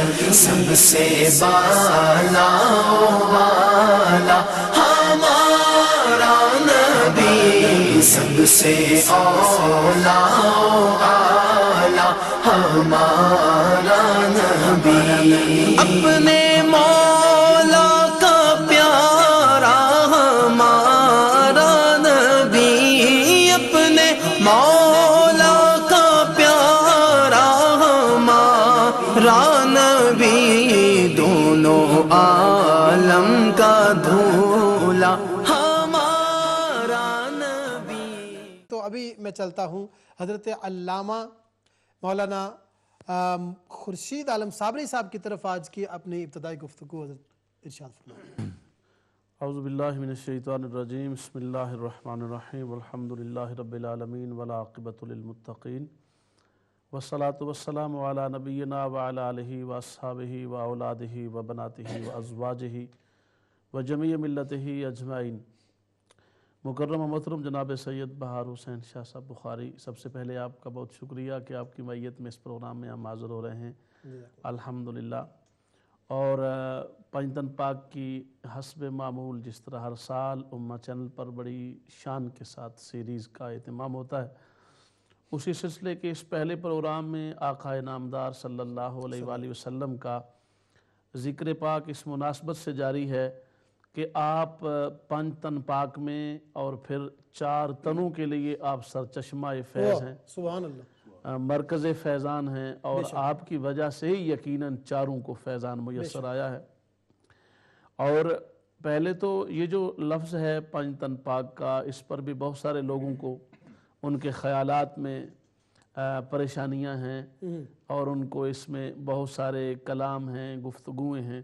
سب سے بالا والا ہمارا نبی، سب سے اولا اعلی ہمارا نبی، اپنے مولا کا پیارا ہمارا نبی، اپنے مولا کا پیارا ہمارا نبی، دونوں عالم کا دھولا ہمارا نبی۔ تو ابھی میں چلتا ہوں حضرت علامہ مولانا خورشید عالم صابری صاحب کی طرف آج کی اپنی ابتدائی گفتگو حضرت ارشاد فرمائیں۔ اعوذ باللہ من الشیطان الرجیم، بسم اللہ الرحمن الرحیم، والحمدللہ رب العالمین والعاقبۃ للمتقین، والصلاة والسلام علی نبینا وعلی آلہ واصحابہ واولادہ وبناتہ وازواجہ وجمیع ملتہ اجمعین۔ مکرم و محترم جناب سید بہار حسین شاہ صاحب بخاری، سب سے پہلے آپ کا بہت شکریہ کہ آپ کی معیت میں اس پروگرام میں ہم حاضر ہو رہے ہیں الحمدللہ۔ اور پنجتن پاک کی حسب معمول جس طرح ہر سال امہ چینل پر بڑی شان کے ساتھ سیریز کا اہتمام ہوتا ہے، اسی سلسلے کے اس پہلے پروگرام میں آقا نامدار صلی اللہ علیہ وآلہ وسلم کا ذکر پاک اس مناسبت سے جاری ہے کہ آپ پنج تن پاک میں اور پھر چار تنوں کے لیے آپ سرچشمہ فیض ہیں، سبحان اللہ، مرکز فیضان ہیں، اور آپ کی وجہ سے ہی یقیناً چاروں کو فیضان میسر آیا ہے۔ اور پہلے تو یہ جو لفظ ہے پنج تن پاک کا، اس پر بھی بہت سارے لوگوں کو ان کے خیالات میں پریشانیاں ہیں، اور ان کو اس میں بہت سارے کلام ہیں، گفتگویں ہیں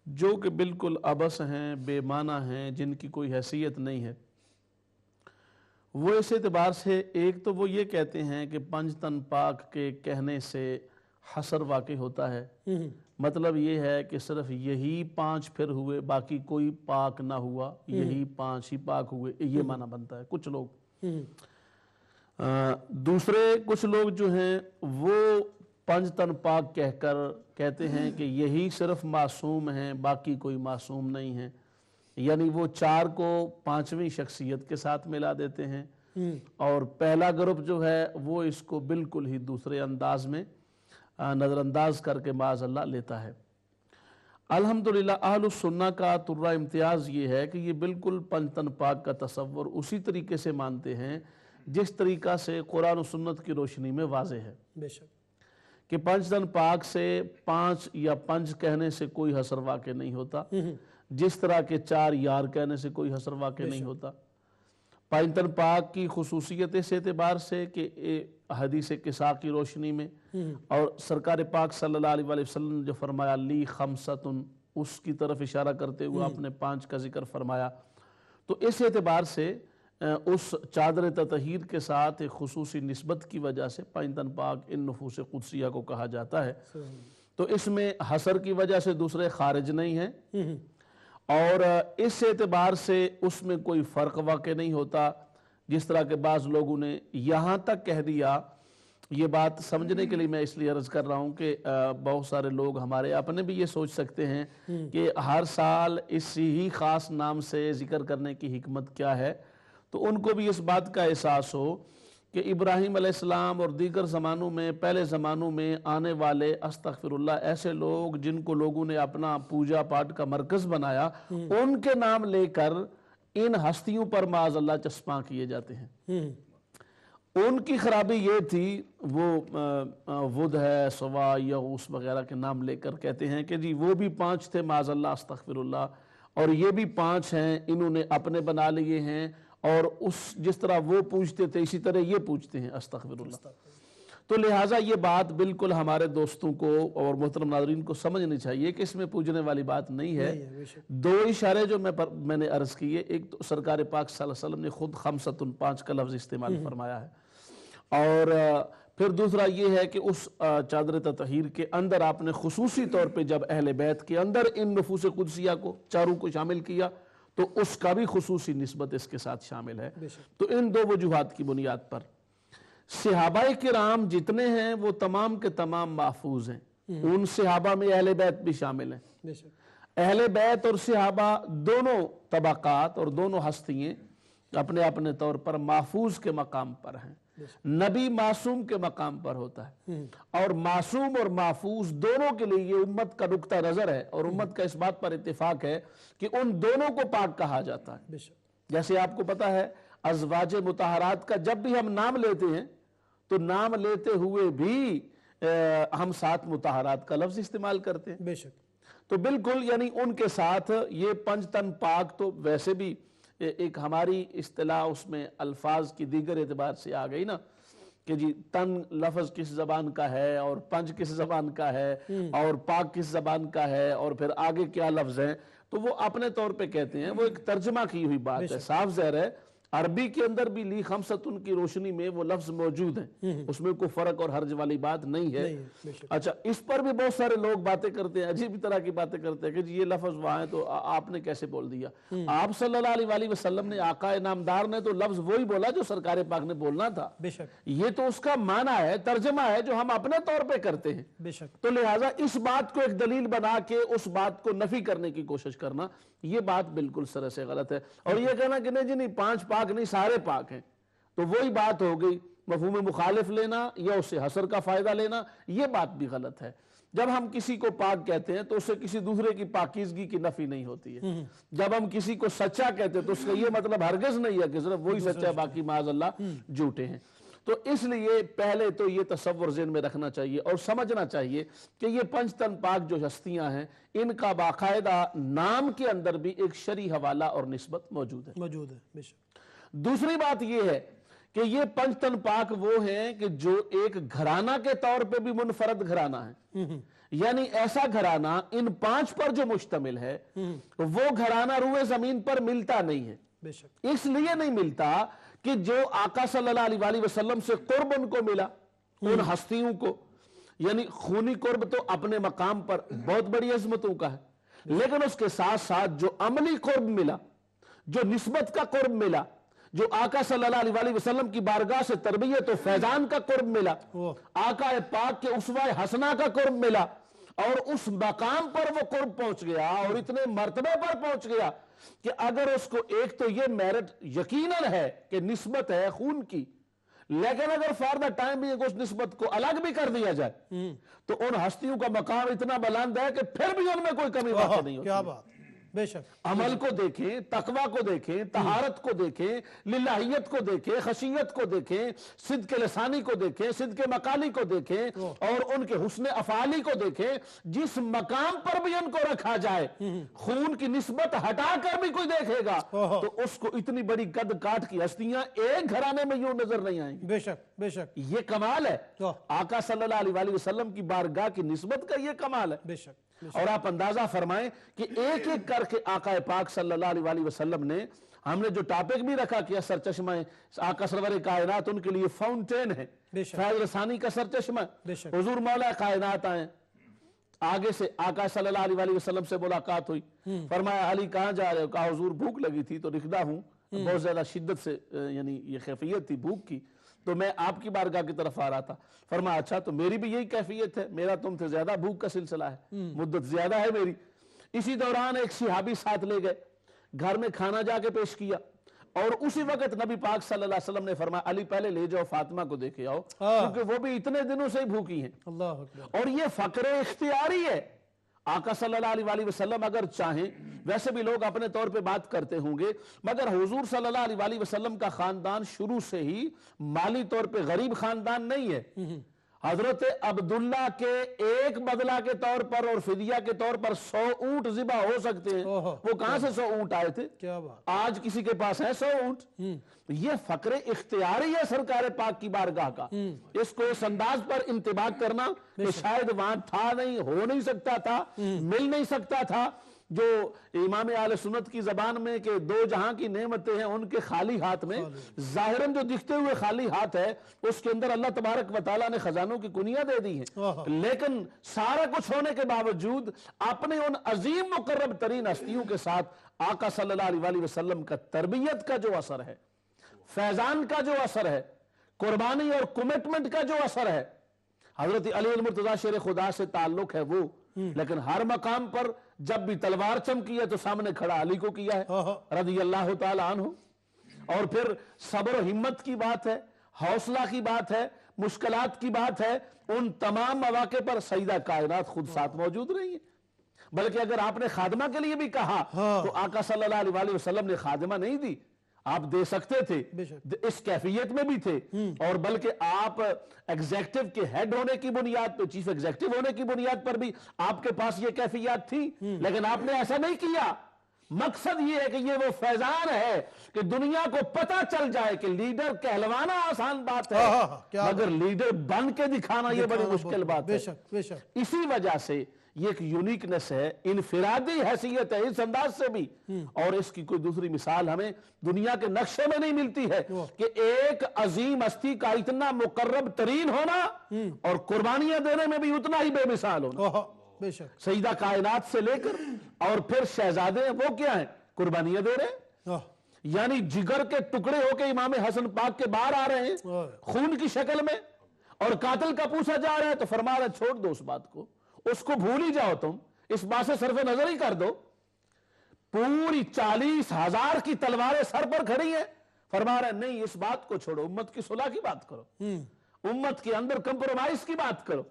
جو کہ بالکل عبث ہیں، بے معنی ہیں، جن کی کوئی حیثیت نہیں ہے۔ وہ اس اعتبار سے ایک تو وہ یہ کہتے ہیں کہ پنج تن پاک کے کہنے سے حصر واقع ہوتا ہے، مطلب یہ ہے کہ صرف یہی پانچ پھر ہوئے، باقی کوئی پاک نہ ہوا، یہی پانچ ہی پاک ہوئے، یہ معنی بنتا ہے کچھ لوگ۔ دوسرے کچھ لوگ جو ہیں وہ پنج تن پاک کہہ کر کہتے ہیں کہ یہی صرف معصوم ہیں، باقی کوئی معصوم نہیں ہے، یعنی وہ چار کو پانچویں شخصیت کے ساتھ ملا دیتے ہیں، اور پہلا گروپ جو ہے وہ اس کو بالکل ہی دوسرے انداز میں نظر انداز کر کے معاذ اللہ لیتا ہے۔ الحمدللہ اہل السنہ کا ترہ امتیاز یہ ہے کہ یہ بالکل پنج تن پاک کا تصور اسی طریقے سے مانتے ہیں جس طریقہ سے قرآن و سنت کی روشنی میں واضح ہے، بے شک کہ پنج تن پاک سے پانچ یا پنج کہنے سے کوئی حصر واقع نہیں ہوتا، جس طرح کے چار یار کہنے سے کوئی حصر واقع نہیں ہوتا۔ پنج تن پاک کی خصوصیت اس اعتبار سے کہ حدیث قصا کی روشنی میں اور سرکار پاک صلی اللہ علیہ وآلہ وسلم نے جو فرمایا لی خمسۃن، اس کی طرف اشارہ کرتے ہوئے آپ نے پانچ کا ذکر فرمایا، تو اس اعتبار سے اس چادر تطہیر کے ساتھ ایک خصوصی نسبت کی وجہ سے پنج تن پاک ان نفوس قدسیہ کو کہا جاتا ہے۔ تو اس میں حصر کی وجہ سے دوسرے خارج نہیں ہیں، اور اس اعتبار سے اس میں کوئی فرق واقع نہیں ہوتا، جس طرح کہ بعض لوگوں نے یہاں تک کہہ دیا۔ یہ بات سمجھنے کے لیے میں اس لیے عرض کر رہا ہوں کہ بہت سارے لوگ ہمارے اپنے بھی یہ سوچ سکتے ہیں کہ ہر سال اسی ہی خاص نام سے ذکر کرنے کی حکمت کیا ہے، تو ان کو بھی اس بات کا احساس ہو کہ ابراہیم علیہ السلام اور دیگر زمانوں میں، پہلے زمانوں میں آنے والے استغفر اللہ ایسے لوگ جن کو لوگوں نے اپنا پوجا پاٹ کا مرکز بنایا، ان کے نام لے کر ان ہستیوں پر معاذ اللہ چسپاں کیے جاتے ہیں۔ ان کی خرابی یہ تھی، وہ ود ہے، سوا، یغوث وغیرہ کے نام لے کر کہتے ہیں کہ جی وہ بھی پانچ تھے معاذ اللہ استغفر اللہ، اور یہ بھی پانچ ہیں، انہوں نے اپنے بنا لیے ہیں، اور جس طرح وہ پوچھتے تھے اسی طرح یہ پوچھتے ہیں استغفر اللہ۔ تو لہٰذا یہ بات بالکل ہمارے دوستوں کو اور محترم ناظرین کو سمجھنی چاہیے کہ اس میں پوجنے والی بات نہیں ہے۔ دو اشارے جو میں نے عرض کیے، ایک تو سرکار پاک صلی اللہ علیہ وسلم نے خود خمسۃ پانچ کا لفظ استعمال فرمایا ہے، اور پھر دوسرا یہ ہے کہ اس چادر تطہیر کے اندر آپ نے خصوصی طور پہ جب اہل بیت کے اندر ان نفوس قدسیہ کو چاروں کو شامل کیا تو اس کا بھی خصوصی نسبت اس کے ساتھ شامل ہے۔ تو ان دو وجوہات کی بنیاد پر صحابہ کرام جتنے ہیں وہ تمام کے تمام محفوظ ہیں، ان صحابہ میں اہل بیت بھی شامل ہیں. بے شک. اہل بیت اور صحابہ دونوں طبقات اور دونوں ہستیاں اپنے اپنے طور پر محفوظ کے مقام پر ہیں. نبی معصوم کے مقام پر ہوتا ہے، اور معصوم اور محفوظ دونوں کے لیے یہ امت کا نقطہ نظر ہے، اور امت کا اس بات پر اتفاق ہے کہ ان دونوں کو پاک کہا جاتا ہے. بے شک. جیسے آپ کو پتا ہے ازواج مطہرات کا جب بھی ہم نام لیتے ہیں تو نام لیتے ہوئے بھی ہم ساتھ مطہرات کا لفظ استعمال کرتے ہیں. بے شک. تو بالکل یعنی ان کے ساتھ یہ پنج تن پاک تو ویسے بھی ایک ہماری اصطلاح اس میں الفاظ کی دیگر اعتبار سے آ گئی نا کہ جی تن لفظ کس زبان کا ہے اور پنج کس زبان کا ہے اور پاک کس زبان کا ہے اور پھر آگے کیا لفظ ہیں، تو وہ اپنے طور پہ کہتے ہیں، وہ ایک ترجمہ کی ہوئی بات ہے. صاف ظاہر ہے عربی کے اندر بھی لی خمسۃ کی روشنی میں وہ لفظ موجود ہیں، اس میں کوئی فرق اور حرج والی بات نہیں ہے. اچھا، اس پر بھی بہت سارے لوگ باتیں کرتے ہیں، عجیب طرح کی باتیں کرتے ہیں کہ جی یہ لفظ وہاں ہے تو آپ نے کیسے بول دیا. آپ صلی اللہ علیہ وسلم نے، آقا نامدار نے تو لفظ وہی بولا جو سرکار پاک نے بولنا تھا. بے شک. یہ تو اس کا معنی ہے، ترجمہ ہے جو ہم اپنے طور پہ کرتے ہیں. بے شک. تو لہٰذا اس بات کو ایک دلیل بنا کے اس بات کو نفی کرنے کی کوشش کرنا، یہ بات بالکل سر سے غلط ہے. اور یہ کہنا کہ نہیں جی نہیں پانچ پاک نہیں سارے پاک ہیں، تو وہی بات ہو گئی. مفہوم مخالف لینا یا اس سے حصر کا فائدہ لینا، یہ بات بھی غلط ہے. جب ہم کسی کو پاک کہتے ہیں تو اس سے کسی دوسرے کی پاکیزگی کی نفی نہیں ہوتی ہے. جب ہم کسی کو سچا کہتے ہیں تو اس کا یہ مطلب ہرگز نہیں ہے کہ صرف وہی سچا ہے باقی معاذ اللہ جھوٹے ہیں. تو اس لیے پہلے تو یہ تصور ذہن میں رکھنا چاہیے اور سمجھنا چاہیے کہ یہ پنج تن پاک جو ہستیاں ہیں ان کا باقاعدہ نام کے اندر بھی ایک شرعی حوالہ اور نسبت موجود ہے. بے شک. دوسری بات یہ ہے کہ یہ پنج تن پاک وہ ہیں کہ جو ایک گھرانہ کے طور پہ بھی منفرد گھرانہ ہے، یعنی ایسا گھرانہ ان پانچ پر جو مشتمل ہے وہ گھرانہ روئے زمین پر ملتا نہیں ہے. بے شک. اس لیے نہیں ملتا کہ جو آقا صلی اللہ علیہ وسلم سے قرب ان کو ملا، ان ہستیوں کو، یعنی خونی قرب تو اپنے مقام پر بہت بڑی عظمتوں کا ہے، لیکن اس کے ساتھ ساتھ جو عملی قرب ملا، جو نسبت کا قرب ملا، جو آقا صلی اللہ علیہ وسلم کی بارگاہ سے تربیت و فیضان کا قرب ملا، آقا پاک کے اسوہ حسنہ کا قرب ملا، اور اس مقام پر وہ قرب پہنچ گیا اور اتنے مرتبے پر پہنچ گیا کہ اگر اس کو ایک تو یہ میرٹ یقیناً ہے کہ نسبت ہے خون کی، لیکن اگر فار دا ٹائم بھی اس نسبت کو الگ بھی کر دیا جائے تو ان ہستیوں کا مقام اتنا بلند ہے کہ پھر بھی ان میں کوئی کمی واقع نہیں ہوتی. کیا بات. بے شک. عمل کو دیکھیں، تقوی کو دیکھیں، طہارت کو دیکھیں، للہیت کو دیکھیں، خشیت کو دیکھیں، صدق لسانی کو دیکھیں، صدق مقالی کو دیکھیں، اور ان کے حسن افعالی کو دیکھیں. جس مقام پر بھی ان کو رکھا جائے خون کی نسبت ہٹا کر بھی کوئی دیکھے گا تو اس کو اتنی بڑی قد کاٹ کی ہستیاں ایک گھرانے میں یوں نظر نہیں آئیں گی. بے شک. بے شک. یہ کمال ہے آقا صلی اللہ علیہ وسلم کی بارگاہ کی نسبت کا، یہ کمال ہے. بے شک. اور آپ اندازہ فرمائیں کہ ایک ایک کر کے آقا پاک صلی اللہ علیہ وسلم نے، ہم نے جو ٹاپک بھی رکھا کیا سرچشمہ آقا سرور کائنات ان کے لیے فاؤنٹین ہے، فیض رسانی کا سرچشمہ. حضور مولا کائنات آئے، آگے سے آقا صلی اللہ علیہ وسلم سے ملاقات ہوئی، فرمایا علی کہاں جا رہے ہو؟ کہا حضور بھوک لگی تھی تو رکھدا ہوں، بہت زیادہ شدت سے یعنی یہ کیفیت تھی بھوک کی، تو میں آپ کی بارگاہ کی طرف آ رہا تھا. فرمایا اچھا تو میری بھی یہی کیفیت ہے، میرا تم سے زیادہ بھوک کا سلسلہ ہے، مدت زیادہ ہے میری. اسی دوران ایک صحابی ساتھ لے گئے، گھر میں کھانا جا کے پیش کیا، اور اسی وقت نبی پاک صلی اللہ علیہ وسلم نے فرمایا علی پہلے لے جاؤ فاطمہ کو دیکھے آؤ، کیونکہ وہ بھی اتنے دنوں سے ہی بھوکی ہیں. اللہ اکبر. اور یہ فقر اختیاری ہے. آقا صلی اللہ علیہ وسلم اگر چاہیں، ویسے بھی لوگ اپنے طور پہ بات کرتے ہوں گے، مگر حضور صلی اللہ علیہ وسلم کا خاندان شروع سے ہی مالی طور پہ غریب خاندان نہیں ہے. حضرت عبداللہ کے ایک بدلہ کے طور پر اور فدیہ کے طور پر 100 اونٹ ذبح ہو سکتے ہیں. وہ کہاں سے 100 اونٹ آئے تھے؟ کیا بات. آج کسی کے پاس ہے 100 اونٹ. یہ فقر اختیاری ہے سرکار پاک کی بارگاہ کا. اس کو اس انداز پر انتباہ کرنا کہ شاید وہاں تھا نہیں، ہو نہیں سکتا تھا، مل نہیں سکتا تھا، جو امام اہل سنت کی زبان میں کہ دو جہاں کی نعمتیں ہیں ان کے خالی ہاتھ میں، ظاہراً جو دکھتے ہوئے خالی ہاتھ ہے اس کے اندر اللہ تبارک و تعالیٰ نے خزانوں کی کنیاں دے دی ہیں. لیکن سارا کچھ ہونے کے باوجود اپنے ان عظیم مقرب ترین ہستیوں کے ساتھ آقا صلی اللہ علیہ وسلم کا تربیت کا جو اثر ہے، فیضان کا جو اثر ہے، قربانی اور کمٹمنٹ کا جو اثر ہے، حضرت علی المرتضیٰ شیر خدا سے تعلق ہے وہ، لیکن ہر مقام پر جب بھی تلوار چمکی ہے تو سامنے کھڑا علی کو کیا ہے رضی اللہ تعالی عنہ. اور پھر صبر و ہمت کی بات ہے، حوصلہ کی بات ہے، مشکلات کی بات ہے، ان تمام مواقع پر سیدہ کائنات خود ساتھ موجود رہی ہیں. بلکہ اگر آپ نے خادمہ کے لیے بھی کہا تو آقا صلی اللہ علیہ وسلم نے خادمہ نہیں دی، آپ دے سکتے تھے، اس کیفیت میں بھی تھے. اور بلکہ آپ ایگزیکٹو کے ہیڈ ہونے کی بنیاد پہ، چیف ایگزیکٹو ہونے کی بنیاد پر بھی آپ کے پاس یہ کیفیات تھی، لیکن آپ نے ایسا نہیں کیا. مقصد یہ ہے کہ یہ وہ فیضان ہے کہ دنیا کو پتہ چل جائے کہ لیڈر کہلوانا آسان بات ہے، مگر لیڈر بن کے دکھانا یہ بڑی مشکل بات ہے. اسی وجہ سے یہ ایک یونیکنس ہے، انفرادی حیثیت ہے اس انداز سے بھی. اور اس کی کوئی دوسری مثال ہمیں دنیا کے نقشے میں نہیں ملتی ہے کہ ایک عظیم ہستی کا اتنا مقرب ترین ہونا اور قربانیاں دینے میں بھی اتنا ہی بے مثال ہونا. سیدہ کائنات سے لے کر اور پھر شہزادے وہ کیا ہیں، قربانیاں دے رہے ہیں، یعنی جگر کے ٹکڑے ہو کے امام حسن پاک کے باہر آ رہے ہیں خون کی شکل میں، اور قاتل کا پوچھا جا رہا ہے تو فرما رہا ہے چھوڑ دو اس بات کو، اس کو بھول ہی جاؤ، تم اس بات سے صرف نظر ہی کر دو. پوری 40,000 کی تلواریں سر پر کھڑی ہیں، فرما رہا ہے نہیں اس بات کو چھوڑو، امت کی صلح کی بات کرو، امت کے اندر کمپرومائز کی بات کرو.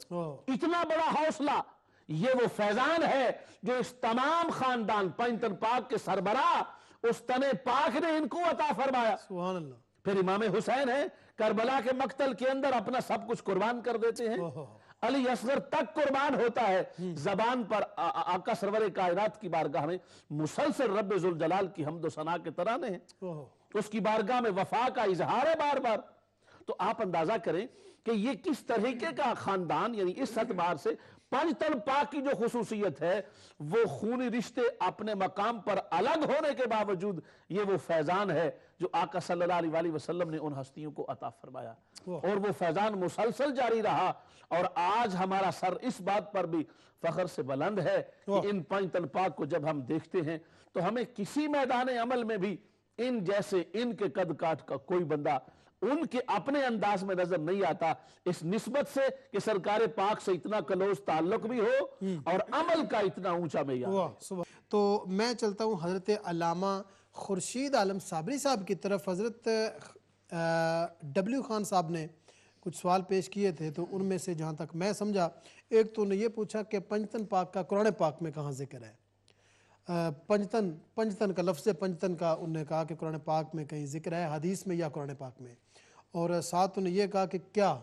اتنا بڑا حوصلہ، یہ وہ فیضان ہے جو اس تمام خاندان پنجتن پاک کے سربراہ اس تن پاک نے ان کو عطا فرمایا. سبحان اللہ. پھر امام حسین ہے کربلا کے مقتل کے اندر اپنا سب کچھ قربان کر دیتے ہیں، علی اصغر تک قربان ہوتا ہے. زبان پر آقا سرور کائنات کی بارگاہ میں مسلسل رب ذوالجلال کی حمد و ثنا کے ترانے ہیں، اس کی بارگاہ میں وفا کا اظہار ہے بار بار. تو آپ اندازہ کریں کہ یہ کس طریقے کا خاندان، یعنی اس اعتبار سے پنجتن پاک کی جو خصوصیت ہے وہ خونی رشتے اپنے مقام پر الگ ہونے کے باوجود یہ وہ فیضان ہے جو آقا صلی اللہ علیہ وسلم نے ان ہستیوں کو عطا فرمایا. اور وہ فیضان مسلسل جاری رہا، اور آج ہمارا سر اس بات پر بھی فخر سے بلند ہے کہ ان پنجتن پاک کو جب ہم دیکھتے ہیں تو ہمیں کسی میدان عمل میں بھی ان جیسے، ان کے قد کاٹ کا کوئی بندہ ان کے اپنے انداز میں نظر نہیں آتا، اس نسبت سے کہ سرکار پاک سے اتنا کلوز تعلق بھی ہو اور عمل کا اتنا اونچا معیار. تو میں چلتا ہوں حضرت علامہ خورشید عالم صابری صاحب کی طرف. حضرت ڈبلیو خان صاحب نے کچھ سوال پیش کیے تھے، تو ان میں سے جہاں تک میں سمجھا، ایک تو نے یہ پوچھا کہ پنجتن پاک کا قرآن پاک میں کہاں ذکر ہے. پنجتن کا لفظ پنجتن کا انہوں نے کہا کہ قرآن پاک میں کہیں ذکر ہے، حدیث میں یا قرآن پاک میں. اور ساتھ انہوں نے یہ کہا کہ کیا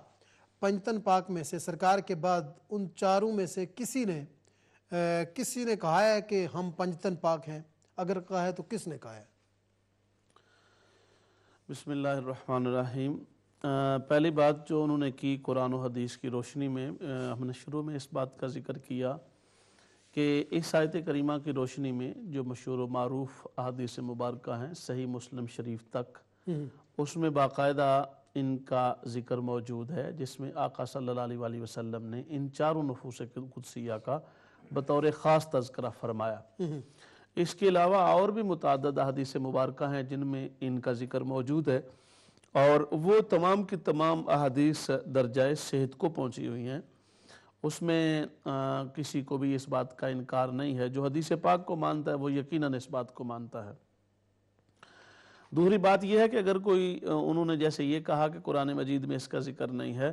پنجتن پاک میں سے سرکار کے بعد ان چاروں میں سے کسی نے کہا ہے کہ ہم پنجتن پاک ہیں؟ اگر کہا ہے تو کس نے کہا ہے؟ بسم اللہ الرحمن الرحیم. پہلی بات جو انہوں نے کی قرآن و حدیث کی روشنی میں، ہم نے شروع میں اس بات کا ذکر کیا کہ اس آیت کریمہ کی روشنی میں جو مشہور و معروف احادیث مبارکہ ہیں صحیح مسلم شریف تک، اس میں باقاعدہ ان کا ذکر موجود ہے جس میں آقا صلی اللہ علیہ وسلم نے ان چاروں نفوس قدسیہ کا بطور خاص تذکرہ فرمایا. اس کے علاوہ اور بھی متعدد احادیث مبارکہ ہیں جن میں ان کا ذکر موجود ہے، اور وہ تمام کی تمام احادیث درجہ صحت کو پہنچی ہوئی ہیں. اس میں کسی کو بھی اس بات کا انکار نہیں ہے. جو حدیث پاک کو مانتا ہے وہ یقیناً اس بات کو مانتا ہے. دوسری بات یہ ہے کہ اگر کوئی، انہوں نے جیسے یہ کہا کہ قرآن مجید میں اس کا ذکر نہیں ہے،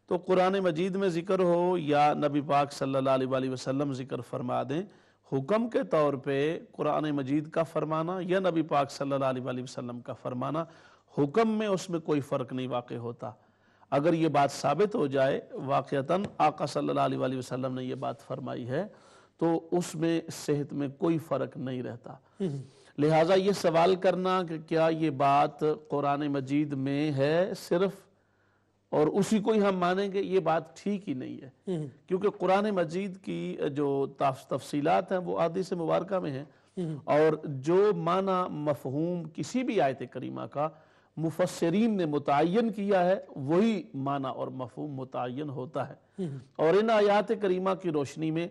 تو قرآن مجید میں ذکر ہو یا نبی پاک صلی اللہ علیہ وسلم ذکر فرما دیں، حکم کے طور پہ قرآن مجید کا فرمانا یا نبی پاک صلی اللہ علیہ وسلم کا فرمانا، حکم میں اس میں کوئی فرق نہیں واقع ہوتا. اگر یہ بات ثابت ہو جائے واقعتاً آقا صلی اللہ علیہ وسلم نے یہ بات فرمائی ہے، تو اس میں صحت میں کوئی فرق نہیں رہتا. لہٰذا یہ سوال کرنا کہ کیا یہ بات قرآن مجید میں ہے صرف اور اسی کو ہی ہم مانیں گے، یہ بات ٹھیک ہی نہیں ہے. کیونکہ قرآن مجید کی جو تفصیلات ہیں وہ احادیث مبارکہ میں ہیں، اور جو معنی مفہوم کسی بھی آیت کریمہ کا مفسرین نے متعین کیا ہے وہی معنی اور مفہوم متعین ہوتا ہے. اور ان آیات کریمہ کی روشنی میں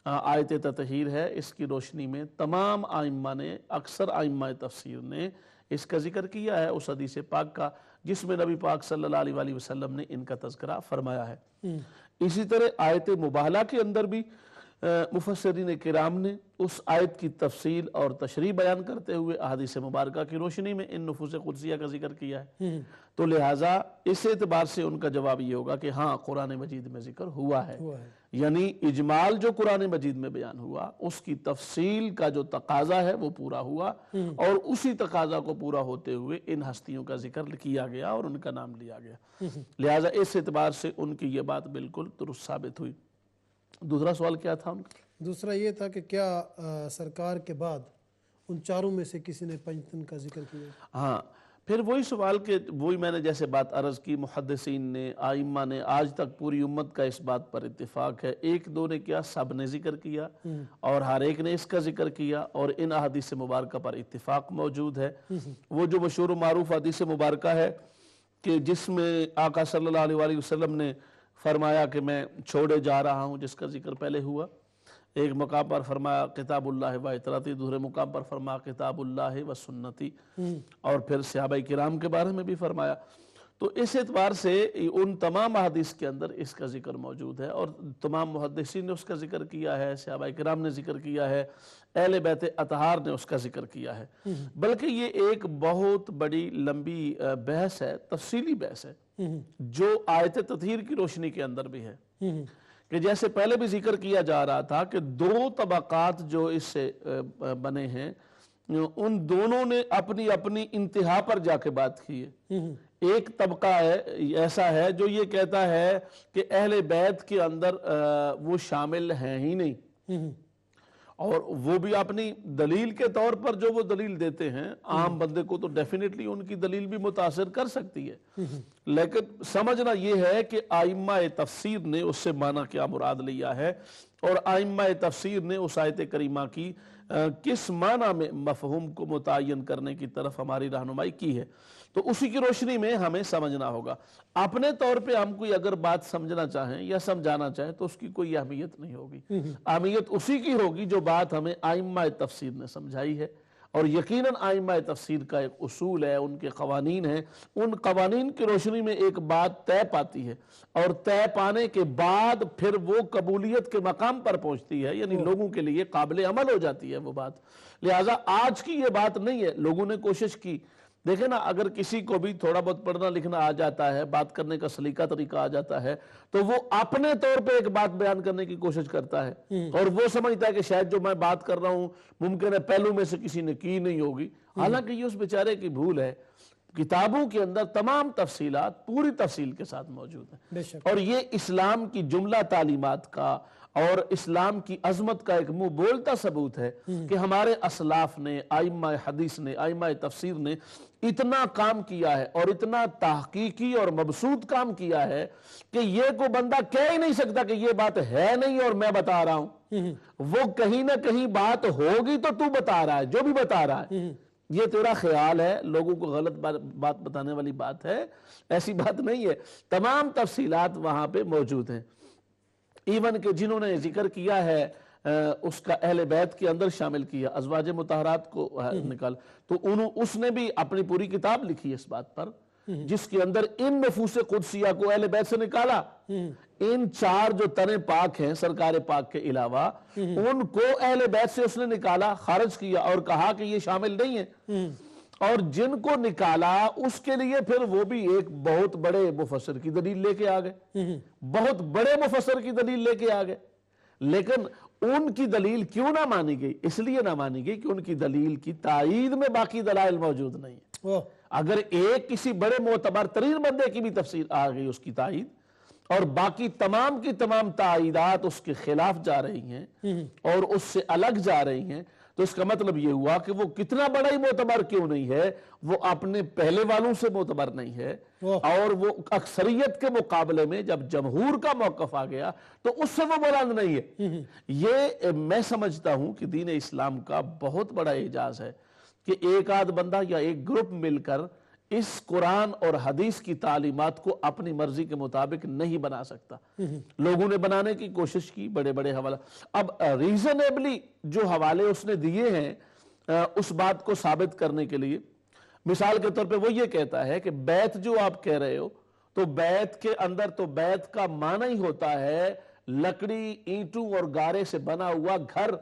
آیت تطہیر ہے، اس کی روشنی میں تمام ائمہ نے، اکثر ائمہ تفسیر نے اس کا ذکر کیا ہے اس حدیث پاک کا جس میں نبی پاک صلی اللہ علیہ وسلم نے ان کا تذکرہ فرمایا ہے. اسی طرح آیت مباہلہ کے اندر بھی مفسرین کرام نے اس آیت کی تفصیل اور تشریح بیان کرتے ہوئے احادیث مبارکہ کی روشنی میں ان نفوس قدسیہ کا ذکر کیا ہے. تو لہٰذا اس اعتبار سے ان کا جواب یہ ہوگا کہ ہاں قرآن مجید میں ذکر ہوا ہے. یعنی اجمال جو قرآن مجید میں بیان ہوا اس کی تفصیل کا جو تقاضا ہے وہ پورا ہوا، اور اسی تقاضا کو پورا ہوتے ہوئے ان ہستیوں کا ذکر کیا گیا اور ان کا نام لیا گیا. لہٰذا اس اعتبار سے ان کی یہ بات بالکل درست ثابت ہوئی. دوسرا سوال کیا تھا ان کا؟ دوسرا یہ تھا کہ کیا سرکار کے بعد ان چاروں میں سے کسی نے پنجتن کا ذکر کیا؟ ہاں، پھر وہی سوال کہ وہی میں نے جیسے بات عرض کی، محدثین نے، آئمہ نے، آج تک پوری امت کا اس بات پر اتفاق ہے. ایک دو نے کیا، سب نے ذکر کیا، اور ہر ایک نے اس کا ذکر کیا، اور ان احادیث مبارکہ پر اتفاق موجود ہے. وہ جو مشہور و معروف حدیث مبارکہ ہے کہ جس میں آقا صلی اللہ علیہ وآلہ وسلم نے فرمایا کہ میں چھوڑے جا رہا ہوں، جس کا ذکر پہلے ہوا. ایک مقام پر فرمایا کتاب اللہ و اطراتی، دوسرے مقام پر فرمایا کتاب اللہ و سنتی، اور پھر صحابہ کرام کے بارے میں بھی فرمایا. تو اس اعتبار سے ان تمام احادیث کے اندر اس کا ذکر موجود ہے، اور تمام محدثین نے اس کا ذکر کیا ہے، صحابہ کرام نے ذکر کیا ہے، اہل بیت اطہار نے اس کا ذکر کیا ہے. بلکہ یہ ایک بہت بڑی لمبی بحث ہے، تفصیلی بحث ہے، جو آیت تطہیر کی روشنی کے اندر بھی ہے. کہ جیسے پہلے بھی ذکر کیا جا رہا تھا کہ دو طبقات جو اس سے بنے ہیں، ان دونوں نے اپنی اپنی انتہا پر جا کے بات کی ہے. ایک طبقہ ایسا ہے جو یہ کہتا ہے کہ اہل بیت کے اندر وہ شامل ہیں ہی نہیں، اور وہ بھی اپنی دلیل کے طور پر جو وہ دلیل دیتے ہیں، عام بندے کو تو ڈیفینیٹلی ان کی دلیل بھی متاثر کر سکتی ہے، لیکن سمجھنا یہ ہے کہ آئمہ تفسیر نے اس سے معنی کیا مراد لیا ہے، اور آئمہ تفسیر نے اس آیت کریمہ کی کس معنی میں مفہوم کو متعین کرنے کی طرف ہماری رہنمائی کی ہے. تو اسی کی روشنی میں ہمیں سمجھنا ہوگا. اپنے طور پہ ہم کوئی اگر بات سمجھنا چاہیں یا سمجھانا چاہیں تو اس کی کوئی اہمیت نہیں ہوگی. اہمیت اسی کی ہوگی جو بات ہمیں آئمہ تفسیر نے سمجھائی ہے، اور یقیناً آئمہ تفسیر کا ایک اصول ہے، ان کے قوانین ہیں. ان قوانین کی روشنی میں ایک بات طے پاتی ہے، اور طے پانے کے بعد پھر وہ قبولیت کے مقام پر پہنچتی ہے، یعنی لوگوں کے لیے قابل عمل ہو جاتی ہے وہ بات. لہٰذا آج کی یہ بات نہیں ہے. لوگوں نے کوشش کی، دیکھیں نا، اگر کسی کو بھی تھوڑا بہت پڑھنا لکھنا آ جاتا ہے، بات کرنے کا سلیقہ طریقہ آ جاتا ہے، تو وہ اپنے طور پہ ایک بات بیان کرنے کی کوشش کرتا ہے، اور وہ سمجھتا ہے کہ شاید جو میں بات کر رہا ہوں ممکن ہے پہلو میں سے کسی نے کی نہیں ہوگی. حالانکہ یہ اس بیچارے کی بھول ہے. کتابوں کے اندر تمام تفصیلات پوری تفصیل کے ساتھ موجود ہیں، اور یہ اسلام کی جملہ تعلیمات کا اور اسلام کی عظمت کا ایک منہ بولتا ثبوت ہے کہ ہمارے اسلاف نے، آئمہ حدیث نے، آئمہ تفسیر نے اتنا کام کیا ہے، اور اتنا تحقیقی اور مبسوط کام کیا ہے کہ یہ کوئی بندہ کہہ ہی نہیں سکتا کہ یہ بات ہے نہیں اور میں بتا رہا ہوں. وہ کہیں نہ کہیں بات ہوگی تو بتا رہا ہے، جو بھی بتا رہا ہے یہ تیرا خیال ہے، لوگوں کو غلط بات بتانے والی بات ہے، ایسی بات نہیں ہے. تمام تفصیلات وہاں پہ موجود ہیں. ایون کہ جنہوں نے ذکر کیا ہے اس کا اہل بیت کے اندر شامل کیا، ازواج مطہرات کو نکال، تو اس نے بھی اپنی پوری کتاب لکھی اس بات پر، جس کے اندر ان نفوس قدسیہ کو اہل بیت سے نکالا. ان چار جو تن پاک ہیں سرکار پاک کے علاوہ، ان کو اہل بیت سے اس نے نکالا، خارج کیا، اور کہا کہ یہ شامل نہیں ہے. اور جن کو نکالا اس کے لیے پھر وہ بھی ایک بہت بڑے مفسر کی دلیل لے کے آ گئے، بہت بڑے مفسر کی دلیل لے کے آ گئے. لیکن ان کی دلیل کیوں نہ مانی گئی؟ اس لیے نہ مانی گئی کہ ان کی دلیل کی تائید میں باقی دلائل موجود نہیں ہیں. اگر ایک کسی بڑے معتبر ترین بندے کی بھی تفسیر آ گئی اس کی تائید، اور باقی تمام کی تمام تائیدات اس کے خلاف جا رہی ہیں اور اس سے الگ جا رہی ہیں، تو اس کا مطلب یہ ہوا کہ وہ کتنا بڑا ہی معتبر کیوں نہیں ہے، وہ اپنے پہلے والوں سے معتبر نہیں ہے، اور وہ اکثریت کے مقابلے میں جب جمہور کا موقف آ گیا تو اس سے وہ بلند نہیں ہے. یہ میں سمجھتا ہوں کہ دین اسلام کا بہت بڑا اعجاز ہے کہ ایک آدھ بندہ یا ایک گروپ مل کر اس قرآن اور حدیث کی تعلیمات کو اپنی مرضی کے مطابق نہیں بنا سکتا. لوگوں نے بنانے کی کوشش کی، بڑے بڑے حوالہ، اب ریزنیبلی جو حوالے اس نے دیے ہیں اس بات کو ثابت کرنے کے لیے، مثال کے طور پہ وہ یہ کہتا ہے کہ بیت جو آپ کہہ رہے ہو تو بیت کے اندر تو بیت کا معنی ہی ہوتا ہے لکڑی، اینٹوں اور گارے سے بنا ہوا گھر،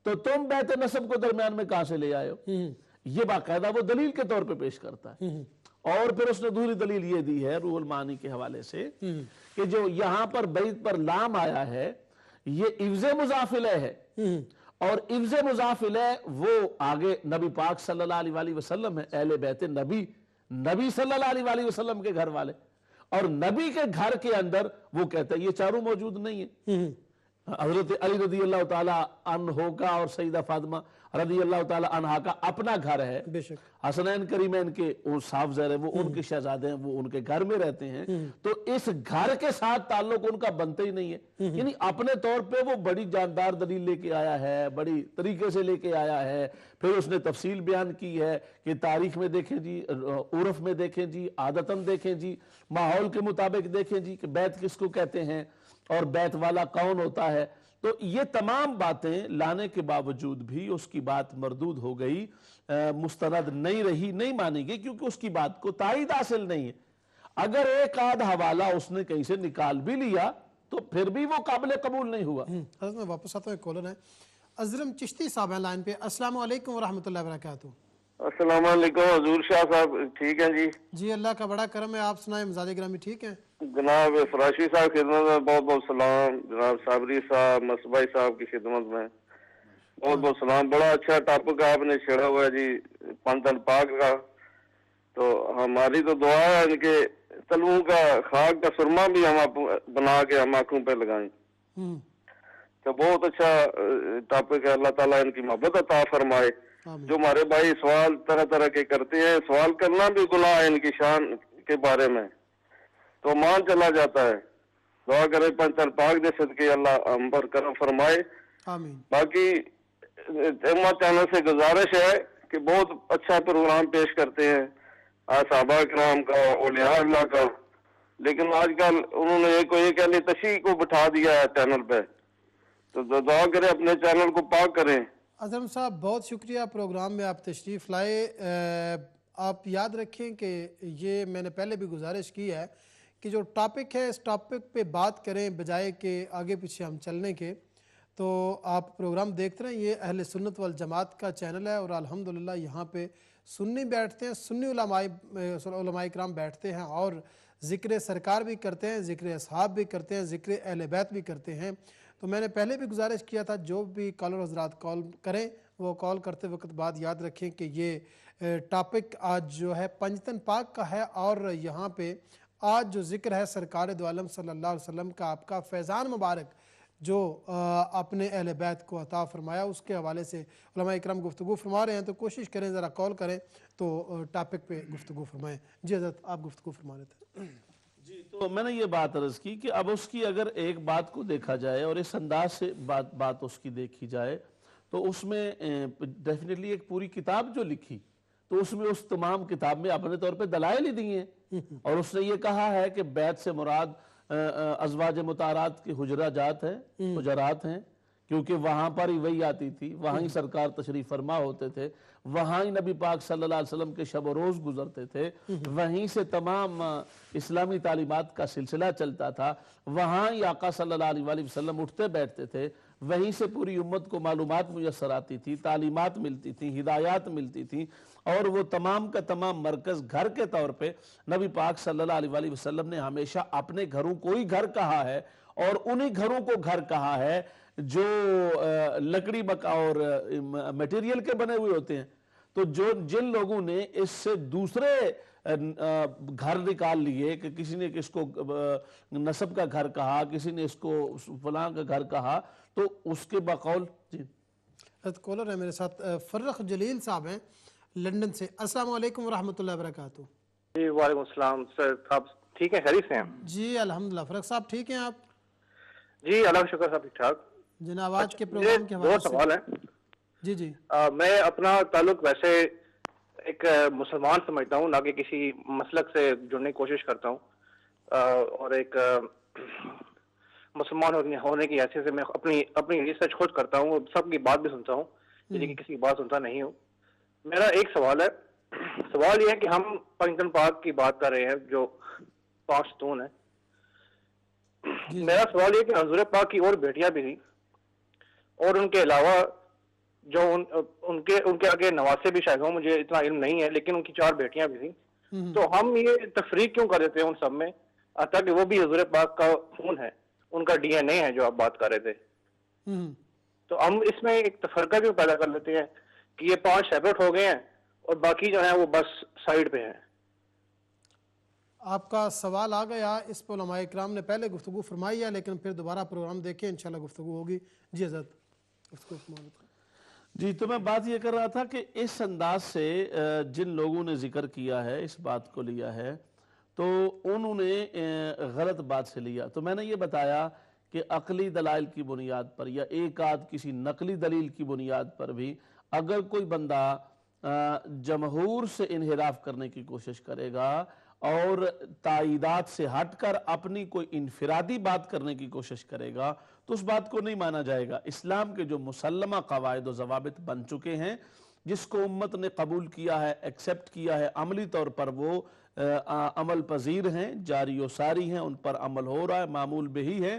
تو تم بیت نصب کو درمیان میں کہاں سے لے آئے ہو؟ یہ باقاعدہ وہ دلیل کے طور پہ پیش کرتا ہے۔ اور پھر اس نے دوسری دلیل یہ دی ہے روح المعانی کے حوالے سے کہ جو یہاں پر بیت پر لام آیا ہے یہ عوض مضاف الیہ ہے، اور عوض مضاف الیہ وہ آگے نبی پاک صلی اللہ علیہ وسلم ہے، اہل بیت نبی، نبی صلی اللہ علیہ وسلم کے گھر والے، اور نبی کے گھر کے اندر وہ کہتا ہے یہ چاروں موجود نہیں ہیں۔ حضرت علی رضی اللہ تعالی عنہ کا اور سیدہ فاطمہ رضی اللہ تعالی عنہا کا اپنا گھر ہے، بے شک حسنین کریمین کے صاف ظاہر ہے وہ ان کے شہزادے ہیں، وہ ان کے گھر میں رہتے ہیں، تو اس گھر کے ساتھ تعلق ان کا بنتا ہی نہیں ہے۔ یعنی اپنے طور پہ وہ بڑی جاندار دلیل لے کے آیا ہے، بڑی طریقے سے لے کے آیا ہے، پھر اس نے تفصیل بیان کی ہے کہ تاریخ میں دیکھیں جی، عرف میں دیکھیں جی، عادتاً دیکھیں جی، ماحول کے مطابق دیکھیں جی کہ بیت کس کو کہتے ہیں اور بیت والا کون ہوتا ہے۔ تو یہ تمام باتیں لانے کے باوجود بھی اس کی بات مردود ہو گئی، مستند نہیں رہی، نہیں مانی گئی، کیونکہ اس کی بات کو تائید حاصل نہیں ہے۔ اگر ایک آدھ حوالہ اس نے کہیں سے نکال بھی لیا تو پھر بھی وہ قابل قبول نہیں ہوا۔ حضرت میں واپس آتا ہوں، ایک کالر ہے ازرم چشتی صاحب ہیں لائن پہ۔ السلام علیکم ورحمۃ اللہ وبرکاتہ۔ السلام علیکم حضور شاہ صاحب، ٹھیک ہیں جی؟ جی اللہ کا بڑا کرم ہے، آپ سنائیں مزاج گرامی ٹھیک ہیں؟ جناب فراشی صاحب خدمت میں بہت بہت سلام، جناب صابری صاحب، مصباحی صاحب کی خدمت میں بہت بہت سلام۔ بڑا اچھا ٹاپک آپ نے چھیڑا ہوا ہے جی پنتن پاک کا، تو ہماری تو دعا ہے ان کے تلوؤں کا خاک کا سرما بھی ہم بنا کے ہم آنکھوں پہ لگائیں، تو بہت اچھا ٹاپک ہے۔ اللہ تعالیٰ ان کی محبت عطا فرمائے۔ جو ہمارے بھائی سوال طرح طرح کے کرتے ہیں، سوال کرنا بھی گناہ ہے ان کی شان کے بارے میں، تو مان چلا جاتا ہے۔ دعا کرے پنتن پاک دے صدقے اللہ ہم پر کرم فرمائے۔ آمین۔ باقی اما چینل سے گزارش ہے کہ بہت اچھا پروگرام پیش کرتے ہیں صحابہ کرام کا، اولیاء اللہ کا، لیکن آج کل انہوں نے یہ کہہ لی تشیع کو بٹھا دیا ہے چینل پہ، تو دعا کرے اپنے چینل کو پاک کریں۔ اظہم صاحب بہت شکریہ پروگرام میں آپ تشریف لائے۔ آپ یاد رکھیں کہ یہ میں نے پہلے بھی گزارش کی ہے کہ جو ٹاپک ہے اس ٹاپک پہ بات کریں بجائے کہ آگے پیچھے ہم چلنے کے۔ تو آپ پروگرام دیکھتے رہیں، یہ اہل سنت والجماعت کا چینل ہے اور الحمدللہ یہاں پہ سنی بیٹھتے ہیں، سنی علماء کرام بیٹھتے ہیں اور ذکر سرکار بھی کرتے ہیں، ذکر اصحاب بھی کرتے ہیں، ذکر اہل بیت بھی کرتے ہیں۔ تو میں نے پہلے بھی گزارش کیا تھا جو بھی کالر حضرات کال کریں وہ کال کرتے وقت بات یاد رکھیں کہ یہ ٹاپک آج جو ہے پنجتن پاک کا ہے، اور یہاں پہ آج جو ذکر ہے سرکار دو عالم صلی اللہ علیہ وسلم کا، آپ کا فیضان مبارک جو اپنے اہل بیت کو عطا فرمایا، اس کے حوالے سے علماء اکرام گفتگو فرما رہے ہیں، تو کوشش کریں ذرا کال کریں تو ٹاپک پہ گفتگو فرمائیں۔ جی حضرت آپ گفتگو فرما رہے تھے۔ جی تو میں نے یہ بات عرض کی کہ اب اس کی اگر ایک بات کو دیکھا جائے اور اس انداز سے بات اس کی دیکھی جائے تو اس میں ڈیفینیٹلی ایک پوری کتاب جو لکھی تو اس میں اس تمام کتاب میں اپنے طور پہ دلائل ہی دی ہیں، اور اس نے یہ کہا ہے کہ بیت سے مراد ازواج مطہرات کی حجرات ہیں، کیونکہ وہاں پر ہی وہی آتی تھی، وہاں ہی سرکار تشریف فرما ہوتے تھے، وہاں ہی نبی پاک صلی اللہ علیہ وسلم کے شب و روز گزرتے تھے، وہیں سے تمام اسلامی تعلیمات کا سلسلہ چلتا تھا، وہاں ہی آقا صلی اللہ علیہ وسلم اٹھتے بیٹھتے تھے، وہیں سے پوری امت کو معلومات میسر آتی تھی، تعلیمات ملتی تھی، ہدایات ملتی تھی، اور وہ تمام کا تمام مرکز گھر کے طور پہ نبی پاک صلی اللہ علیہ وسلم نے ہمیشہ اپنے گھروں کو ہی گھر کہا ہے، اور انہی گھروں کو گھر کہا ہے جو لکڑی اور میٹیریل کے بنے ہوئے ہوتے ہیں۔ تو جن لوگوں نے اس سے دوسرے گھر نکال لیے کہ کسی نے اس کو نسب کا گھر کہا، کسی نے اس کو فلاں کا گھر کہا، تو اس کے بقول جی کالر ہے میرے ساتھ فرخ جلیل صاحب ہیں لندن سے۔ السلام علیکم ورحمۃ اللہ وبرکاتہ۔ جی وعلیکم السلام سر، آپ ٹھیک ہیں، خیریت سے ہیں؟ جی الحمدللہ۔ فرخ صاحب ٹھیک ہیں آپ؟ جی اللہ کا شکر، سب ٹھیک ٹھاک جناب۔ آج کے پروگرام کے حوالے دو سے سوال ہیں۔ جی جی۔ میں اپنا تعلق ویسے ایک مسلمان سمجھتا ہوں، نہ کہ کسی مسلک سے جڑنے کی کوشش کرتا ہوں، اور ایک مسلمان ہونے کی حیثیت سے میں اپنی ریسرچ خود کرتا ہوں، سب کی بات بھی سنتا ہوں، یعنی کہ کسی کی بات سنتا نہیں ہوں۔ میرا ایک سوال ہے، سوال یہ ہے کہ ہم پنجتن پاک کی بات کر رہے ہیں، جو 5 ستون ہیں. میرا سوال یہ کہ حضور پاک کی اور بیٹیاں بھی تھیں اور ان کے علاوہ جو ان کے آگے نواسے بھی شاید ہوں, مجھے اتنا علم نہیں ہے, لیکن ان کی 4 بیٹیاں بھی تھیں. تو ہم یہ تفریق کیوں کر دیتے ہیں ان سب میں, تاکہ وہ بھی حضور پاک کا خون ہے, ان کا ڈی این اے ہے جو آپ بات کر رہے تھے. تو ہم اس میں ایک تفرقہ کیوں پیدا کر لیتے ہیں کہ یہ 5 سیپریٹ ہو گئے ہیں اور باقی جو ہیں وہ بس سائیڈ پہ ہیں. آپ کا سوال آ گیا, اس پہ علماء کرام نے پہلے گفتگو فرمائی ہے, لیکن پھر دوبارہ پروگرام دیکھیں انشاءاللہ گفتگو ہوگی. جی حضرت اس کو جی, تو میں بات یہ کر رہا تھا کہ اس انداز سے جن لوگوں نے ذکر کیا ہے, اس بات کو لیا ہے, تو انہوں نے غلط بات سے لیا. تو میں نے یہ بتایا کہ عقلی دلائل کی بنیاد پر یا ایک آدھ کسی نقلی دلیل کی بنیاد پر بھی اگر کوئی بندہ جمہور سے انحراف کرنے کی کوشش کرے گا اور تائیدات سے ہٹ کر اپنی کوئی انفرادی بات کرنے کی کوشش کرے گا تو اس بات کو نہیں مانا جائے گا. اسلام کے جو مسلمہ قواعد و ضوابط بن چکے ہیں, جس کو امت نے قبول کیا ہے, ایکسیپٹ کیا ہے, عملی طور پر وہ عمل پذیر ہیں, جاری و ساری ہیں, ان پر عمل ہو رہا ہے, معمول بہی ہے,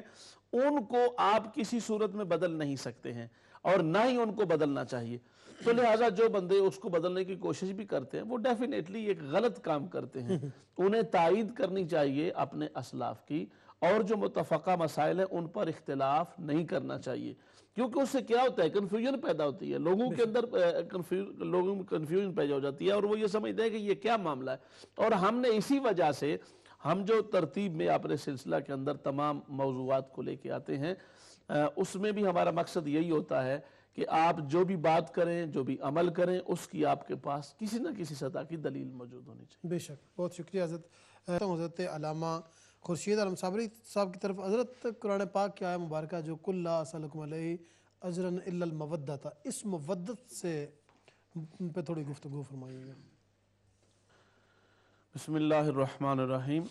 ان کو آپ کسی صورت میں بدل نہیں سکتے ہیں اور نہ ہی ان کو بدلنا چاہیے. تو لہٰذا جو بندے اس کو بدلنے کی کوشش بھی کرتے ہیں وہ ڈیفینیٹلی ایک غلط کام کرتے ہیں. انہیں تائید کرنی چاہیے اپنے اسلاف کی, اور جو متفقہ مسائل ہیں ان پر اختلاف نہیں کرنا چاہیے, کیونکہ اس سے کیا ہوتا ہے, کنفیوژن پیدا ہوتی ہے, لوگوں کے اندر کنفیوژن پیدا ہو جاتی ہے اور وہ یہ سمجھتے ہیں کہ یہ کیا معاملہ ہے. اور ہم نے اسی وجہ سے ہم جو ترتیب میں اپنے سلسلہ کے اندر تمام موضوعات کو لے کے آتے ہیں, اس میں بھی ہمارا مقصد یہی ہوتا ہے کہ آپ جو بھی بات کریں, جو بھی عمل کریں, اس کی آپ کے پاس کسی نہ کسی سطح کی دلیل موجود ہونی چاہیے. بے شک, بہت شکریہ حضرت. حضرت علامہ خورشید عالم صابری صاحب کی طرف. حضرت قرآن پاک کی آیہ مبارکہ جو کل لا اسألکم علیہ اجرا الا المودہ تھا, اس مودت سے پہ تھوڑی گفتگو فرمائیے گا. بسم اللہ الرحمن الرحیم.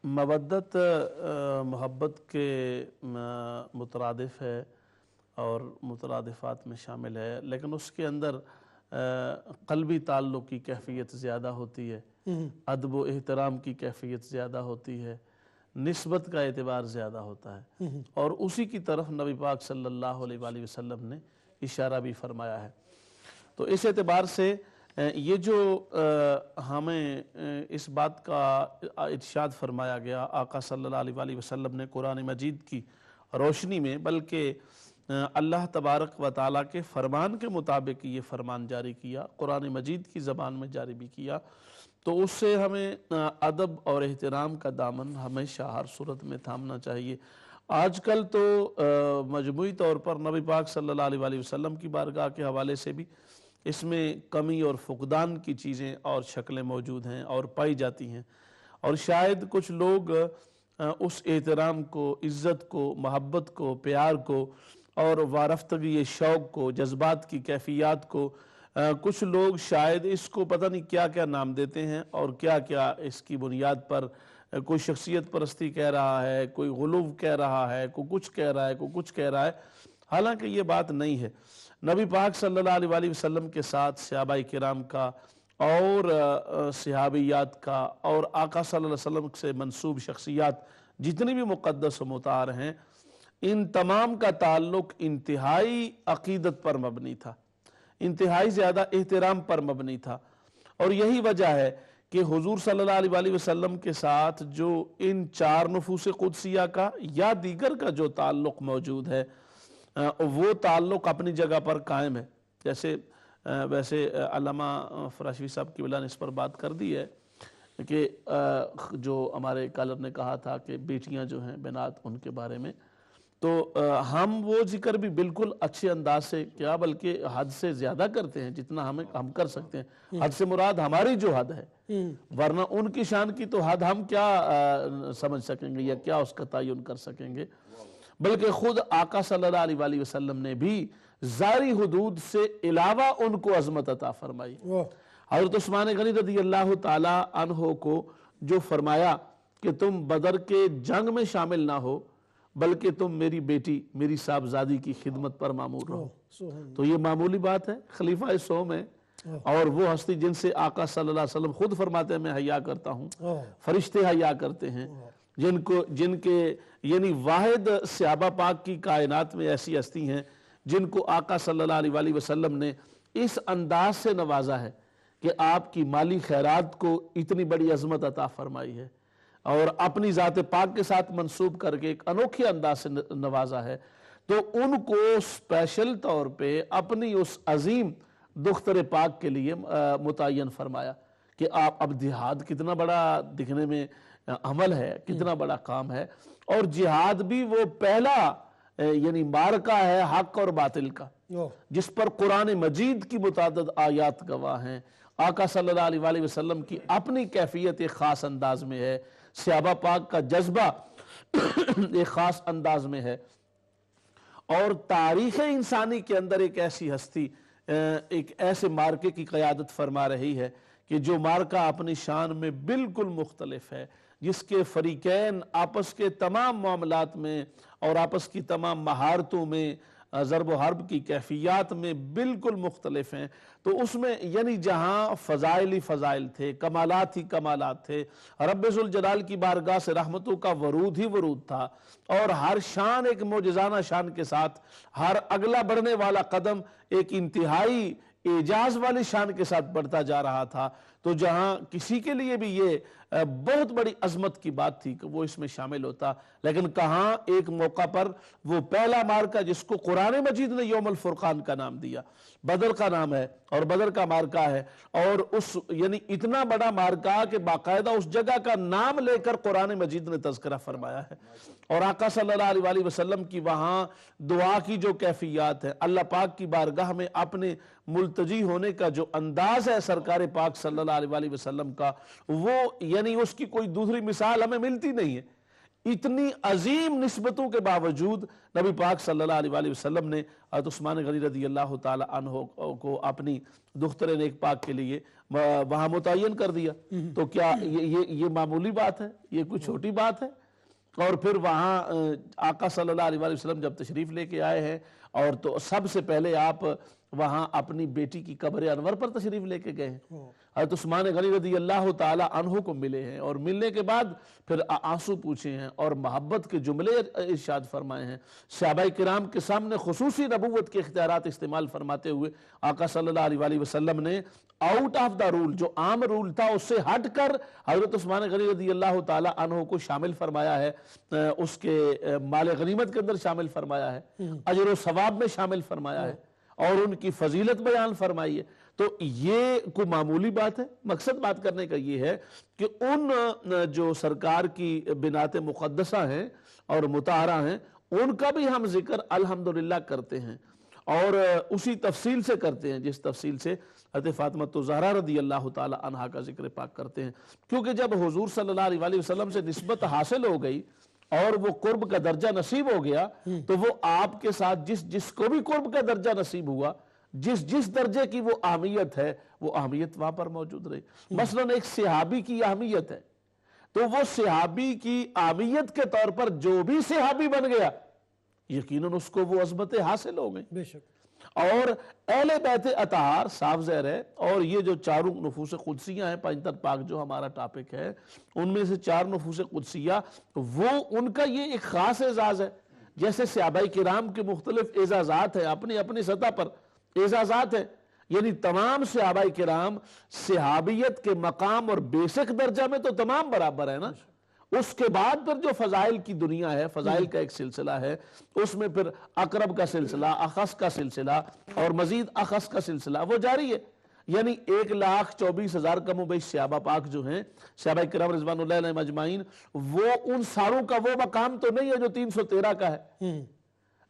مودت محبت کے مترادف ہے اور مترادفات میں شامل ہے, لیکن اس کے اندر قلبی تعلق کی کیفیت زیادہ ہوتی ہے, ادب و احترام کی کیفیت زیادہ ہوتی ہے, نسبت کا اعتبار زیادہ ہوتا ہے, اور اسی کی طرف نبی پاک صلی اللہ علیہ وآلہ وسلم نے اشارہ بھی فرمایا ہے. تو اس اعتبار سے یہ جو ہمیں اس بات کا ارشاد فرمایا گیا آقا صلی اللہ علیہ وآلہ وسلم نے قرآن مجید کی روشنی میں, بلکہ اللہ تبارک و تعالیٰ کے فرمان کے مطابق یہ فرمان جاری کیا, قرآن مجید کی زبان میں جاری بھی کیا, تو اس سے ہمیں ادب اور احترام کا دامن ہمیشہ ہر صورت میں تھامنا چاہیے. آج کل تو مجموعی طور پر نبی پاک صلی اللہ علیہ وآلہ وسلم کی بارگاہ کے حوالے سے بھی اس میں کمی اور فقدان کی چیزیں اور شکلیں موجود ہیں اور پائی جاتی ہیں, اور شاید کچھ لوگ اس احترام کو, عزت کو, محبت کو, پیار کو اور وارفتگی شوق کو, جذبات کی کیفیات کو, کچھ لوگ شاید اس کو پتہ نہیں کیا کیا نام دیتے ہیں اور کیا کیا اس کی بنیاد پر کوئی شخصیت پرستی کہہ رہا ہے, کوئی غلو کہہ رہا ہے, کوئی کچھ کہہ رہا ہے, کوئی کچھ کہہ رہا ہے. حالانکہ یہ بات نہیں ہے. نبی پاک صلی اللہ علیہ وآلہ وسلم کے ساتھ صحابہ کرام کا اور صحابیات کا اور آقا صلی اللہ علیہ وسلم سے منسوب شخصیات جتنی بھی مقدس و مطہر ہیں, ان تمام کا تعلق انتہائی عقیدت پر مبنی تھا, انتہائی زیادہ احترام پر مبنی تھا. اور یہی وجہ ہے کہ حضور صلی اللہ علیہ وآلہ وسلم کے ساتھ جو ان 4 نفوس قدسیہ کا یا دیگر کا جو تعلق موجود ہے, وہ تعلق اپنی جگہ پر قائم ہے. جیسے ویسے علامہ فراشوی صاحب کی بلا نے اس پر بات کر دی ہے کہ جو ہمارے کالر نے کہا تھا کہ بیٹیاں جو ہیں بنات, ان کے بارے میں, تو ہم وہ ذکر بھی بالکل اچھے انداز سے کیا بلکہ حد سے زیادہ کرتے ہیں جتنا ہم کر سکتے ہیں. حد سے مراد ہماری جو حد ہے, ورنہ ان کی شان کی تو حد ہم کیا سمجھ سکیں گے یا کیا اس کا تعین کر سکیں گے. بلکہ خود آقا صلی اللہ علیہ وآلہ وسلم نے بھی ظاہری حدود سے علاوہ ان کو عظمت عطا فرمائی. حضرت عثمان غنی رضی اللہ تعالی عنہ کو جو فرمایا کہ تم بدر کے جنگ میں شامل نہ ہو بلکہ تم میری بیٹی, میری صاحبزادی کی خدمت پر معمور رہو, تو یہ معمولی بات ہے. خلیفہ سوم ہے, اور وہ ہستی جن سے آقا صلی اللہ علیہ وسلم خود فرماتے ہیں میں حیا کرتا ہوں، فرشتے حیا کرتے ہیں، جن کے یعنی واحد صحابہ پاک کی کائنات میں ایسی ہستی ہیں جن کو آقا صلی اللہ علیہ وسلم نے اس انداز سے نوازا ہے کہ آپ کی مالی خیرات کو اتنی بڑی عظمت عطا فرمائی ہے اور اپنی ذات پاک کے ساتھ منسوب کر کے ایک انوکھے انداز سے نوازا ہے، تو ان کو اسپیشل طور پہ اپنی اس عظیم دختر پاک کے لیے متعین فرمایا کہ آپ اب جہاد کتنا بڑا دکھنے میں عمل ہے، کتنا بڑا کام ہے، اور جہاد بھی وہ پہلا یعنی معرکہ ہے حق اور باطل کا جس پر قرآن مجید کی متعدد آیات گواہ ہیں، آقا صلی اللہ علیہ وسلم کی اپنی کیفیت ایک خاص انداز میں ہے، صحابہ پاک کا جذبہ ایک خاص انداز میں ہے، اور تاریخ انسانی کے اندر ایک ایسی ہستی ایک ایسے مارکے کی قیادت فرما رہی ہے کہ جو مارکہ اپنی شان میں بالکل مختلف ہے، جس کے فریقین آپس کے تمام معاملات میں اور آپس کی تمام مہارتوں میں ضرب و حرب کی کیفیات میں بالکل مختلف ہیں، تو اس میں یعنی جہاں فضائل ہی فضائل تھے، کمالات ہی کمالات تھے، رب ذوالجلال کی بارگاہ سے رحمتوں کا ورود ہی ورود تھا، اور ہر شان ایک معجزانہ شان کے ساتھ، ہر اگلا بڑھنے والا قدم ایک انتہائی اعجاز والی شان کے ساتھ بڑھتا جا رہا تھا، تو جہاں کسی کے لیے بھی یہ بہت بڑی عظمت کی بات تھی کہ وہ اس میں شامل ہوتا، لیکن کہاں ایک موقع پر وہ پہلا مارکہ جس کو قرآن مجید نے یوم الفرقان کا نام دیا، بدر کا نام ہے اور بدر کا مارکہ ہے، اور اس یعنی اتنا بڑا مارکہ کہ باقاعدہ اس جگہ کا نام لے کر قرآن مجید نے تذکرہ فرمایا ہے، اور آقا صلی اللہ علیہ وسلم کی وہاں دعا کی جو کیفیات ہے، اللہ پاک کی بارگاہ میں اپنے ملتجی ہونے کا جو انداز ہے سرکار پاک صلی اللہ علیہ وسلم کا، وہ یعنی اس کی کوئی دوسری مثال ہمیں ملتی نہیں ہے۔ اتنی عظیم نسبتوں کے باوجود نبی پاک صلی اللہ علیہ وسلم نے حضرت عثمان غنی رضی اللہ تعالی عنہ کو اپنی دختر نیک پاک کے لیے وہاں متعین کر دیا، تو کیا یہ معمولی بات ہے؟ یہ کوئی چھوٹی بات ہے؟ اور پھر وہاں آقا صلی اللہ علیہ وسلم جب تشریف لے کے آئے ہیں، اور تو سب سے پہلے آپ وہاں اپنی بیٹی کی قبر انور پر تشریف لے کے گئے ہیں، حضرت عثمان غنی رضی اللہ تعالی عنہ کو ملے ہیں، اور ملنے کے بعد پھر آنسو پوچھے ہیں اور محبت کے جملے ارشاد فرمائے ہیں، صحابہ کرام کے سامنے خصوصی نبوت کے اختیارات استعمال فرماتے ہوئے آقا صلی اللہ علیہ وسلم نے آؤٹ آف دا رول، جو عام رول تھا اس سے ہٹ کر حضرت عثمان غنی رضی اللہ تعالی عنہ کو شامل فرمایا ہے، اس کے مال غنیمت کے اندر شامل فرمایا ہے، اجر و ثواب میں شامل فرمایا ہے، اور ان کی فضیلت بیان فرمائی ہے۔ تو یہ کوئی معمولی بات ہے؟ مقصد بات کرنے کا یہ ہے کہ ان جو سرکار کی بنات مقدسہ ہیں اور مطہرہ ہیں، ان کا بھی ہم ذکر الحمدللہ کرتے ہیں، اور اسی تفصیل سے کرتے ہیں جس تفصیل سے حضرت فاطمہ الزہرا رضی اللہ تعالی عنہا کا ذکر پاک کرتے ہیں، کیونکہ جب حضور صلی اللہ علیہ وسلم سے نسبت حاصل ہو گئی اور وہ قرب کا درجہ نصیب ہو گیا، تو وہ آپ کے ساتھ جس کو بھی قرب کا درجہ نصیب ہوا، جس درجے کی وہ اہمیت ہے، وہ اہمیت وہاں پر موجود رہی۔ مثلا ایک صحابی کی اہمیت ہے، تو وہ صحابی کی اہمیت کے طور پر جو بھی صحابی بن گیا، یقیناً اس کو وہ عظمتیں حاصل ہو گئی۔ بے شک۔ اور اہل بیت اطہار صاف ظاہر ہے، اور یہ جو چاروں نفوس قدسیہ ہیں، پنجتن پاک جو ہمارا ٹاپک ہے، ان میں سے 4 نفوس قدسیہ، وہ ان کا یہ ایک خاص اعزاز ہے، جیسے صحابہ کرام کے مختلف اعزازات ہیں، اپنی اپنی سطح پر اعزازات ہیں، یعنی تمام صحابہ کرام صحابیت کے مقام اور بیسک درجہ میں تو تمام برابر ہیں نا۔ اس کے بعد پھر جو فضائل کی دنیا ہے، فضائل کا ایک سلسلہ ہے، اس میں پھر اقرب کا سلسلہ، اخص کا سلسلہ، اور مزید اخص کا سلسلہ وہ جاری ہے، یعنی 1,24,000 کم و بیش صحابہ پاک جو ہیں، صحابہ کرام رضوان اللہ علیہم اجمعین، وہ ان ساروں کا وہ مقام تو نہیں ہے جو 313 کا ہے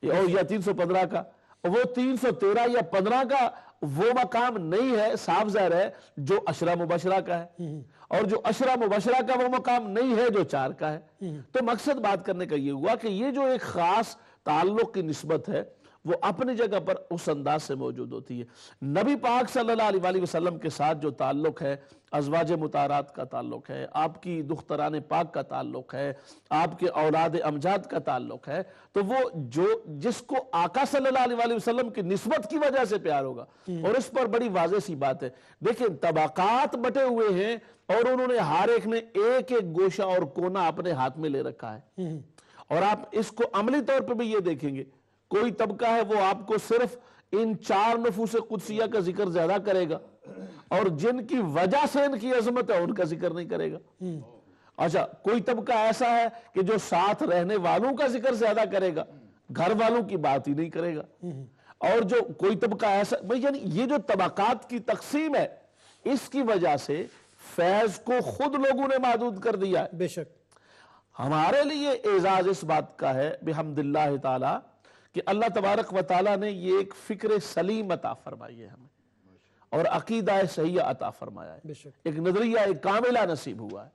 یا 315 کا، وہ 313 یا 15 کا وہ مقام نہیں ہے، صاف ظاہر ہے، جو عشرہ مبشرہ کا ہے، اور جو عشرہ مبشرہ کا وہ مقام نہیں ہے جو 4 کا ہے۔ تو مقصد بات کرنے کا یہ ہوا کہ یہ جو ایک خاص تعلق کی نسبت ہے، وہ اپنی جگہ پر اس انداز سے موجود ہوتی ہے۔ نبی پاک صلی اللہ علیہ وسلم کے ساتھ جو تعلق ہے، ازواج مطہرات کا تعلق ہے، آپ کی دختران پاک کا تعلق ہے، آپ کے اولاد امجاد کا تعلق ہے، تو وہ جس کو آقا صلی اللہ علیہ وسلم کی نسبت کی وجہ سے پیار ہوگا۔ اور اس پر بڑی واضح سی بات ہے، دیکھیں طبقات بٹے ہوئے ہیں اور انہوں نے ہر ایک نے ایک ایک گوشہ اور کونا اپنے ہاتھ میں لے رکھا ہے، اور آپ اس کو عملی طور پہ بھی یہ دیکھیں گے، کوئی طبقہ ہے وہ آپ کو صرف ان 4 نفوس قدسیہ کا ذکر زیادہ کرے گا، اور جن کی وجہ سے ان کی عظمت ہے ان کا ذکر نہیں کرے گا۔ اچھا، کوئی طبقہ ایسا ہے کہ جو ساتھ رہنے والوں کا ذکر زیادہ کرے گا، گھر والوں کی بات ہی نہیں کرے گا۔ اور جو کوئی طبقہ ایسا، یعنی یہ جو طبقات کی تقسیم ہے، اس کی وجہ سے فیض کو خود لوگوں نے محدود کر دیا ہے۔ بے شک ہمارے لیے اعزاز اس بات کا ہے بحمد اللہ تعالی کہ اللہ تبارک و تعالی نے یہ ایک فکر سلیم عطا فرمائی ہے ہمیں، اور عقیدہ صحیح عطا فرمایا بے ہے، شک ایک نظریہ ایک کاملہ نصیب ہوا ہے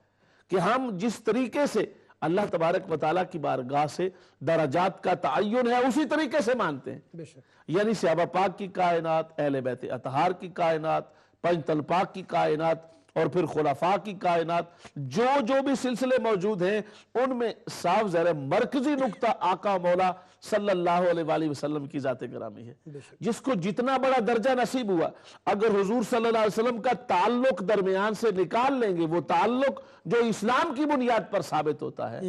کہ ہم جس طریقے سے اللہ تبارک و تعالی کی بارگاہ سے درجات کا تعین ہے اسی طریقے سے مانتے ہیں۔ بے شک یعنی صحابہ پاک کی کائنات، اہل بیت اطہار کی کائنات، پنج تن پاک کی کائنات، اور پھر خلفاء کی کائنات، جو بھی سلسلے موجود ہیں ان میں صاف ظاہر مرکزی نقطہ آقا مولا صلی اللہ علیہ وآلہ وسلم کی ذات گرامی ہے، جس کو جتنا بڑا درجہ نصیب ہوا، اگر حضور صلی اللہ علیہ وسلم کا تعلق درمیان سے نکال لیں گے، وہ تعلق جو اسلام کی بنیاد پر ثابت ہوتا ہے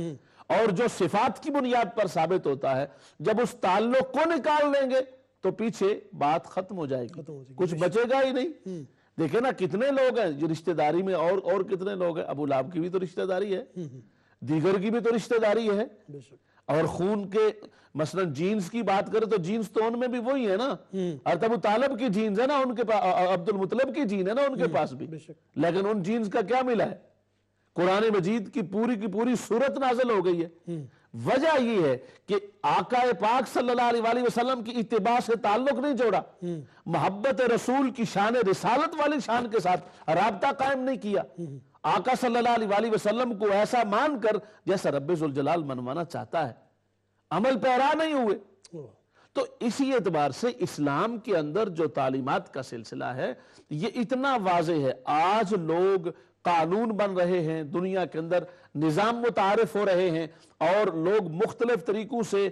اور جو صفات کی بنیاد پر ثابت ہوتا ہے، جب اس تعلق کو نکال لیں گے تو پیچھے بات ختم ہو جائے گی، کچھ بچے گا ہی نہیں۔ دیکھیں نا کتنے لوگ ہیں جو رشتہ داری میں، اور کتنے لوگ ہیں، ابو لہب کی بھی تو رشتہ داری ہے، دیگر کی بھی تو رشتہ داری ہے، اور خون کے مثلا جینز کی بات کریں تو جینز تو ان میں بھی وہی ہے نا، اور ابو طالب کی جینز ہے نا ان کے پاس، عبد المطلب کی جین ہے نا ان کے پاس بھی، لیکن ان جینز کا کیا ملا ہے؟ قرآن مجید کی پوری صورت نازل ہو گئی ہے۔ وجہ یہ ہے کہ آقا پاک صلی اللہ علیہ وآلہ وسلم کی اتباع سے تعلق نہیں جوڑا، محبت رسول کی شان رسالت والی شان کے ساتھ رابطہ قائم نہیں کیا، آقا صلی اللہ علیہ وآلہ وسلم کو ایسا مان کر جیسا رب ذوالجلال منوانا چاہتا ہے، عمل پیرا نہیں ہوئے۔ تو اسی اعتبار سے اسلام کے اندر جو تعلیمات کا سلسلہ ہے یہ اتنا واضح ہے۔ آج لوگ قانون بن رہے ہیں، دنیا کے اندر نظام متعارف ہو رہے ہیں، اور لوگ مختلف طریقوں سے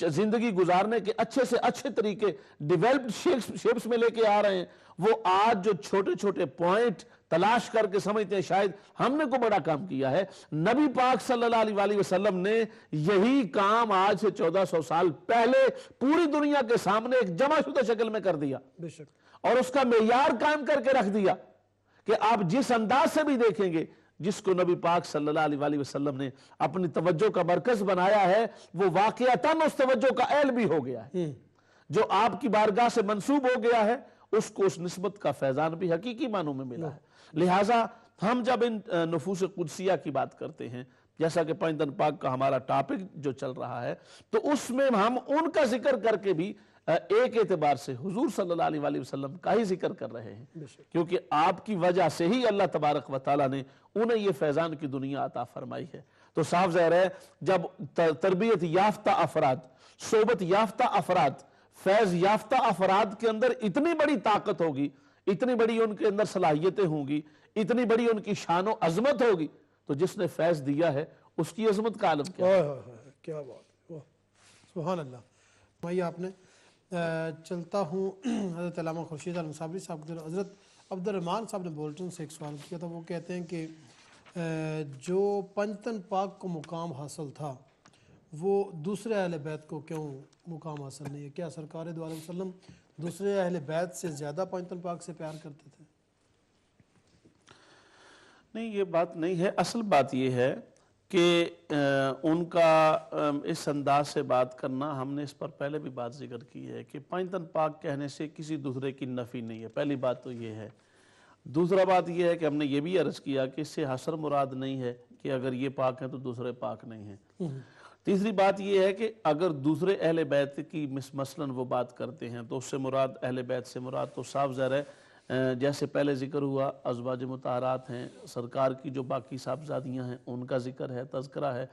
زندگی گزارنے کے اچھے سے اچھے طریقے ڈیولپڈ شیپس میں لے کے آ رہے ہیں۔ وہ آج جو چھوٹے چھوٹے پوائنٹ تلاش کر کے سمجھتے ہیں شاید ہم نے کو بڑا کام کیا ہے، نبی پاک صلی اللہ علیہ وآلہ وسلم نے یہی کام آج سے 1400 سال پہلے پوری دنیا کے سامنے ایک جمع شدہ شکل میں کر دیا، اور اس کا معیار قائم کر کے رکھ دیا کہ آپ جس انداز سے بھی دیکھیں گے، جس کو نبی پاک صلی اللہ علیہ وآلہ وسلم نے اپنی توجہ کا مرکز بنایا ہے، وہ واقعتاً اس توجہ کا اہل بھی ہو گیا ہے۔ جو آپ کی بارگاہ سے منسوب ہو گیا ہے اس کو اس نسبت کا فیضان بھی حقیقی معنوں میں ملا ہے۔ لہٰذا ہم جب ان نفوس قدسیہ کی بات کرتے ہیں، جیسا کہ پنج تن پاک کا ہمارا ٹاپک جو چل رہا ہے، تو اس میں ہم ان کا ذکر کر کے بھی ایک اعتبار سے حضور صلی اللہ علیہ وآلہ وسلم کا ہی ذکر کر رہے ہیں، کیونکہ آپ کی وجہ سے ہی اللہ تبارک و تعالیٰ نے انہیں یہ فیضان کی دنیا عطا فرمائی ہے۔ تو صاف ظاہر ہے جب تربیت یافتہ افراد، صحبت یافتہ افراد، فیض یافتہ افراد کے اندر اتنی بڑی طاقت ہوگی، اتنی بڑی ان کے اندر صلاحیتیں ہوں گی، اتنی بڑی ان کی شان و عظمت ہوگی، تو جس نے فیض دیا ہے اس کی عظمت کا عالم کیا ہے؟ کیا بات، سبحان اللہ۔ بھائی آپ نے چلتا ہوں حضرت علامہ خورشید المصابری صاحب، حضرت عبد الرحمن صاحب نے بولٹن سے ایک سوال کیا تھا، وہ کہتے ہیں کہ جو پنجتن پاک کو مقام حاصل تھا وہ دوسرے اہل بیت کو کیوں مقام حاصل نہیں ہے؟ کیا سرکار دو علیہ وسلم دوسرے اہل بیت سے زیادہ پنجتن پاک سے پیار کرتے تھے؟ نہیں، یہ بات نہیں ہے۔ اصل بات یہ ہے کہ ان کا اس انداز سے بات کرنا، ہم نے اس پر پہلے بھی بات ذکر کی ہے کہ پنجتن پاک کہنے سے کسی دوسرے کی نفی نہیں ہے، پہلی بات تو یہ ہے۔ دوسرا بات یہ ہے کہ ہم نے یہ بھی عرض کیا کہ اس سے حصر مراد نہیں ہے کہ اگر یہ پاک ہیں تو دوسرے پاک نہیں ہیں۔ تیسری بات یہ ہے کہ اگر دوسرے اہل بیت کی مثلاً وہ بات کرتے ہیں تو اس سے مراد اہل بیت سے مراد تو صاف ظاہر ہے، جیسے پہلے ذکر ہوا ازواج مطہرات ہیں، سرکار کی جو باقی صاحبزادیاں ہیں ان کا ذکر ہے، تذکرہ ہے،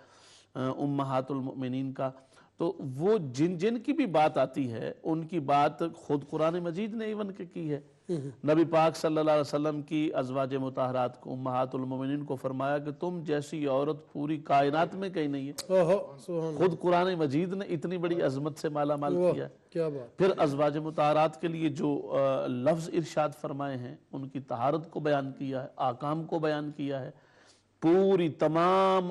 امہات المؤمنین کا، تو وہ جن جن کی بھی بات آتی ہے ان کی بات خود قرآن مجید نے ایون کے کی ہے. نبی پاک صلی اللہ علیہ وسلم کی ازواج مطہرات کو امہات المومنین کو فرمایا کہ تم جیسی عورت پوری کائنات میں کہیں نہیں ہے. خود قرآن مجید نے اتنی بڑی عظمت سے مالا مال کیا ہے. کیا بات. پھر ازواج مطہرات کے لیے جو لفظ ارشاد فرمائے ہیں ان کی طہارت کو بیان کیا ہے, آکام کو بیان کیا ہے, پوری تمام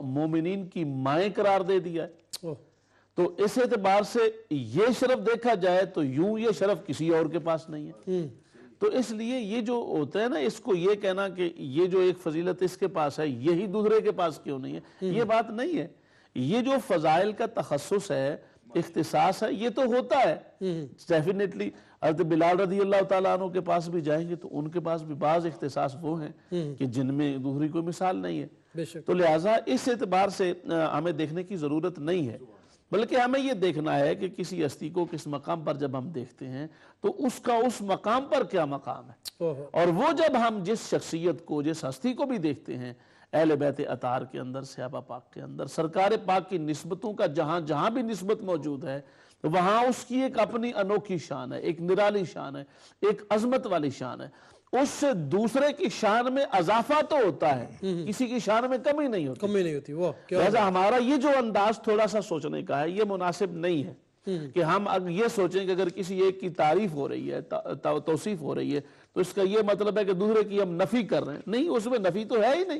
مومنین کی مائیں قرار دے دیا ہے. تو اس اعتبار سے یہ شرف دیکھا جائے تو یوں یہ شرف کسی اور کے پاس نہیں ہے. تو اس لیے یہ جو ہوتا ہے نا, اس کو یہ کہنا کہ یہ جو ایک فضیلت اس کے پاس ہے یہی دوسرے کے پاس کیوں نہیں ہے, یہ بات نہیں ہے. یہ جو فضائل کا تخصص ہے, اختصاص ہے, یہ تو ہوتا ہے ڈیفینیٹلی. حضرت بلال رضی اللہ تعالیٰ عنہ کے پاس بھی جائیں گے تو ان کے پاس بھی بعض اختصاص وہ ہیں کہ جن میں دوسری کوئی مثال نہیں ہے. تو لہٰذا اس اعتبار سے ہمیں دیکھنے کی ضرورت نہیں ہے, بلکہ ہمیں یہ دیکھنا ہے کہ کسی ہستی کو کس مقام پر جب ہم دیکھتے ہیں تو اس کا اس مقام پر کیا مقام ہے. اور وہ جب ہم جس شخصیت کو, جس ہستی کو بھی دیکھتے ہیں اہل بیت اطہار کے اندر, صحابہ پاک کے اندر, سرکار پاک کی نسبتوں کا جہاں جہاں بھی نسبت موجود ہے وہاں اس کی ایک اپنی انوکھی شان ہے, ایک نرالی شان ہے, ایک عظمت والی شان ہے. اس سے دوسرے کی شان میں اضافہ تو ہوتا ہے, کسی کی شان میں کمی نہیں ہوتی. کمی نہیں ہوتی. لہذا ہمارا یہ جو انداز تھوڑا سا سوچنے کا ہے یہ مناسب نہیں ہے کہ ہم اگر یہ سوچیں کہ اگر کسی ایک کی تعریف ہو رہی ہے, توصیف ہو رہی ہے, تو اس کا یہ مطلب ہے کہ دوسرے کی ہم نفی کر رہے ہیں. نہیں, اس میں نفی تو ہے ہی نہیں.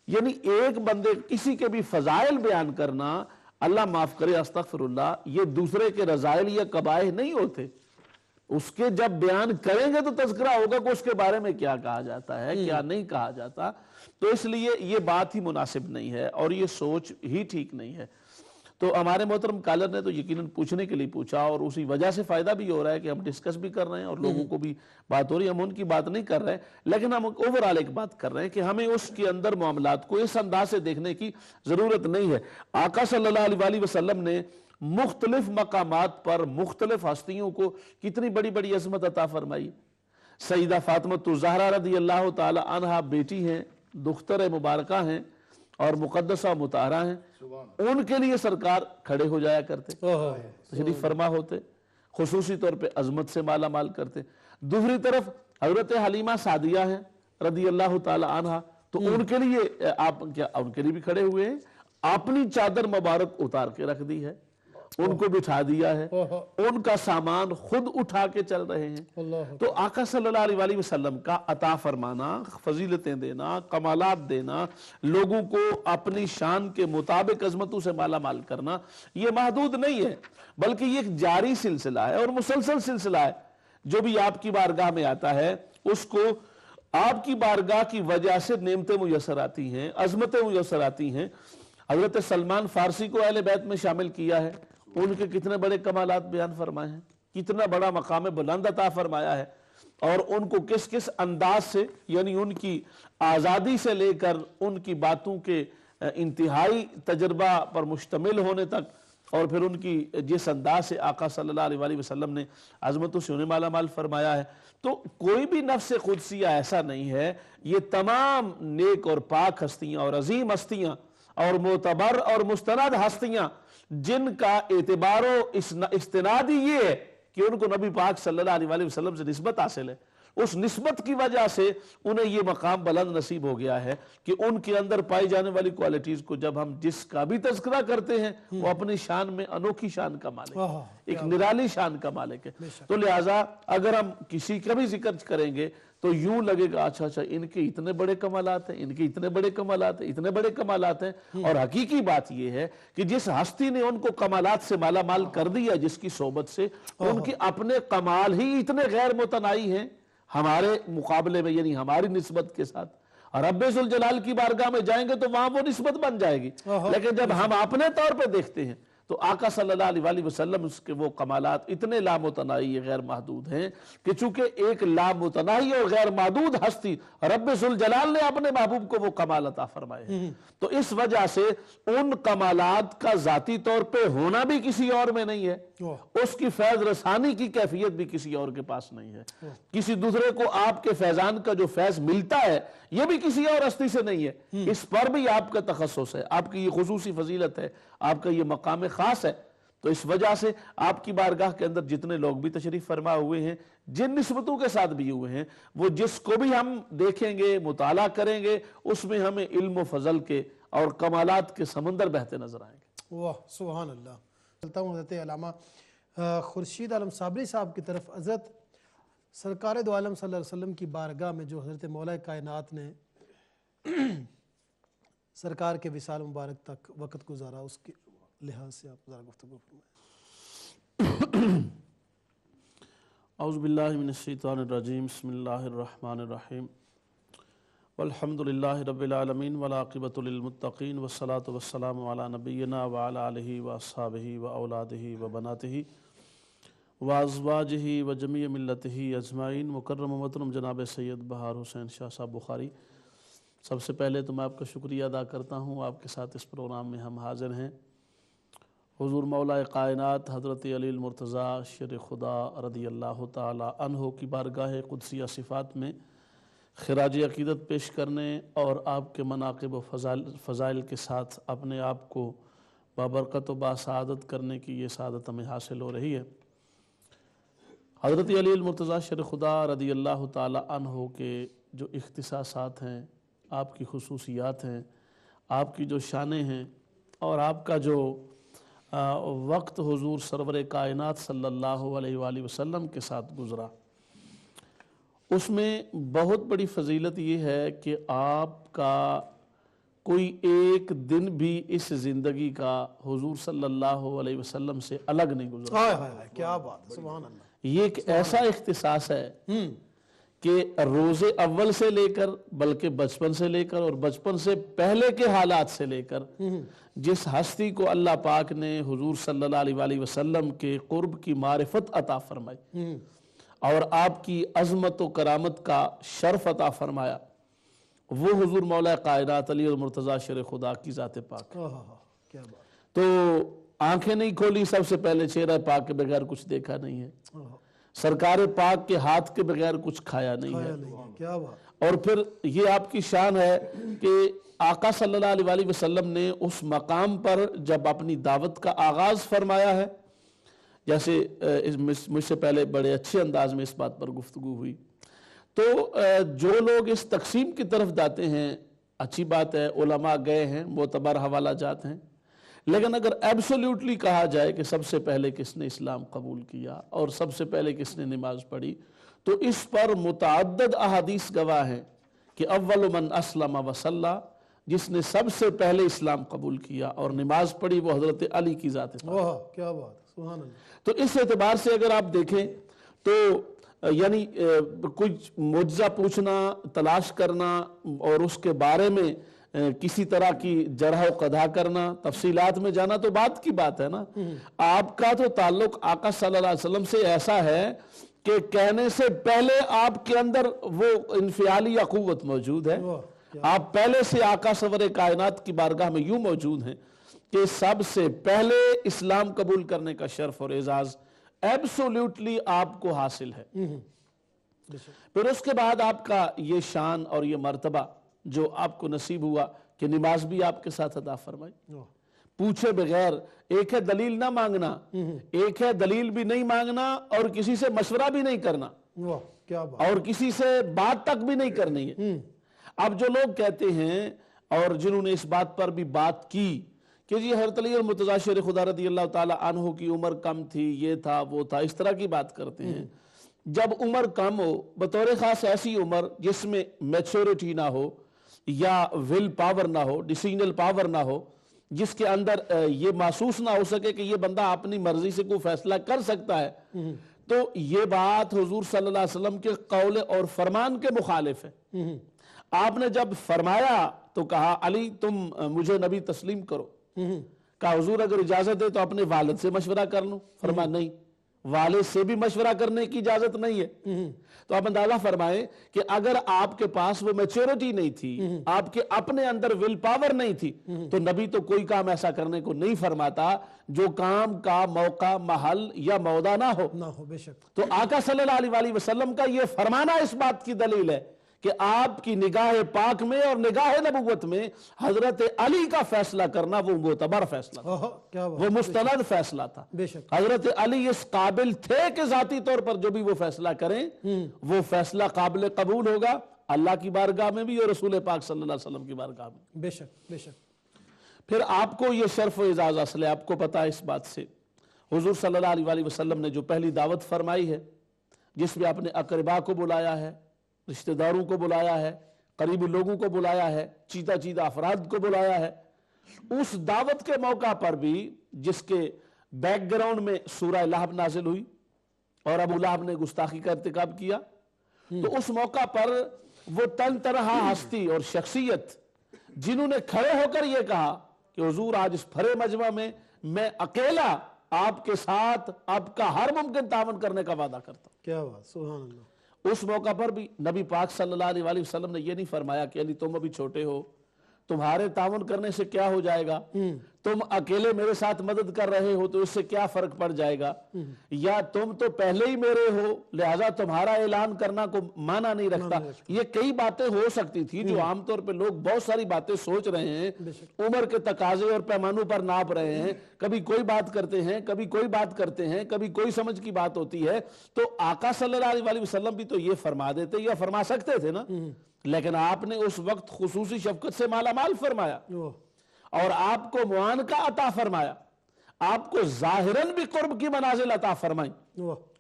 یعنی ایک بندے کسی کے بھی فضائل بیان کرنا, اللہ معاف کرے استغفر اللہ, یہ دوسرے کے رذائل یا قبائح نہیں ہوتے. اس کے جب بیان کریں گے تو تذکرہ ہوگا کہ اس کے بارے میں کیا کہا جاتا ہے, کیا نہیں کہا جاتا. تو اس لیے یہ بات ہی مناسب نہیں ہے اور یہ سوچ ہی ٹھیک نہیں ہے. تو ہمارے محترم کالر نے تو یقیناً پوچھنے کے لیے پوچھا اور اسی وجہ سے فائدہ بھی ہو رہا ہے کہ ہم ڈسکس بھی کر رہے ہیں اور لوگوں کو بھی بات ہو رہی ہے. ہم ان کی بات نہیں کر رہے ہیں, لیکن ہم اوورآل ایک بات کر رہے ہیں کہ ہمیں اس کے اندر معاملات کو اس انداز سے دیکھنے کی ضرورت نہیں ہے. آقا صلی اللہ علیہ وسلم نے مختلف مقامات پر مختلف ہستیوں کو کتنی بڑی بڑی عظمت عطا فرمائی. سیدہ فاطمہ الزہرا رضی اللہ تعالی عنہا بیٹی ہیں, دختر مبارکہ ہیں اور مقدسہ مطہرہ ہیں. ان کے لیے سرکار کھڑے ہو جایا کرتے, تشریف فرما ہوتے, خصوصی طور پہ عظمت سے مالا مال کرتے. دوسری طرف حضرت حلیمہ سعدیہ ہیں رضی اللہ تعالی عنہا, تو ان کے لیے آپ کیا ان کے لیے بھی کھڑے ہوئے ہیں, اپنی چادر مبارک اتار کے رکھ دی ہے, ان کو بٹھا دیا ہے, ان کا سامان خود اٹھا کے چل رہے ہیں. تو آقا صلی اللہ علیہ وسلم کا عطا فرمانا, فضیلتیں دینا, کمالات دینا, لوگوں کو اپنی شان کے مطابق عظمتوں سے مالا مال کرنا, یہ محدود نہیں ہے بلکہ یہ ایک جاری سلسلہ ہے اور مسلسل سلسلہ ہے. جو بھی آپ کی بارگاہ میں آتا ہے اس کو آپ کی بارگاہ کی وجہ سے نعمتیں میسر آتی ہیں, عظمتیں میسر آتی ہیں. حضرت سلمان فارسی کو اہل بیت میں شامل کیا ہے, ان کے کتنے بڑے کمالات بیان فرمائے ہیں, کتنا بڑا مقام بلند عطا فرمایا ہے, اور ان کو کس کس انداز سے, یعنی ان کی آزادی سے لے کر ان کی باتوں کے انتہائی تجربہ پر مشتمل ہونے تک, اور پھر ان کی جس انداز سے آقا صلی اللہ علیہ وسلم نے عظمتوں سے انہیں مالا مال فرمایا ہے. تو کوئی بھی نفس قدسیہ ایسا نہیں ہے. یہ تمام نیک اور پاک ہستیاں اور عظیم ہستیاں اور معتبر اور مستند ہستیاں جن کا اعتبار و استناد ہی یہ ہے کہ ان کو نبی پاک صلی اللہ علیہ وسلم سے نسبت حاصل ہے, اس نسبت کی وجہ سے انہیں یہ مقام بلند نصیب ہو گیا ہے کہ ان کے اندر پائی جانے والی کوالٹیز کو جب ہم جس کا بھی تذکرہ کرتے ہیں وہ اپنی شان میں انوکھی شان کا مالک ہے, ایک نرالی شان کا مالک ہے. تو لہٰذا اگر ہم کسی کا بھی ذکر کریں گے تو یوں لگے گا اچھا ان کے اتنے بڑے کمالات ہیں, ان کے اتنے بڑے کمالات ہیں, اتنے بڑے کمالات ہیں. اور حقیقی بات یہ ہے کہ جس ہستی نے ان کو کمالات سے مالا مال کر دیا, جس کی صحبت سے, ان کے اپنے کمال ہی اتنے غیر متناہی ہیں ہمارے مقابلے میں, یعنی ہماری نسبت کے ساتھ. اور رب ذوالجلال کی بارگاہ میں جائیں گے تو وہاں وہ نسبت بن جائے گی. لیکن جب ہم اپنے طور پہ دیکھتے ہیں تو آقا صلی اللہ علیہ وسلم اس کے وہ کمالات اتنے لامتناہی غیر محدود ہیں کہ چونکہ ایک لامتناہی اور غیر محدود ہستی رب ذوالجلال نے اپنے محبوب کو وہ کمال عطا فرمائے, تو اس وجہ سے ان کمالات کا ذاتی طور پہ ہونا بھی کسی اور میں نہیں ہے, اس کی فیض رسانی کی کیفیت بھی کسی اور کے پاس نہیں ہے. کسی دوسرے کو آپ کے فیضان کا جو فیض ملتا ہے یہ بھی کسی اور ہستی سے نہیں ہے. اس پر بھی آپ کا تخصص ہے, آپ کی یہ خصوصی فضیلت ہے, آپ کا یہ مقام خاص ہے. تو اس وجہ سے آپ کی بارگاہ کے اندر جتنے لوگ بھی تشریف فرما ہوئے ہیں, جن نسبتوں کے ساتھ بھی ہوئے ہیں, وہ جس کو بھی ہم دیکھیں گے, مطالعہ کریں گے, اس میں ہمیں علم و فضل کے اور کمالات کے سمندر بہتے نظر آئیں گے. واہ سبحان اللہ. چلتا ہوں حضرت علامہ خورشید عالم صابری صاحب کی طرف. حضرت سرکار دو عالم صلی اللہ علیہ وسلم کی بارگاہ میں جو حضرت مولا کائنات نے سرکار کے وصال مبارک تک وقت گزارا, اس کے لحاظ سے آپ ذرا گفتگو فرمائیں. اعوذ باللہ من الشیطان الرجیم. بسم اللہ الرحمن الرحیم. والحمد للہ رب العالمین والعاقبۃ للمتقین والصلاة والسلام علی نبینا وعلی آلہ واصحابہ واولادہ وبناتہ وازواجہ وجمیع ملتہ اجمعین. مکرم و محترم جناب سید بہار حسین شاہ صاحب بخاری, سب سے پہلے تو میں آپ کا شکریہ ادا کرتا ہوں, آپ کے ساتھ اس پروگرام میں ہم حاضر ہیں. حضور مولا کائنات حضرت علی المرتضیٰ شیر خدا رضی اللہ تعالی عنہ کی بارگاہ قدسیہ صفات میں خراج عقیدت پیش کرنے اور آپ کے مناقب و فضائل کے ساتھ اپنے آپ کو بابرکت و باسعادت کرنے کی یہ سعادت ہمیں حاصل ہو رہی ہے. حضرت علی المرتضیٰ شیر خدا رضی اللہ تعالی عنہ کے جو اختصاصات ہیں, آپ کی خصوصیات ہیں, آپ کی جو شانیں ہیں, اور آپ کا جو وقت حضور سرور کائنات صلی اللہ علیہ وآلہ وسلم کے ساتھ گزرا, اس میں بہت بڑی فضیلت یہ ہے کہ آپ کا کوئی ایک دن بھی اس زندگی کا حضور صلی اللہ علیہ وسلم سے الگ نہیں گزرا. کیا بات, سبحان اللہ. یہ ایک ایسا اختصاص ہے کہ روز اول سے لے کر, بلکہ بچپن سے لے کر اور بچپن سے پہلے کے حالات سے لے کر, جس ہستی کو اللہ پاک نے حضور صلی اللہ علیہ وآلہ وسلم کے قرب کی معرفت عطا فرمائی اور آپ کی عظمت و کرامت کا شرف عطا فرمایا, وہ حضور مولا کائنات علی المرتضیٰ شیر خدا کی ذات پاک. کیا بات. تو آنکھیں نہیں کھولی, سب سے پہلے چہرہ پاک کے بغیر کچھ دیکھا نہیں ہے, سرکار پاک کے ہاتھ کے بغیر کچھ کھایا نہیں ہے. کیا بات. اور پھر یہ آپ کی شان ہے کہ آقا صلی اللہ علیہ وآلہ وسلم نے اس مقام پر جب اپنی دعوت کا آغاز فرمایا ہے, جیسے مجھ سے پہلے بڑے اچھے انداز میں اس بات پر گفتگو ہوئی, تو جو لوگ اس تقسیم کی طرف جاتے ہیں, اچھی بات ہے, علماء گئے ہیں, معتبر حوالہ جات ہیں, لیکن اگر ایبسولیوٹلی کہا جائے کہ سب سے پہلے کس نے اسلام قبول کیا اور سب سے پہلے کس نے نماز پڑھی, تو اس پر متعدد احادیث گواہ ہیں کہ اول من اسلم وصلی, جس نے سب سے پہلے اسلام قبول کیا اور نماز پڑھی, وہ حضرت علی کی ذات ہے. کیا بات, سبحان اللہ. تو اس اعتبار سے اگر آپ دیکھیں تو یعنی کچھ معجزہ پوچھنا, تلاش کرنا اور اس کے بارے میں کسی طرح کی جرح و قدح کرنا, تفصیلات میں جانا تو بات کی بات ہے نا. آپ کا تو تعلق آقا صلی اللہ علیہ وسلم سے ایسا ہے کہ کہنے سے پہلے آپ کے اندر وہ انفعالی یا قوت موجود ہے. آپ پہلے سے آقا سرور کائنات کی بارگاہ میں یوں موجود ہیں کہ سب سے پہلے اسلام قبول کرنے کا شرف اور اعزاز ایبسولیوٹلی آپ کو حاصل ہے. پھر اس کے بعد آپ کا یہ شان اور یہ مرتبہ جو آپ کو نصیب ہوا کہ نماز بھی آپ کے ساتھ ادا فرمائی, پوچھے بغیر. ایک ہے دلیل نہ مانگنا, ایک ہے دلیل بھی نہیں مانگنا اور کسی سے مشورہ بھی نہیں کرنا, اور کسی سے بات تک بھی نہیں کرنی ہے. اب جو لوگ کہتے ہیں اور جنہوں نے اس بات پر بھی بات کی کہ جی حضرت علی المرتضیٰ شیر خدا رضی اللہ تعالی عنہ کی عمر کم تھی, یہ تھا وہ تھا, اس طرح کی بات کرتے ہیں. جب عمر کم ہو, بطور خاص ایسی عمر جس میں میچورٹی نہ ہو یا ول پاور نہ ہو, ڈیسیژنل پاور نہ ہو, جس کے اندر یہ محسوس نہ ہو سکے کہ یہ بندہ اپنی مرضی سے کوئی فیصلہ کر سکتا ہے, تو یہ بات حضور صلی اللہ علیہ وسلم کے قول اور فرمان کے مخالف ہے. آپ نے جب فرمایا تو کہا علی تم مجھے نبی تسلیم کرو. کہا حضور اگر اجازت دے تو اپنے والد سے مشورہ کر لوں. فرمایا نہیں, والد سے بھی مشورہ کرنے کی اجازت نہیں ہے. تو آپ اندازہ فرمائیں کہ اگر آپ کے پاس وہ میچورٹی نہیں تھی, آپ کے اپنے اندر ول پاور نہیں تھی, تو نبی تو کوئی کام ایسا کرنے کو نہیں فرماتا جو کام کا موقع, محل یا موضع نہ ہو. بے شک. تو آقا صلی اللہ علیہ وسلم کا یہ فرمانا اس بات کی دلیل ہے کہ آپ کی نگاہ پاک میں اور نگاہ نبوت میں حضرت علی کا فیصلہ کرنا وہ معتبر فیصلہ تھا, کیا بات. وہ مستند فیصلہ تھا. بے شک. حضرت علی اس قابل تھے کہ ذاتی طور پر جو بھی وہ فیصلہ کریں وہ فیصلہ قابل قبول ہوگا اللہ کی بارگاہ میں بھی اور رسول پاک صلی اللہ علیہ وسلم کی بارگاہ میں. بے شک. بے شک. پھر آپ کو یہ شرف و اعزاز حاصل ہے, آپ کو پتا ہے اس بات سے, حضور صلی اللہ علیہ وسلم نے جو پہلی دعوت فرمائی ہے جس میں آپ نے اقربا کو بلایا ہے, رشتہ داروں کو بلایا ہے, قریبی لوگوں کو بلایا ہے, چیدہ چیدہ افراد کو بلایا ہے, اس دعوت کے موقع پر بھی جس کے بیک گراؤنڈ میں سورہ لہب نازل ہوئی اور ابو لہب نے گستاخی کا ارتکاب کیا, تو اس موقع پر وہ تن تنہا ہستی اور شخصیت جنہوں نے کھڑے ہو کر یہ کہا کہ حضور آج اس بھرے مجمع میں اکیلا آپ کے ساتھ آپ کا ہر ممکن تعاون کرنے کا وعدہ کرتا ہوں. کیا بات. سبحان اللہ. اس موقع پر بھی نبی پاک صلی اللہ علیہ وسلم نے یہ نہیں فرمایا کہ علی تم ابھی چھوٹے ہو, تمہارے تعاون کرنے سے کیا ہو جائے گا, تم اکیلے میرے ساتھ مدد کر رہے ہو تو اس سے کیا فرق پڑ جائے گا, یا تم تو پہلے ہی میرے ہو لہذا تمہارا اعلان کرنا کو معنی نہیں رکھتا. یہ کئی باتیں ہو سکتی تھی جو عام طور پہ لوگ بہت ساری باتیں سوچ رہے ہیں, عمر کے تقاضے اور پیمانوں پر ناپ رہے ہیں, کبھی کوئی بات کرتے ہیں, کبھی کوئی بات کرتے ہیں, کبھی کوئی سمجھ کی بات ہوتی ہے. تو آقا صلی اللہ علیہ وسلم بھی تو یہ فرما دیتے یا فرما سکتے تھے نا, لیکن آپ نے اس وقت خصوصی شفقت سے مالا مال فرمایا اور آپ کو معانقہ عطا فرمایا, آپ کو ظاہراً بھی قرب کی منازل عطا فرمائی,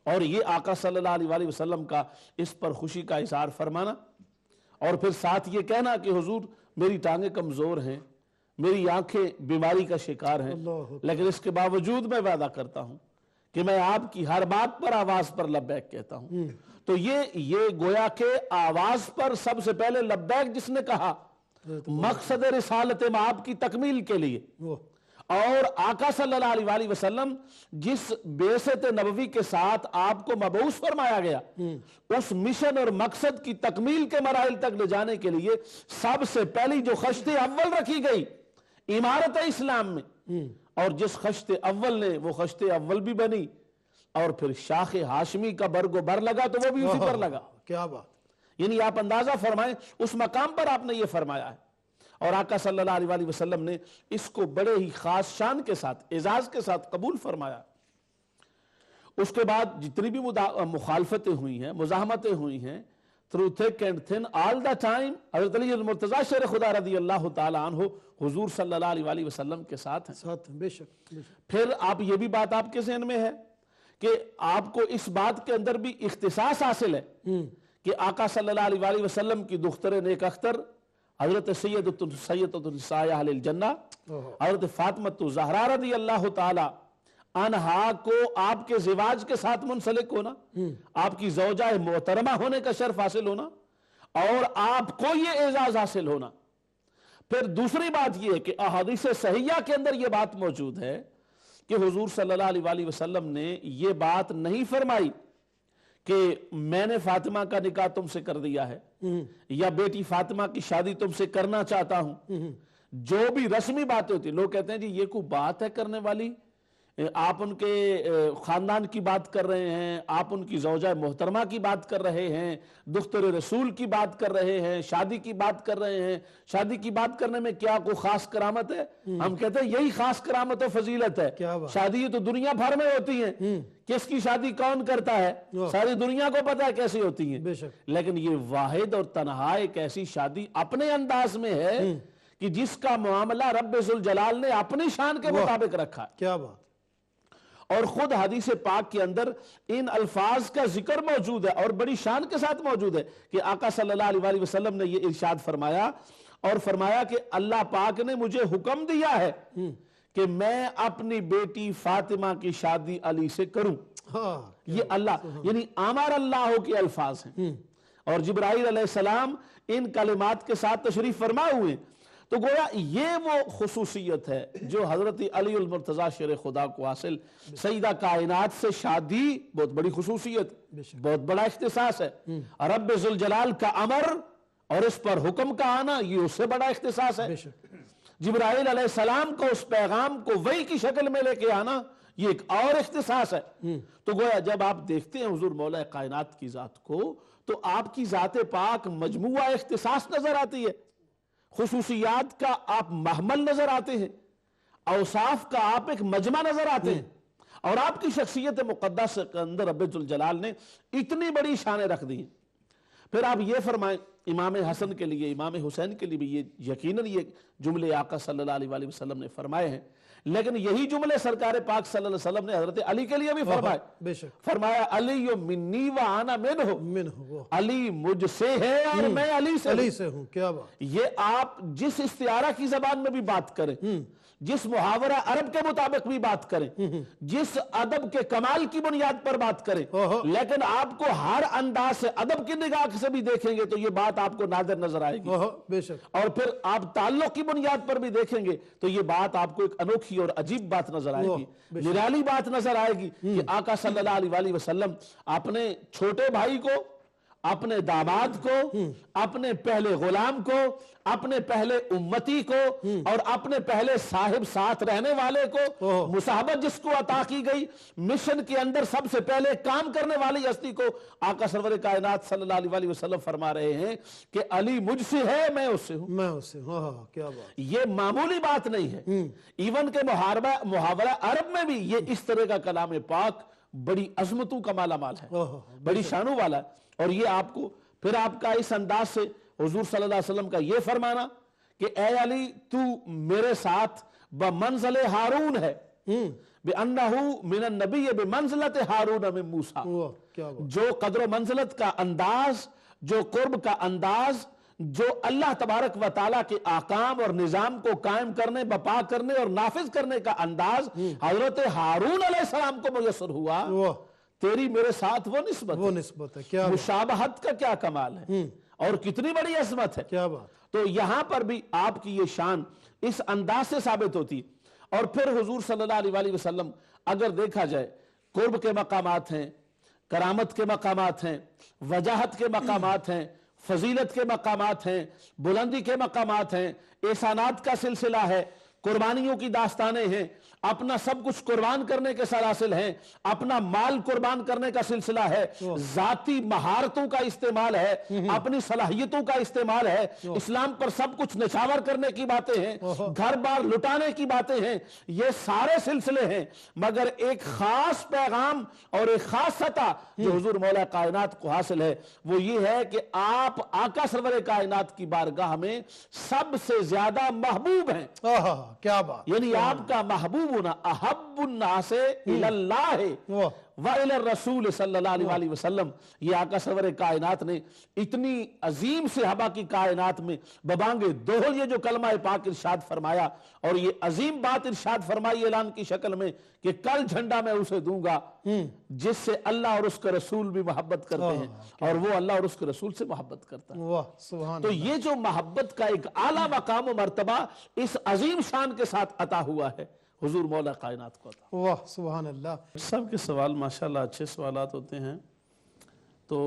اور یہ آقا صلی اللہ علیہ وسلم کا اس پر خوشی کا اظہار فرمانا, اور پھر ساتھ یہ کہنا کہ حضور میری ٹانگیں کمزور ہیں, میری آنکھیں بیماری کا شکار ہیں, لیکن اس کے باوجود میں وعدہ کرتا ہوں کہ میں آپ کی ہر بات پر آواز پر لبیک کہتا ہوں. تو یہ گویا کہ آواز پر سب سے پہلے لبیک جس نے کہا مقصد رسالت آپ کی تکمیل کے لیے, اور آقا صلی اللہ علیہ وسلم جس بعثت نبوی کے ساتھ آپ کو مبعوث فرمایا گیا اس مشن اور مقصد کی تکمیل کے مراحل تک لے جانے کے لیے سب سے پہلی جو خشت اول رکھی گئی عمارت اسلام میں, اور جس خشت اول نے وہ خشت اول بھی بنی اور پھر شاخ ہاشمی کا برگ و بر لگا تو وہ بھی اسی پر لگا. کیا بات. یعنی آپ اندازہ فرمائیں اس مقام پر آپ نے یہ فرمایا ہے, اور آقا صلی اللہ علیہ وسلم نے اس کو بڑے ہی خاص شان کے ساتھ اعزاز کے ساتھ قبول فرمایا. اس کے بعد جتنی بھی مخالفتیں ہوئی ہیں, مزاحمتیں ہوئی ہیں, through thick and thin all the time حضرت علی المرتضیٰ شیر خدا رضی اللہ تعالی عنہ حضور صلی اللہ علیہ وسلم کے ساتھ ہیں. بے شک. پھر آپ یہ بھی بات آپ کے ذہن میں ہے کہ آپ کو اس بات کے اندر بھی اختصاص حاصل ہے کہ آقا صلی اللہ علیہ وسلم کی دختر نیک اختر حضرت سید النساء اہل الجنہ حضرت فاطمہ زہرا رضی اللہ تعالی عنہا کو آپ کے زواج کے ساتھ منسلک ہونا, آپ کی زوجہ محترمہ ہونے کا شرف حاصل ہونا, اور آپ کو یہ اعزاز حاصل ہونا. پھر دوسری بات یہ ہے کہ احادیث صحیحہ کے اندر یہ بات موجود ہے کہ حضور صلی اللہ علیہ وسلم نے یہ بات نہیں فرمائی کہ میں نے فاطمہ کا نکاح تم سے کر دیا ہے یا بیٹی فاطمہ کی شادی تم سے کرنا چاہتا ہوں. جو بھی رسمی باتیں ہوتی, لوگ کہتے ہیں جی یہ کوئی بات ہے کرنے والی, آپ ان کے خاندان کی بات کر رہے ہیں, آپ ان کی زوجہ محترمہ کی بات کر رہے ہیں, دختر رسول کی بات کر رہے ہیں, شادی کی بات کر رہے ہیں. شادی کی بات کرنے میں کیا کوئی خاص کرامت ہے؟ ہم کہتے ہیں یہی خاص کرامت و فضیلت ہے. شادی تو دنیا بھر میں ہوتی ہیں, کس کی شادی کون کرتا ہے ساری دنیا کو پتا ہے کیسی ہوتی ہیں, لیکن یہ واحد اور تنہا ایک ایسی شادی اپنے انداز میں ہے کہ جس کا معاملہ رب ذوالجلال نے اپنی شان کے مطابق رکھا ہے. کیا بات. اور خود حدیث پاک کے اندر ان الفاظ کا ذکر موجود ہے اور بڑی شان کے ساتھ موجود ہے کہ آقا صلی اللہ علیہ وسلم نے یہ ارشاد فرمایا اور فرمایا کہ اللہ پاک نے مجھے حکم دیا ہے کہ میں اپنی بیٹی فاطمہ کی شادی علی سے کروں. یہ اللہ یعنی امر اللہ کے الفاظ ہیں, اور جبرائیل علیہ السلام ان کلمات کے ساتھ تشریف فرما ہوئے. تو گویا یہ وہ خصوصیت ہے جو حضرت علی المرتضیٰ شیر خدا کو حاصل، سیدہ کائنات سے شادی بہت بڑی خصوصیت، بہت بڑا اختصاص ہے، رب ذوالجلال کا امر اور اس پر حکم کا آنا یہ اس سے بڑا اختصاص ہے، جبرائیل علیہ السلام کو اس پیغام کو وحی کی شکل میں لے کے آنا یہ ایک اور اختصاص ہے۔ تو گویا جب آپ دیکھتے ہیں حضور مولا کائنات کی ذات کو تو آپ کی ذات پاک مجموعہ اختصاص نظر آتی ہے، خصوصیات کا آپ محمل نظر آتے ہیں، اوصاف کا آپ ایک مجمع نظر آتے ہیں، اور آپ کی شخصیت مقدس کے اندر رب ذوالجلال نے اتنی بڑی شانیں رکھ دی ہیں۔ پھر آپ یہ فرمائیں امام حسن کے لیے، امام حسین کے لیے بھی یہ یقیناً یہ جملے آقا صلی اللہ علیہ وآلہ وسلم نے فرمائے ہیں، لیکن یہی جملے سرکار پاک صلی اللہ علیہ وسلم نے حضرت علی کے لیے بھی فرمائے، بے شک، فرمایا علی منی و انا منہ، علی مجھ سے ہے اور میں علی سے علی سے ہوں، کیا بات، یہ آپ جس استعارہ کی زبان میں بھی بات کریں، جس محاورہ عرب کے مطابق بھی بات کریں، جس ادب کے کمال کی بنیاد پر بات کریں، لیکن آپ کو ہر انداز سے ادب کی نگاہ سے بھی دیکھیں گے تو یہ بات آپ کو نادر نظر آئے گی، بے شک، اور پھر آپ تعلق کی بنیاد پر بھی دیکھیں گے تو یہ بات آپ کو ایک انوکھی اور عجیب بات نظر آئے گی، نرالی بات نظر آئے گی کہ آقا صلی اللہ علیہ وآلہ وسلم اپنے چھوٹے بھائی کو، اپنے داماد کو، اپنے پہلے غلام کو، اپنے پہلے امتی کو اور اپنے پہلے صاحب ساتھ رہنے والے کو، مصاحبت جس کو عطا کی گئی، مشن کے اندر سب سے پہلے کام کرنے والی ہستی کو آقا سرور کائنات صلی اللہ علیہ وآلہ وسلم فرما رہے ہیں کہ علی مجھ سے ہے میں اس سے ہوں، میں اس سے ہوں، کیا بات، یہ معمولی بات نہیں ہے، ایون کہ محاورہ عرب میں بھی یہ اس طرح کا کلام پاک بڑی عظمتوں کا مالا مال ہے، بڑی شانوں والا ہے، اور یہ آپ کو پھر آپ کا اس انداز سے حضور صلی اللہ علیہ وسلم کا یہ فرمانا کہ اے علی تو میرے ساتھ بمنزل ہارون ہے، بِأَنَّهُ مِنَ النَّبِيِّ بِمَنزلَةِ ہارون من موسیٰ، کیا بات، جو قدر و منزلت کا انداز، جو قرب کا انداز، جو اللہ تبارک و تعالیٰ کے احکام اور نظام کو قائم کرنے، بپا کرنے اور نافذ کرنے کا انداز حضرت ہارون علیہ السلام کو میسر ہوا، تیری میرے ساتھ وہ نسبت ہے، کیا مشابہت کا کیا کمال ہے اور کتنی بڑی عظمت ہے، کیا بات، تو یہاں پر بھی آپ کی یہ شان اس انداز سے ثابت ہوتی، اور پھر حضور صلی اللہ علیہ وآلہ وسلم اگر دیکھا جائے قرب کے مقامات ہیں، کرامت کے مقامات ہیں، وجاہت کے مقامات ہیں، فضیلت کے مقامات ہیں، بلندی کے مقامات ہیں، احسانات کا سلسلہ ہے، قربانیوں کی داستانیں ہیں، اپنا سب کچھ قربان کرنے کے سلاسل ہیں، اپنا مال قربان کرنے کا سلسلہ ہے، ذاتی مہارتوں کا استعمال ہے، اپنی صلاحیتوں کا استعمال ہے، اسلام پر سب کچھ نچھاور کرنے کی باتیں ہیں، گھر بار لٹانے کی باتیں ہیں، یہ سارے سلسلے ہیں، مگر ایک خاص پیغام اور ایک خاص سطح جو حضور مولا کائنات کو حاصل ہے وہ یہ ہے کہ آپ آقا سرور کائنات کی بارگاہ میں سب سے زیادہ محبوب ہیں، کیا بات، یعنی آپ کا محبوب ہونا احب الناس الاللہ وَإِلَى الرسول صلی اللہ علیہ وآلہ وسلم، یہ آقا سرور کائنات نے اتنی عظیم صحابہ کی کائنات میں ببانگ دوہل یہ جو کلمہ پاک ارشاد فرمایا اور یہ عظیم بات ارشاد فرمائی اعلان کی شکل میں کہ کل جھنڈا میں اسے دوں گا جس سے اللہ اور اس کے رسول بھی محبت کرتے ہیں اور وہ اللہ اور اس کے رسول سے محبت کرتا ہے، واہ سبحان تو یہ جو محبت کا ایک اعلیٰ مقام و مرتبہ اس عظیم شان کے ساتھ عطا ہوا ہے حضور مولا کائنات کو عطا، واہ سبحان اللہ، سب کے سوال ماشاءاللہ اچھے سوالات ہوتے ہیں، تو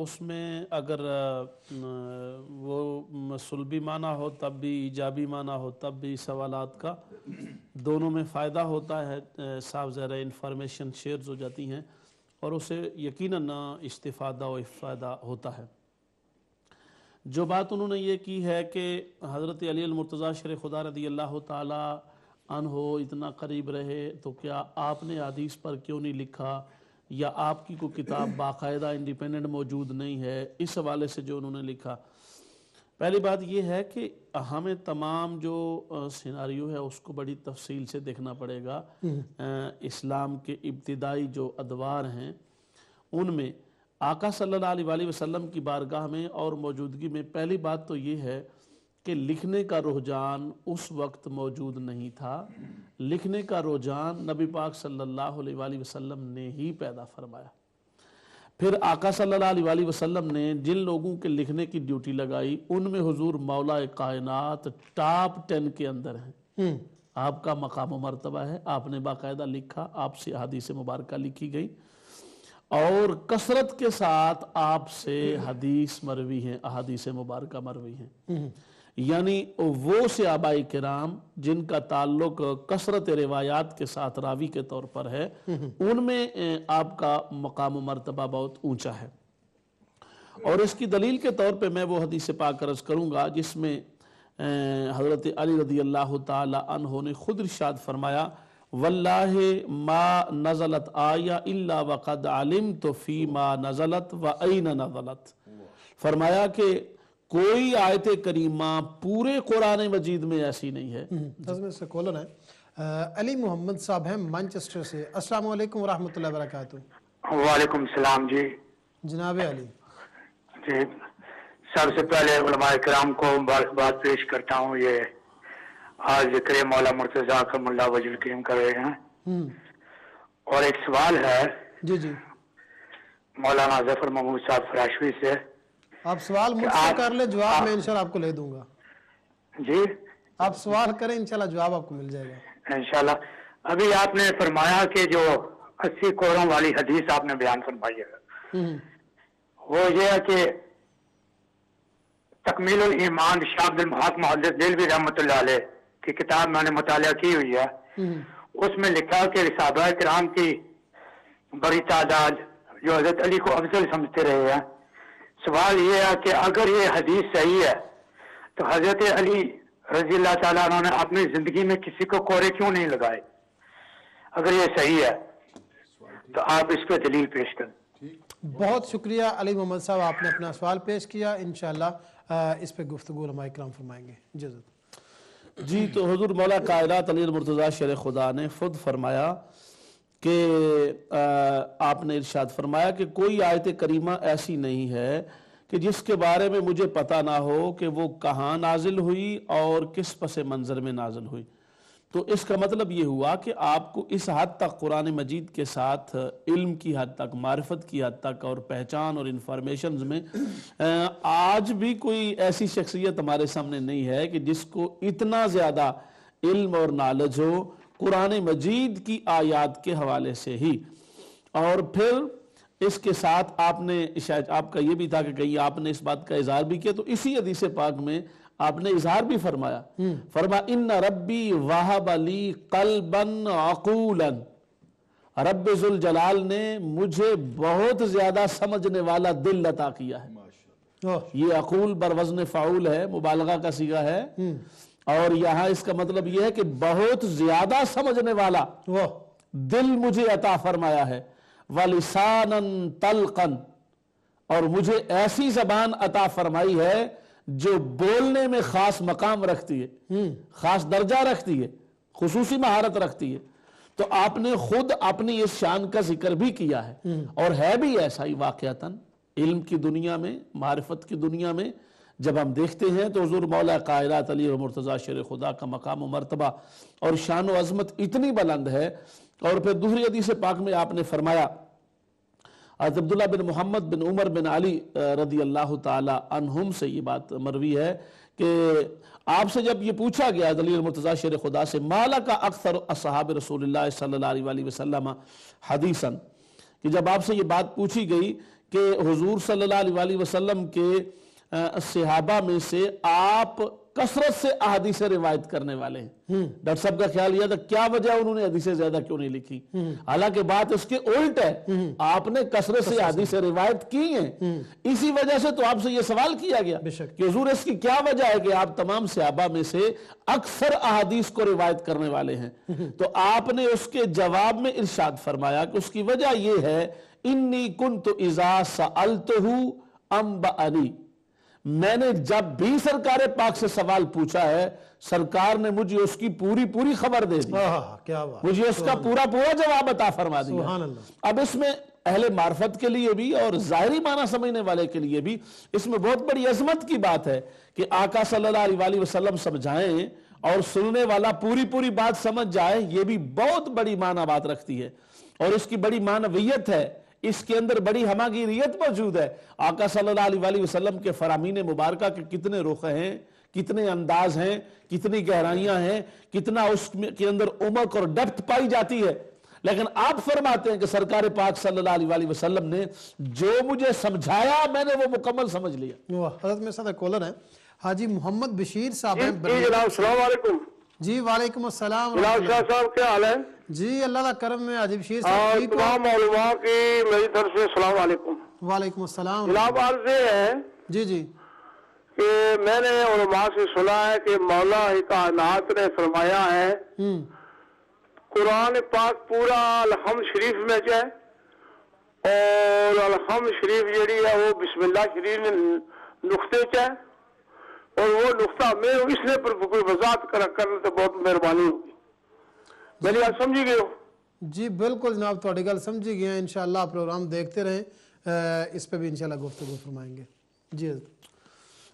اس میں اگر وہ سلبی معنی ہو تب بھی ایجابی معنی ہو تب بھی سوالات کا دونوں میں فائدہ ہوتا ہے، صاف ظاہر انفارمیشن شیئرز ہو جاتی ہیں اور اسے یقیناً استفادہ و افادہ ہوتا ہے۔ جو بات انہوں نے یہ کی ہے کہ حضرت علی المرتضیٰ شیر خدا رضی اللہ تعالی عنہ اتنا قریب رہے تو کیا آپ نے حدیث پر کیوں نہیں لکھا، یا آپ کی کوئی کتاب باقاعدہ انڈیپینڈنٹ موجود نہیں ہے، اس حوالے سے جو انہوں نے لکھا۔ پہلی بات یہ ہے کہ ہمیں تمام جو سیناریو ہے اس کو بڑی تفصیل سے دیکھنا پڑے گا، اسلام کے ابتدائی جو ادوار ہیں ان میں آقا صلی اللہ علیہ وآلہ وسلم کی بارگاہ میں اور موجودگی میں پہلی بات تو یہ ہے کہ لکھنے کا رجحان اس وقت موجود نہیں تھا، لکھنے کا رجحان نبی پاک صلی اللہ علیہ وآلہ وسلم نے ہی پیدا فرمایا۔ پھر آقا صلی اللہ علیہ وسلم نے جن لوگوں کے لکھنے کی ڈیوٹی لگائی ان میں حضور مولا کائنات ٹاپ 10 کے اندر ہیں. آپ کا مقام و مرتبہ ہے, آپ نے باقاعدہ لکھا, آپ سے احادیث مبارکہ لکھی گئی اور کثرت کے ساتھ آپ سے حدیث مروی ہیں, احادیث مبارکہ مروی ہیں. یعنی وہ صحابہ کرام جن کا تعلق کثرت روایات کے ساتھ راوی کے طور پر ہے, ان میں آپ کا مقام و مرتبہ بہت اونچا ہے. اور اس کی دلیل کے طور پہ میں وہ حدیث پاک عرض کروں گا جس میں حضرت علی رضی اللہ تعالی عنہ نے خود ارشاد فرمایا واللہ ما نزلت آیہ الا وقد علمت فی ما نزلت و این نزلت. فرمایا کہ کوئی آیت کریمہ پورے قرآن مجید میں ایسی نہیں ہے. میں سے کالر ہے علی محمد صاحب ہیں مانچسٹر سے. السلام علیکم ورحمۃ اللہ وبرکاتہ. وعلیکم السلام. جی جناب علی جی, سب سے پہلے علماء کرام کو مبارکباد پیش کرتا ہوں. یہ آج ذکر مولا مرتضیٰ کرم اللہ وجہ الکریم کر رہے ہیں. اور ایک سوال ہے جی جی مولانا ظفر محمود صاحب فراشوی سے. آپ سوال مجھ سے کر لیں, جواب میں انشاءاللہ آپ کو لے دوں گا. جی آپ سوال کریں, انشاءاللہ جواب آپ کو مل جائے گا انشاءاللہ. ابھی آپ نے فرمایا کہ جو 80 کوڑوں والی حدیث آپ نے بیان فرمائی ہے, وہ یہ ہے کہ تکمیل الایمان شاہ عبد المحق محدث دہلوی رحمۃ اللہ علیہ کی کتاب میں نے مطالعہ کی ہوئی ہے. اس میں لکھا کہ صحابہ کرام کی بڑی تعداد جو حضرت علی کو افضل سمجھتے رہے ہیں. سوال یہ ہے کہ اگر یہ حدیث صحیح ہے تو حضرت علی رضی اللہ تعالیٰ عنہ نے اپنی زندگی میں کسی کو کوڑے کیوں نہیں لگائے؟ اگر یہ صحیح ہے تو آپ اس پہ دلیل پیش کریں. بہت شکریہ علی محمد صاحب, آپ نے اپنا سوال پیش کیا. انشاءاللہ اس پہ گفتگو علماء کرام فرمائیں گے. اجازت. جی تو حضور مولا کائنات علی المرتضیٰ شیر خدا نے خود فرمایا کہ آپ نے ارشاد فرمایا کہ کوئی آیت کریمہ ایسی نہیں ہے کہ جس کے بارے میں مجھے پتہ نہ ہو کہ وہ کہاں نازل ہوئی اور کس پس منظر میں نازل ہوئی. تو اس کا مطلب یہ ہوا کہ آپ کو اس حد تک قرآن مجید کے ساتھ علم کی حد تک, معرفت کی حد تک اور پہچان اور انفارمیشنز میں آج بھی کوئی ایسی شخصیت ہمارے سامنے نہیں ہے کہ جس کو اتنا زیادہ علم اور نالج ہو قرآن مجید کی آیات کے حوالے سے ہی. اور پھر اس کے ساتھ آپ نے شاید آپ کا یہ بھی تھا کہ کہیں آپ نے اس بات کا اظہار بھی کیا, تو اسی حدیث پاک میں آپ نے اظہار بھی فرمایا. فرمایا ان ربی وہب لی قلبا عقولا, رب ذوالجلال نے مجھے بہت زیادہ سمجھنے والا دل عطا کیا ہے. یہ عقول بر وزن فعول ہے, مبالغہ کا صیغہ ہے, اور یہاں اس کا مطلب یہ ہے کہ بہت زیادہ سمجھنے والا دل مجھے عطا فرمایا ہے. وَلِسَانًا طَلْقًا, اور مجھے ایسی زبان عطا فرمائی ہے جو بولنے میں خاص مقام رکھتی ہے, خاص درجہ رکھتی ہے, خصوصی مہارت رکھتی ہے. تو آپ نے خود اپنی اس شان کا ذکر بھی کیا ہے, اور ہے بھی ایسا ہی واقعتاً. علم کی دنیا میں, معرفت کی دنیا میں جب ہم دیکھتے ہیں تو حضور مولا کائنات علی مرتضیٰ شیر خدا کا مقام و مرتبہ اور شان و عظمت اتنی بلند ہے. اور پھر دوسری حدیث پاک میں آپ نے فرمایا, حضرت عبداللہ بن محمد بن عمر بن علی رضی اللہ تعالی عنہم سے یہ بات مروی ہے کہ آپ سے جب یہ پوچھا گیا علی مرتضیٰ شیر خدا سے مالا کا اکثر اصحاب رسول اللہ صلی اللہ علیہ وسلم حدیثاً, کہ جب آپ سے یہ بات پوچھی گئی کہ حضور صلی اللہ علیہ وسلم کے صحابہ میں سے آپ کثرت سے احادیث روایت کرنے والے ہیں. ڈاکٹر صاحب کا خیال یہ تھا کیا وجہ انہوں نے حدیثیں زیادہ کیوں نہیں لکھی, حالانکہ بات اس کے الٹ ہے, آپ نے کثرت سے حدیث روایت کی ہیں. اسی وجہ سے تو آپ سے یہ سوال کیا گیا کہ حضور اس کی کیا وجہ ہے کہ آپ تمام صحابہ میں سے اکثر احادیث کو روایت کرنے والے ہیں. تو آپ نے اس کے جواب میں ارشاد فرمایا کہ اس کی وجہ یہ ہے انی کنت اذا سألتہ انبأنی, میں نے جب بھی سرکار پاک سے سوال پوچھا ہے سرکار نے مجھے اس کی پوری پوری خبر دے دی, مجھے اس کا پورا پورا جواب عطا فرما دیا. اب اس میں اہل معرفت کے لیے بھی اور ظاہری معنی سمجھنے والے کے لیے بھی اس میں بہت بڑی عظمت کی بات ہے کہ آقا صلی اللہ علیہ وسلم سمجھائیں اور سننے والا پوری پوری بات سمجھ جائے, یہ بھی بہت بڑی معنی بات رکھتی ہے. اور اس کی بڑی معنویت ہے اس کے اندر بڑی ہماگیریت موجود ہے. آقا صلی اللہ علیہ وسلم کے فرامین مبارکہ کے کتنے رخ ہیں، کتنے انداز ہیں، کتنی گہرائیاں ہیں، کتنا اس کے اندر عمق اور ڈیپتھ پائی جاتی ہے. لیکن آپ فرماتے ہیں کہ سرکار پاک صلی اللہ علیہ وسلم نے جو مجھے سمجھایا میں نے وہ مکمل سمجھ لیا. حضرت میرے ساتھ کالر ہیں حاجی محمد بشیر صاحب ہیں. جی جناب السلام علیکم. جی وعلیکم السلام. جناب شاہ صاحب کیا حال ہے؟ جی اللہ کا کرم میں حاجی بشیر صاحب ٹھیک ہو؟ تمام علماء کی میری طرف سے السلام علیکم. وعلیکم السلام. جناب عرض یہ ہے جی جی کہ میں نے علماء سے سنا ہے کہ مولا کائنات نے فرمایا ہے قرآن پاک پورا الحمد شریف میں جائے، اور الحمد شریف جڑی ہے وہ بسم اللہ شریف میں نقطے چاہے، اور وہ نقطہ میں اس نے پر کوئی وضاحت کرنے تو بہت مہربانی ہوگی. میری بات سمجھی گئے ہو؟ جی بالکل جناب تھوڑی گل سمجھی گئے ہیں. انشاءاللہ پروگرام دیکھتے رہیں، اس پہ بھی انشاءاللہ گفتگو فرمائیں گے. جی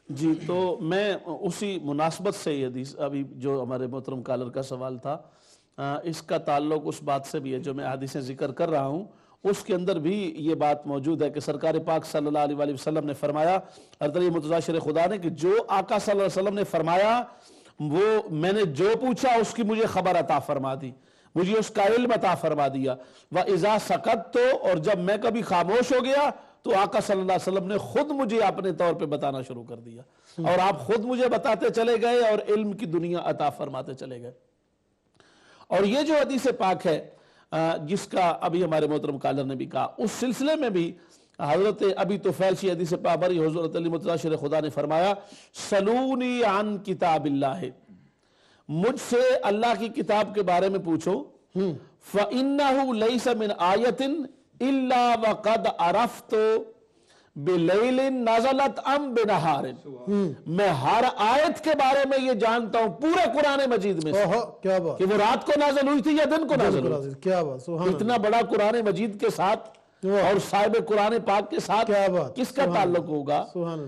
جی تو میں اسی مناسبت سے یہ حدیث ابھی جو ہمارے محترم کالر کا سوال تھا اس کا تعلق اس بات سے بھی ہے جو میں حدیثیں ذکر کر رہا ہوں. اس کے اندر بھی یہ بات موجود ہے کہ سرکار پاک صلی اللہ علیہ وسلم نے فرمایا، حضرت علی مرتضیٰ شیر خدا نے، کہ جو آقا صلی اللہ علیہ وسلم نے فرمایا وہ میں نے جو پوچھا اس کی مجھے خبر عطا فرما دی، مجھے اس کا علم عطا فرما دیا. وَإِذَا سَكَتْتُ، اور جب میں کبھی خاموش ہو گیا تو آقا صلی اللہ علیہ وسلم نے خود مجھے اپنے طور پہ بتانا شروع کر دیا، اور آپ خود مجھے بتاتے چلے گئے اور علم کی دنیا عطا فرماتے چلے گئے. اور یہ جو حدیث پاک ہے جس کا ابھی ہمارے محترم کالر نے بھی کہا، اس سلسلے میں بھی حضرت ابی طفیل سی حدیث پاک بری حضرت علی مرتضیٰ شیر خدا نے فرمایا سلونی عن کتاب اللہ، مجھ سے اللہ کی کتاب کے بارے میں پوچھو. فَإِنَّهُ لَيْسَ مِنْ آیَةٍ إِلَّا وَقَدْ عَرَفْتُ بِلَيْلٍ نَزَلَتْ أَمْ بِنَهَارٍ، میں ہر آیت کے بارے میں یہ جانتا ہوں پورے قرآن مجید میں سے کیا بات، کہ وہ رات کو نازل ہوئی تھی یا دن کو نازل ہوئی. کیا بات، سبحان اتنا بڑا قرآن مجید کے ساتھ اور صاحب قرآن پاک کے ساتھ کس کا تعلق ہوگا؟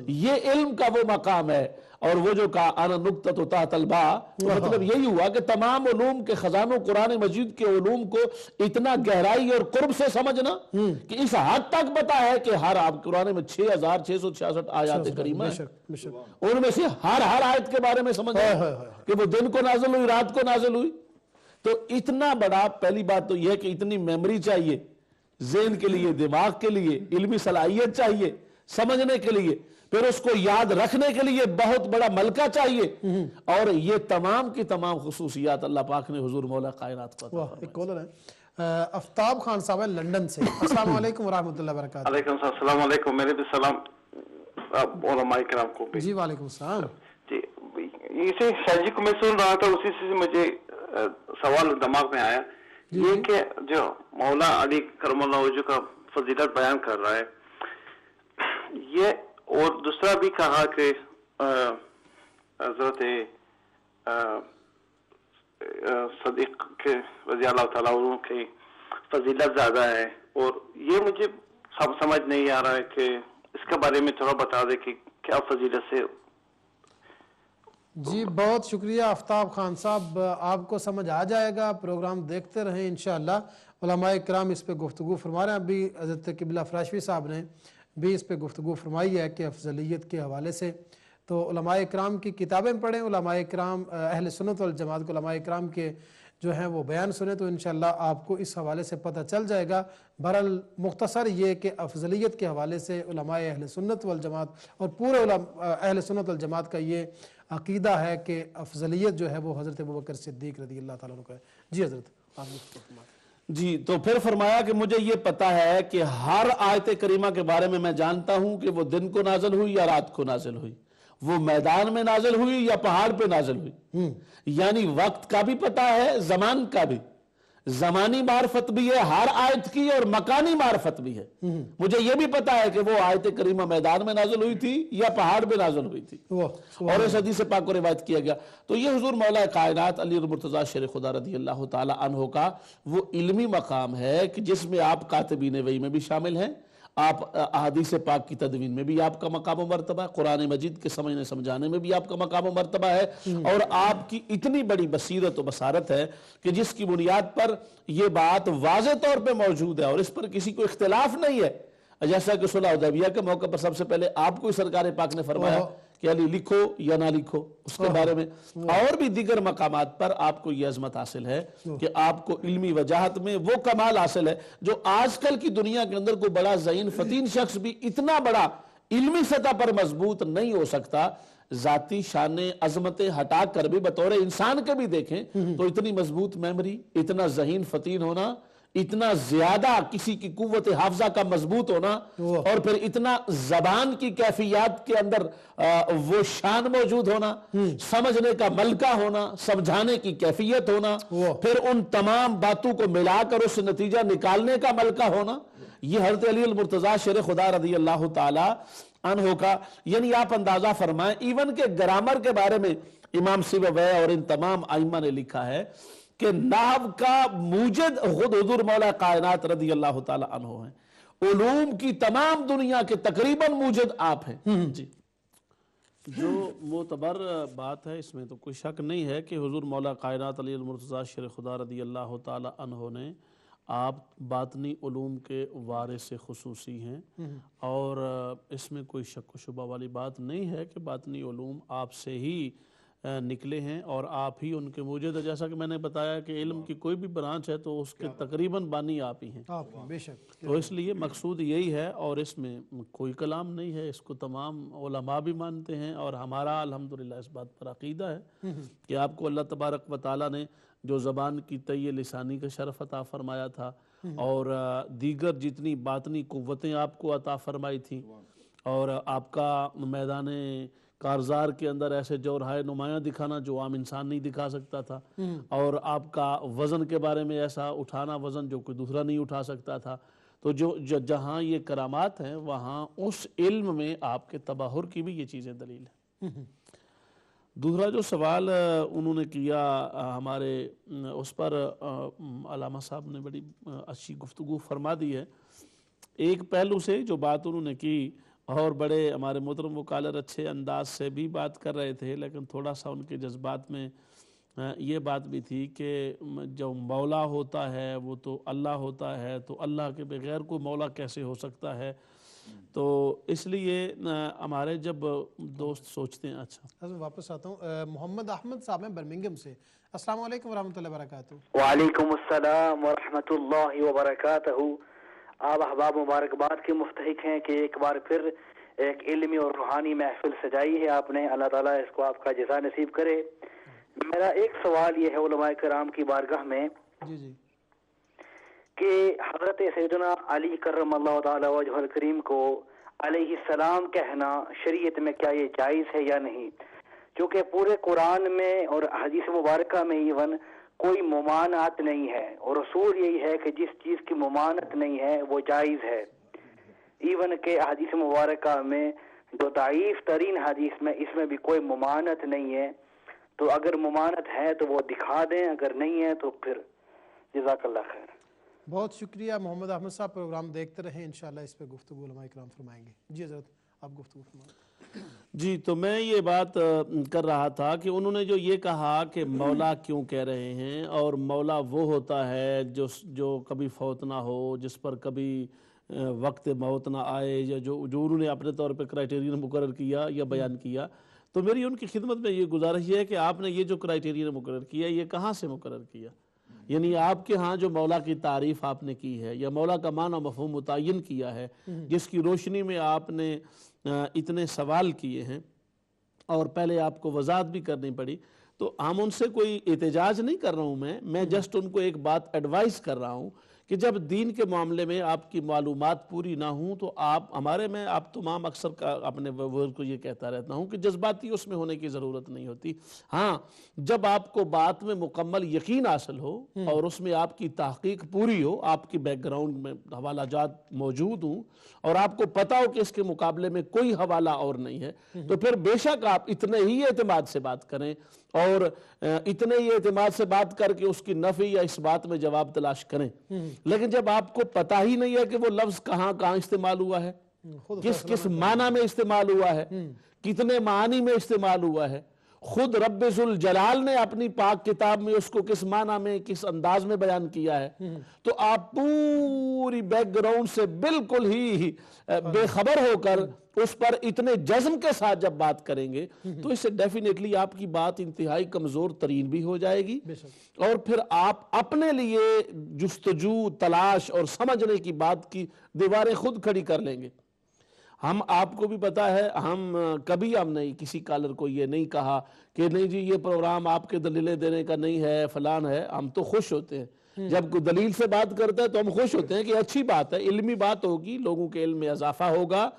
یہ علم کا وہ مقام ہے. اور وہ جو کہا انا نقطۃ تحت الباء، مطلب یہی ہوا کہ تمام علوم کے خزانوں قرآن مجید کے علوم کو اتنا گہرائی اور قرب سے سمجھنا کہ اس حد تک پتا ہے کہ ہر آپ قرآن میں 6666 آیات کریمہ ہیں، ان میں سے ہر آیت کے بارے میں سمجھنا کہ وہ دن کو نازل ہوئی، رات کو نازل ہوئی. تو اتنا بڑا، پہلی بات تو یہ ہے کہ اتنی میموری چاہیے ذہن کے لیے، دماغ کے لیے، علمی صلاحیت چاہیے سمجھنے کے لیے، پھر اس کو یاد رکھنے کے لیے بہت بڑا ملکہ چاہیے. اور یہ تمام کی تمام خصوصیات اللہ پاک نے حضور مولا کائنات کو عطا ایک کالر ہے آفتاب خان صاحب ہیں لندن سے. السلام علیکم ورحمۃ اللہ وبرکاتہ. علیکم السلام علیکم. میرے بھی سلام علماء کرام کو بھی. جی وعلیکم السلام. جی اسی شاہ جی کو میں سن رہا تھا، اسی سے مجھے سوال دماغ میں آیا یہ کہ جو مولا علی کرم اللہ وجہ کا فضیلت بیان کر رہا ہے یہ، اور دوسرا بھی کہا کہ حضرت صدیق کے رضی اللہ تعالیٰ عنہ کی فضیلت زیادہ ہے، اور یہ مجھے سمجھ نہیں آ رہا ہے کہ اس کے بارے میں تھوڑا بتا دے کہ کیا فضیلت سے. جی بہت شکریہ آفتاب خان صاحب، آپ کو سمجھ آ جائے گا. پروگرام دیکھتے رہیں انشاءاللہ. علماء کرام اس پہ گفتگو فرما رہے ہیں. ابھی حضرت قبلہ فراشوی صاحب نے بھی اس پہ گفتگو فرمائی ہے کہ افضلیت کے حوالے سے. تو علماء کرام کی کتابیں پڑھیں، علماء کرام اہل سنت والجماعت کو علماء کرام کے جو ہیں وہ بیان سنیں تو انشاءاللہ آپ کو اس حوالے سے پتہ چل جائے گا. بہرحال مختصر یہ کہ افضلیت کے حوالے سے علماء اہل سنت والجماعت اور پورے اہل سنت والجماعت کا یہ عقیدہ ہے کہ افضلیت جو ہے وہ حضرت ابوبکر صدیق رضی اللہ تعالیٰ عنہ کا ہے. جی حضرت آپ نے. جی تو پھر فرمایا کہ مجھے یہ پتا ہے کہ ہر آیت کریمہ کے بارے میں جانتا ہوں کہ وہ دن کو نازل ہوئی یا رات کو نازل ہوئی، وہ میدان میں نازل ہوئی یا پہاڑ پہ نازل ہوئی. یعنی وقت کا بھی پتا ہے، زمان کا بھی، زمانی معرفت بھی ہے ہر آیت کی، اور مکانی معرفت بھی ہے. مجھے یہ بھی پتا ہے کہ وہ آیت کریمہ میدان میں نازل ہوئی تھی یا پہاڑ پہ نازل ہوئی تھی، اور اس حدیث پاک کو روایت کیا گیا. تو یہ حضور مولا کائنات علی مرتضیٰ شیر خدا رضی اللہ تعالی عنہ کا وہ علمی مقام ہے کہ جس میں آپ کاتبین وحی میں بھی شامل ہیں، آپ احادیث پاک کی تدوین میں بھی آپ کا مقام و مرتبہ ہے, قرآن مجید کے سمجھنے سمجھانے میں بھی آپ کا مقام و مرتبہ ہے, اور آپ کی اتنی بڑی بصیرت و بصارت ہے کہ جس کی بنیاد پر یہ بات واضح طور پہ موجود ہے اور اس پر کسی کو اختلاف نہیں ہے. جیسا کہ صلح حدیبیہ کے موقع پر سب سے پہلے آپ کو سرکار پاک نے فرمایا کہ علی لکھو یا نہ لکھو, اس کے بارے میں اور بھی دیگر مقامات پر آپ کو یہ عظمت حاصل ہے کہ آپ کو علمی وجاہت میں وہ کمال حاصل ہے جو آج کل کی دنیا کے اندر کوئی بڑا ذہین فتین شخص بھی اتنا بڑا علمی سطح پر مضبوط نہیں ہو سکتا. ذاتی شان عظمتیں ہٹا کر بھی بطور انسان کے بھی دیکھیں تو اتنی مضبوط میموری, اتنا ذہین فتین ہونا, اتنا زیادہ کسی کی قوت حافظہ کا مضبوط ہونا, اور پھر اتنا زبان کی کیفیات کے اندر وہ شان موجود ہونا, سمجھنے کا ملکہ ہونا, سمجھانے کی کیفیت ہونا, پھر ان تمام باتوں کو ملا کر اس نتیجہ نکالنے کا ملکہ ہونا, یہ حضرت علی المرتضیٰ شیر خدا رضی اللہ تعالی عنہ کا. یعنی آپ اندازہ فرمائیں ایون کہ گرامر کے بارے میں امام سیبویہ اور ان تمام ائمہ نے لکھا ہے کہ نحو کا موجد خود حضور مولا کائنات رضی اللہ تعالی عنہ ہیں, علوم کی تمام دنیا کے تقریباً موجد آپ ہیں. جی جو معتبر بات ہے اس میں تو کوئی شک نہیں ہے کہ حضور مولا کائنات علی المرتضیٰ شیر خدا رضی اللہ تعالی عنہ نے آپ باطنی علوم کے وارث خصوصی ہیں, اور اس میں کوئی شک و شبہ والی بات نہیں ہے کہ باطنی علوم آپ سے ہی نکلے ہیں اور آپ ہی ان کے موجد ہے. جیسا کہ میں نے بتایا کہ علم کی کوئی بھی برانچ ہے تو اس کے تقریباً بانی آپ ہی ہیں, بے شک. تو اس لیے مقصود یہی ہے, اور اس میں کوئی کلام نہیں ہے, اس کو تمام علماء بھی مانتے ہیں, اور ہمارا الحمدللہ اس بات پر عقیدہ ہے کہ آپ کو اللہ تبارک و تعالیٰ نے جو زبان کی طی لسانی کا شرف عطا فرمایا تھا اور دیگر جتنی باطنی قوتیں آپ کو عطا فرمائی تھیں, اور آپ کا میدان کارزار کے اندر ایسے جوہرائے نمایاں دکھانا جو عام انسان نہیں دکھا سکتا تھا, اور آپ کا وزن کے بارے میں ایسا اٹھانا وزن جو کوئی دوسرا نہیں اٹھا سکتا تھا, تو جہاں یہ کرامات ہیں وہاں اس علم میں آپ کے تباہر کی بھی یہ چیزیں دلیل ہیں. دوسرا جو سوال انہوں نے کیا ہمارے اس پر علامہ صاحب نے بڑی اچھی گفتگو فرما دی ہے. ایک پہلو سے جو بات انہوں نے کی, اور بڑے ہمارے محترم وکالر اچھے انداز سے بھی بات کر رہے تھے, لیکن تھوڑا سا ان کے جذبات میں یہ بات بھی تھی کہ جو مولا ہوتا ہے وہ تو اللہ ہوتا ہے, تو اللہ کے بغیر کوئی مولا کیسے ہو سکتا ہے. تو اس لیے ہمارے جب دوست سوچتے ہیں. اچھا میں واپس آتا ہوں. محمد احمد صاحب ہیں برمنگم سے. السلام علیکم ورحمۃ اللہ وبرکاتہ. وعلیکم السلام ورحمۃ اللہ وبرکاتہ. آپ احباب مبارکباد کے مستحق ہیں کہ ایک بار پھر ایک علمی اور روحانی محفل سجائی ہے آپ نے, اللہ تعالیٰ اس کو آپ کا جزا نصیب کرے. میرا ایک سوال یہ ہے علماء کرام کی بارگاہ میں کہ حضرت سیدنا علی کرم اللہ تعالی وجہ الکریم کو علیہ السلام کہنا شریعت میں کیا یہ جائز ہے یا نہیں, کیونکہ پورے قرآن میں اور حدیث مبارکہ میں ایون کوئی ممانعت نہیں ہے, اور اصول یہی ہے کہ جس چیز کی ممانعت نہیں ہے وہ جائز ہے. ایون کہ حدیث مبارکہ میں جو ضعیف ترین حدیث میں اس میں بھی کوئی ممانعت نہیں ہے, تو اگر ممانعت ہے تو وہ دکھا دیں, اگر نہیں ہے تو پھر جزاک اللہ خیر. بہت شکریہ محمد احمد صاحب, پروگرام دیکھتے رہیں, انشاءاللہ اس پہ گفتگو علماء کرام فرمائیں گے. جی حضرت آپ گفتگو فرمائیں. جی تو میں یہ بات کر رہا تھا کہ انہوں نے جو یہ کہا کہ مولا کیوں کہہ رہے ہیں, اور مولا وہ ہوتا ہے جو کبھی فوت نہ ہو, جس پر کبھی وقت موت نہ آئے, یا جو انہوں نے اپنے طور پہ کرائیٹیرین مقرر کیا یا بیان کیا. تو میری ان کی خدمت میں یہ گزارش ہے کہ آپ نے یہ جو کرائیٹیرین مقرر کیا یہ کہاں سے مقرر کیا؟ یعنی آپ کے ہاں جو مولا کی تعریف آپ نے کی ہے یا مولا کا معنی مفہوم متعین کیا ہے, جس کی روشنی میں آپ نے اتنے سوال کیے ہیں اور پہلے آپ کو وضاحت بھی کرنی پڑی, تو ہم ان سے کوئی احتجاج نہیں کر رہا ہوں, میں جسٹ ان کو ایک بات ایڈوائز کر رہا ہوں کہ جب دین کے معاملے میں آپ کی معلومات پوری نہ ہوں تو میں آپ تمام اکثر اپنے ورڈ کو یہ کہتا رہتا ہوں کہ جذباتی اس میں ہونے کی ضرورت نہیں ہوتی. ہاں جب آپ کو بات میں مکمل یقین حاصل ہو اور اس میں آپ کی تحقیق پوری ہو, آپ کی بیک گراؤنڈ میں حوالہ جات موجود ہوں اور آپ کو پتا ہو کہ اس کے مقابلے میں کوئی حوالہ اور نہیں ہے, تو پھر بے شک آپ اتنے ہی اعتماد سے بات کریں اور اتنے ہی اعتماد سے بات کر کے اس کی نفی یا اس بات میں جواب تلاش کریں. لیکن جب آپ کو پتہ ہی نہیں ہے کہ وہ لفظ کہاں کہاں استعمال ہوا ہے, کس کس معنی میں استعمال ہوا ہے, کتنے معنی میں استعمال ہوا ہے, خود رب ذوالجلال نے اپنی پاک کتاب میں اس کو کس معنی میں کس انداز میں بیان کیا ہے, تو آپ پوری بیک گراؤنڈ سے بالکل ہی بے خبر ہو کر اس پر اتنے جزم کے ساتھ جب بات کریں گے تو اس سے ڈیفینیٹلی آپ کی بات انتہائی کمزور ترین بھی ہو جائے گی, اور پھر آپ اپنے لیے جستجو تلاش اور سمجھنے کی بات کی دیواریں خود کھڑی کر لیں گے. ہم آپ کو بھی پتا ہے, کبھی ہم نہیں کسی کالر کو یہ نہیں کہا کہ نہیں جی یہ پروگرام آپ کے دلیلیں دینے کا نہیں ہے فلان ہے. ہم تو خوش ہوتے ہیں جب کوئی دلیل سے بات کرتا ہے, تو ہم خوش ہوتے ہیں کہ اچھی بات ہے, علمی بات ہوگی, لوگوں کے علم میں اضافہ ہوگا.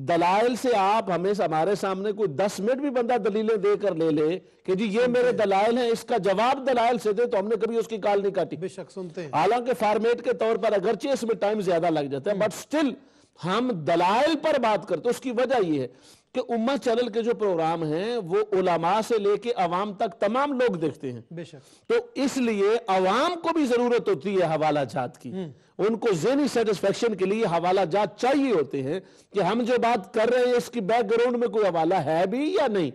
دلائل سے آپ ہمارے سامنے کوئی 10 منٹ بھی بندہ دلیلیں دے کر لے لے کہ جی یہ میرے دلائل ہیں, اس کا جواب دلائل سے دے, تو ہم نے کبھی اس کی کال نہیں کاٹی. بے شک سنتے ہیں. حالانکہ فارمیٹ کے طور پر اگرچہ اس میں ٹائم زیادہ لگ جاتا ہے, بٹ سٹل ہم دلائل پر بات کرتے. اس کی وجہ یہ ہے کہ امت چینل کے جو پروگرام ہیں وہ علماء سے لے کے عوام تک تمام لوگ دیکھتے ہیں, بے شک. تو اس لیے عوام کو بھی ضرورت ہوتی ہے حوالہ جات کی. ان کو ذہنی سیٹسفیکشن کے لیے حوالہ جات چاہیے ہوتے ہیں کہ ہم جو بات کر رہے ہیں اس کی بیک گراؤنڈ میں کوئی حوالہ ہے بھی یا نہیں.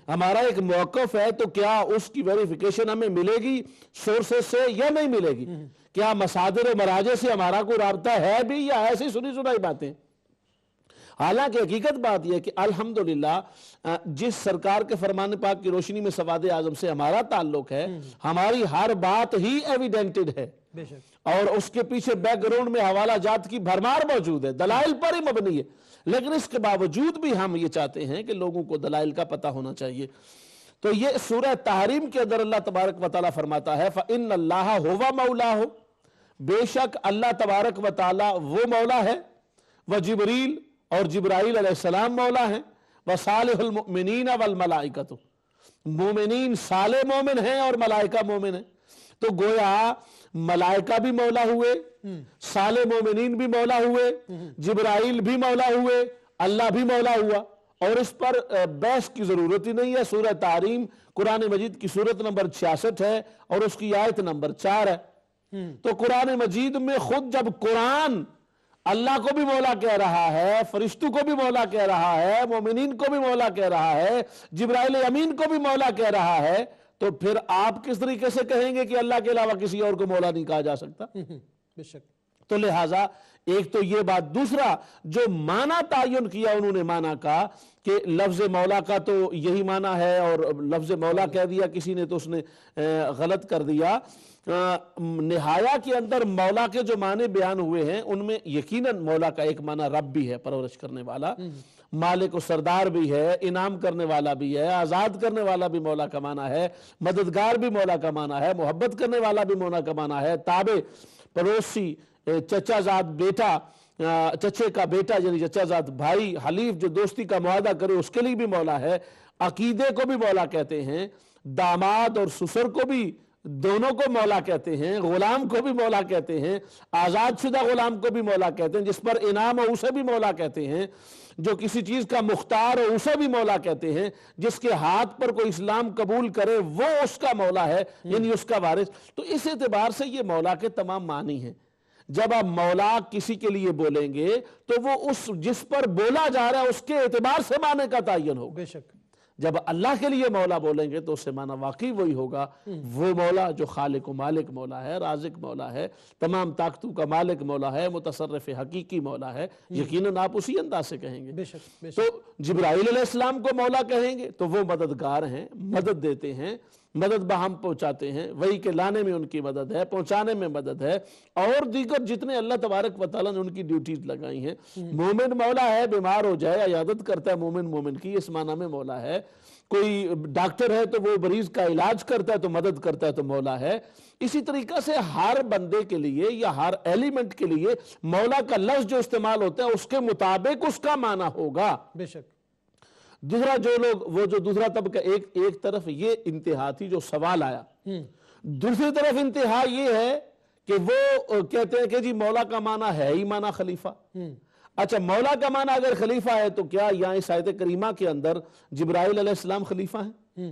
ہمارا ایک موقف ہے تو کیا اس کی ویریفیکیشن ہمیں ملے گی سورسز سے یا نہیں ملے گی, کیا مصادر و مراجع سے ہمارا کوئی رابطہ ہے بھی یا ایسی سنی سنائی باتیں. حالانکہ حقیقت بات یہ ہے کہ الحمدللہ جس سرکار کے فرمان پاک کی روشنی میں سواد اعظم سے ہمارا تعلق ہے, ہماری ہر بات ہی ایویڈنٹڈ ہے, اور اس کے پیچھے بیک گراؤنڈ میں حوالہ جات کی بھرمار موجود ہے, دلائل پر ہی مبنی ہے. لیکن اس کے باوجود بھی ہم یہ چاہتے ہیں کہ لوگوں کو دلائل کا پتہ ہونا چاہیے. تو یہ سورہ تحریم کے اندر اللہ تبارک و تعالیٰ فرماتا ہے فَإِنَّ اللَّهَ هُوَ مَوْلَاهُ, بے شک اللہ تبارک و تعالیٰ وہ مولا ہے, وجبریل اور جبرائیل علیہ السلام مولا ہیں, وصالح المؤمنین والملائکۃ, مومنین صالح مومن ہیں اور ملائکہ مومن ہیں. تو گویا ملائکہ بھی مولا ہوئے, صالح مومنین بھی مولا ہوئے, جبرائیل بھی مولا ہوئے, اللہ بھی مولا ہوا, اور اس پر بحث کی ضرورت ہی نہیں ہے. سورہ تحریم قرآن مجید کی سورت نمبر 66 ہے اور اس کی آیت نمبر 4 ہے. تو قرآن مجید میں خود جب قرآن اللہ کو بھی مولا کہہ رہا ہے, فرشتوں کو بھی مولا کہہ رہا ہے, مومنین کو بھی مولا کہہ رہا ہے, جبرائیل امین کو بھی مولا کہہ رہا ہے, تو پھر آپ کس طریقے سے کہیں گے کہ اللہ کے علاوہ کسی اور کو مولا نہیں کہا جا سکتا. بے شک. تو لہٰذا ایک تو یہ بات. دوسرا جو معنی تعین کیا انہوں نے معنی کا کہ لفظ مولا کا تو یہی معنی ہے, اور لفظ مولا کہہ دیا کسی نے تو اس نے غلط کر دیا. نہایا کے اندر مولا کے جو معنی بیان ہوئے ہیں ان میں یقیناً مولا کا ایک معنی رب بھی ہے, پرورش کرنے والا, مالک و سردار بھی ہے, انعام کرنے والا بھی ہے, آزاد کرنے والا بھی مولا کا معنی ہے, مددگار بھی مولا کا معنی ہے, محبت کرنے والا بھی مولا کا معنی ہے, تابع, پڑوسی, چچا زاد بیٹا, چچے کا بیٹا یعنی چچا زاد بھائی, حلیف جو دوستی کا معاہدہ کرے اس کے لیے بھی مولا ہے, عقیدے کو بھی مولا کہتے ہیں, داماد اور سسر کو بھی دونوں کو مولا کہتے ہیں, غلام کو بھی مولا کہتے ہیں, آزاد شدہ غلام کو بھی مولا کہتے ہیں, جس پر انعام ہو اسے بھی مولا کہتے ہیں, جو کسی چیز کا مختار ہو اسے بھی مولا کہتے ہیں, جس کے ہاتھ پر کوئی اسلام قبول کرے وہ اس کا مولا ہے, یعنی اس کا وارث. تو اس اعتبار سے یہ مولا کے تمام معنی ہیں. جب آپ مولا کسی کے لیے بولیں گے تو وہ اس جس پر بولا جا رہا ہے اس کے اعتبار سے معنی کا تعین ہوگا. بے شک. جب اللہ کے لیے مولا بولیں گے تو اس سے معنی واقعی وہی ہوگا, وہ مولا جو خالق و مالک مولا ہے, رازق مولا ہے, تمام طاقتوں کا مالک مولا ہے, متصرف حقیقی مولا ہے. یقیناً آپ اسی انداز سے کہیں گے. بے شک. تو جبرائیل علیہ السلام کو مولا کہیں گے تو وہ مددگار ہیں, مدد دیتے ہیں, مدد بہم پہنچاتے ہیں, وہی کے لانے میں ان کی مدد ہے, پہنچانے میں مدد ہے, اور دیگر جتنے اللہ تبارک و تعالیٰ نے ان کی ڈیوٹیز لگائی ہیں. مومن مولا ہے, بیمار ہو جائے عیادت کرتا ہے مومن کی, اس معنی میں مولا ہے. کوئی ڈاکٹر ہے تو وہ مریض کا علاج کرتا ہے تو مدد کرتا ہے تو مولا ہے. اسی طریقہ سے ہر بندے کے لیے یا ہر ایلیمنٹ کے لیے مولا کا لفظ جو استعمال ہوتا ہے اس کے مطابق اس کا معنی ہوگا. بے شک. دوسرا جو لوگ وہ جو دوسرا طبقہ ایک طرف یہ انتہا تھی جو سوال آیا, دوسری طرف انتہا یہ ہے کہ وہ کہتے ہیں کہ جی مولا کا معنی ہے ہی معنی خلیفہ. اچھا مولا کا معنی اگر خلیفہ ہے تو کیا یہاں اس آیت کریمہ کے اندر جبرائیل علیہ السلام خلیفہ ہیں؟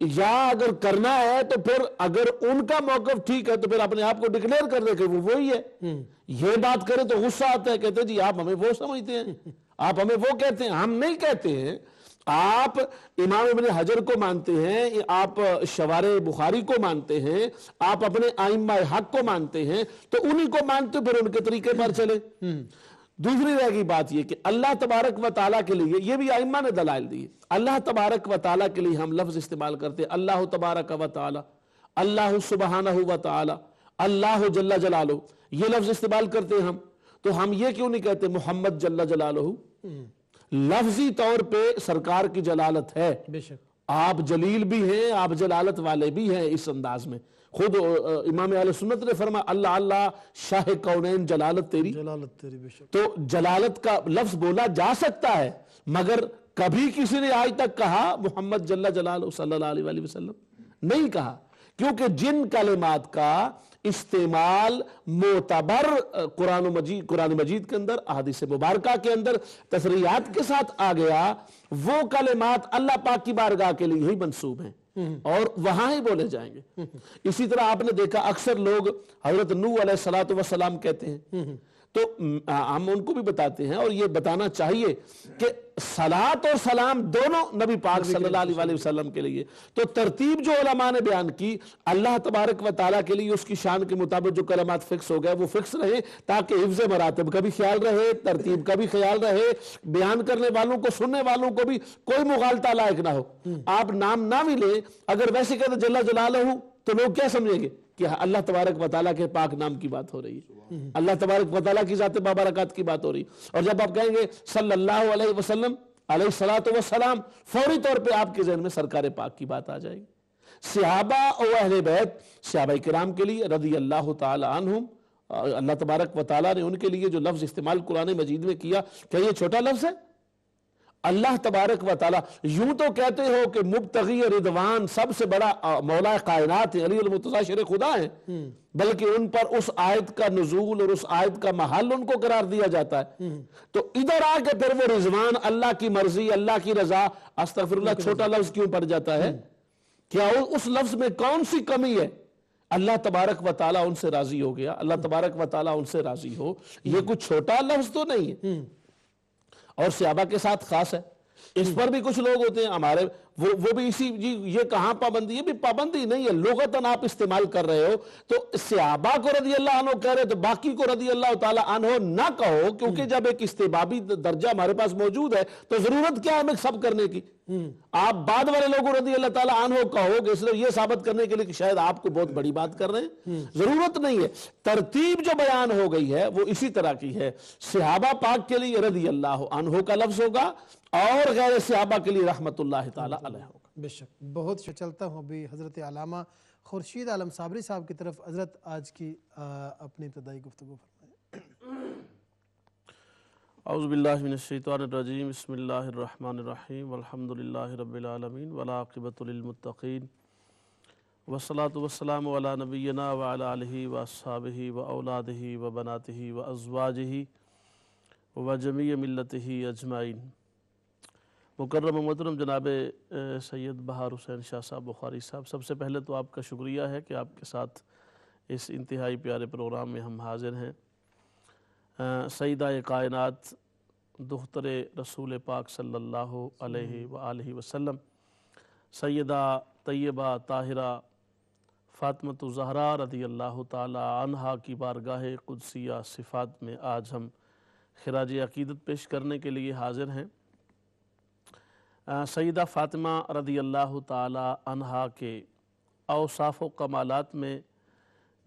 یا اگر کرنا ہے تو پھر اگر ان کا موقف ٹھیک ہے تو پھر اپنے آپ کو ڈکلیئر کر دے کہ وہ وہی ہے. یہ بات کرے تو غصہ آتا ہے, کہتے ہیں جی آپ ہمیں وہ سمجھتے ہیں, آپ ہمیں وہ کہتے ہیں. ہم نہیں کہتے ہیں. آپ امام ابن حجر کو مانتے ہیں, آپ شوارع بخاری کو مانتے ہیں, آپ اپنے ائمہ حق کو مانتے ہیں, تو انہی کو مانتے پھر ان کے طریقے پر چلے. دوسری رہ گئی بات یہ کہ اللہ تبارک و تعالیٰ کے لیے, یہ بھی ائمہ نے دلائل دی, اللہ تبارک و تعالیٰ کے لیے ہم لفظ استعمال کرتے ہیں اللہ تبارک و تعالیٰ, اللہ سبحانہ و تعالیٰ, اللہ جل جلالہ, یہ لفظ استعمال کرتے ہیں ہم. تو ہم یہ کیوں نہیں کہتے محمد جل جلالہ؟ لفظی طور پہ سرکار کی جلالت ہے, بے شک آپ جلیل بھی ہیں, آپ جلالت والے بھی ہیں. اس انداز میں خود امام اہل سنت نے فرمایا اللہ اللہ شاہ کونین جلالت تیری. جلالت تیری, بے شک. تو جلالت کا لفظ بولا جا سکتا ہے, مگر کبھی کسی نے آج تک کہا محمد جل جلالہ صلی اللہ علیہ وآلہ وسلم؟ نہیں کہا, کیونکہ جن کلمات کا استعمال معتبر قرآن مجید کے اندر, احادیث مبارکہ کے اندر تصریحات کے ساتھ آ گیا, وہ کلمات اللہ پاک کی بارگاہ کے لیے ہی منسوب ہیں اور وہاں ہی بولے جائیں گے. اسی طرح آپ نے دیکھا اکثر لوگ حضرت نوح علیہ السلام کہتے ہیں, تو ہم ان کو بھی بتاتے ہیں اور یہ بتانا چاہیے کہ صلاۃ اور سلام دونوں نبی پاک صلی اللہ علیہ وآلہ وسلم کے لیے. تو ترتیب جو علماء نے بیان کی اللہ تبارک و تعالیٰ کے لیے اس کی شان کے مطابق جو کلمات فکس ہو گئے وہ فکس رہے, تاکہ حفظ مراتب کا بھی خیال رہے, ترتیب کا بھی خیال رہے, بیان کرنے والوں کو سننے والوں کو بھی کوئی مغالطہ لائق نہ ہو. آپ نام نہ بھی لیں, اگر ویسے کہتے جل جلالہ تو لوگ کیا سمجھیں گے کہ اللہ تبارک و تعالیٰ کے پاک نام کی بات ہو رہی ہے, اللہ تبارک و تعالیٰ کی ذات بابرکات کی بات ہو رہی. اور جب آپ کہیں گے صلی اللہ علیہ وسلم علیہ الصلوۃ والسلام, فوری طور پہ آپ کے ذہن میں سرکار پاک کی بات آ جائے گی. صحابہ اور اہل بیت, صحابہ کرام کے لیے رضی اللہ تعالی عنہم, اللہ تبارک و تعالیٰ نے ان کے لیے جو لفظ استعمال قرآن مجید میں کیا, کیا یہ چھوٹا لفظ ہے؟ اللہ تبارک و تعالیٰ, یوں تو کہتے ہو کہ مبتغی رضوان سب سے بڑا مولا کائنات ہے, علی المرتضیٰ شیر خدا ہیں, بلکہ ان پر اس آیت کا نزول اور اس آیت کا محل ان کو قرار دیا جاتا ہے. تو ادھر آ کے پھر وہ رضوان, اللہ کی مرضی, اللہ کی رضا, استغفر اللہ, چھوٹا لفظ کیوں پڑ جاتا ہے؟ کیا اس لفظ میں کون سی کمی ہے؟ اللہ تبارک و تعالیٰ ان سے راضی ہو گیا, اللہ تبارک و تعالیٰ ان سے راضی ہو, یہ کچھ چھوٹا لفظ تو نہیں ہے. اور صحابہ کے ساتھ خاص ہے. اس پر بھی کچھ لوگ ہوتے ہیں ہمارے, وہ بھی اسی, جی یہ کہاں پابندی, یہ بھی پابندی نہیں ہے, لغتاً آپ استعمال کر رہے ہو. تو صحابہ کو رضی اللہ عنہ کہہ رہے تو باقی کو رضی اللہ تعالیٰ عنہ نہ کہو, کیونکہ جب ایک استحبابی درجہ ہمارے پاس موجود ہے تو ضرورت کیا ہے ہمیں سب کرنے کی؟ آپ بعد والے لوگوں رضی اللہ تعالیٰ عنہ کہو گے اس لیے یہ ثابت کرنے کے لیے کہ شاید آپ کو بہت بڑی بات کر رہے ہیں, ضرورت نہیں ہے. ترتیب جو بیان ہو گئی ہے وہ اسی طرح کی ہے. صحابہ پاک کے لیے رضی اللہ عنہ کا لفظ ہوگا اور غیر صحابہ کے لیے رحمت اللہ تعالیٰ علیہ ہوگا. بے شک. بہت چلتا ہوں ابھی حضرت علامہ خورشید عالم صابری صاحب کی طرف. حضرت آج کی اپنی ابتدائی گفتگو فرمائیں. اعوذ باللہ من الشیطان الرجیم, بسم اللہ الرحمن الرحیم, والحمدللہ رب العالمین, والعاقبۃ للمتقین, والصلاۃ والسلام علی نبینا وعلی آلہ واصحابہ واولادہ وبناتہ وازواجہ وجمیع ملتہ اجمعین. مکرم و محترم جناب سید بہار حسین شاہ صاحب بخاری صاحب, سب سے پہلے تو آپ کا شکریہ ہے کہ آپ کے ساتھ اس انتہائی پیارے پروگرام میں ہم حاضر ہیں. سیدہ کائنات دختر رسول پاک صلی اللہ علیہ وآلہ وسلم, سیدہ طیبہ طاہرہ فاطمۃ الزہرا رضی اللہ تعالی عنہا کی بارگاہ قدسیہ صفات میں آج ہم خراج عقیدت پیش کرنے کے لیے حاضر ہیں. سیدہ فاطمہ رضی اللہ تعالی عنہا کے اوصاف و کمالات میں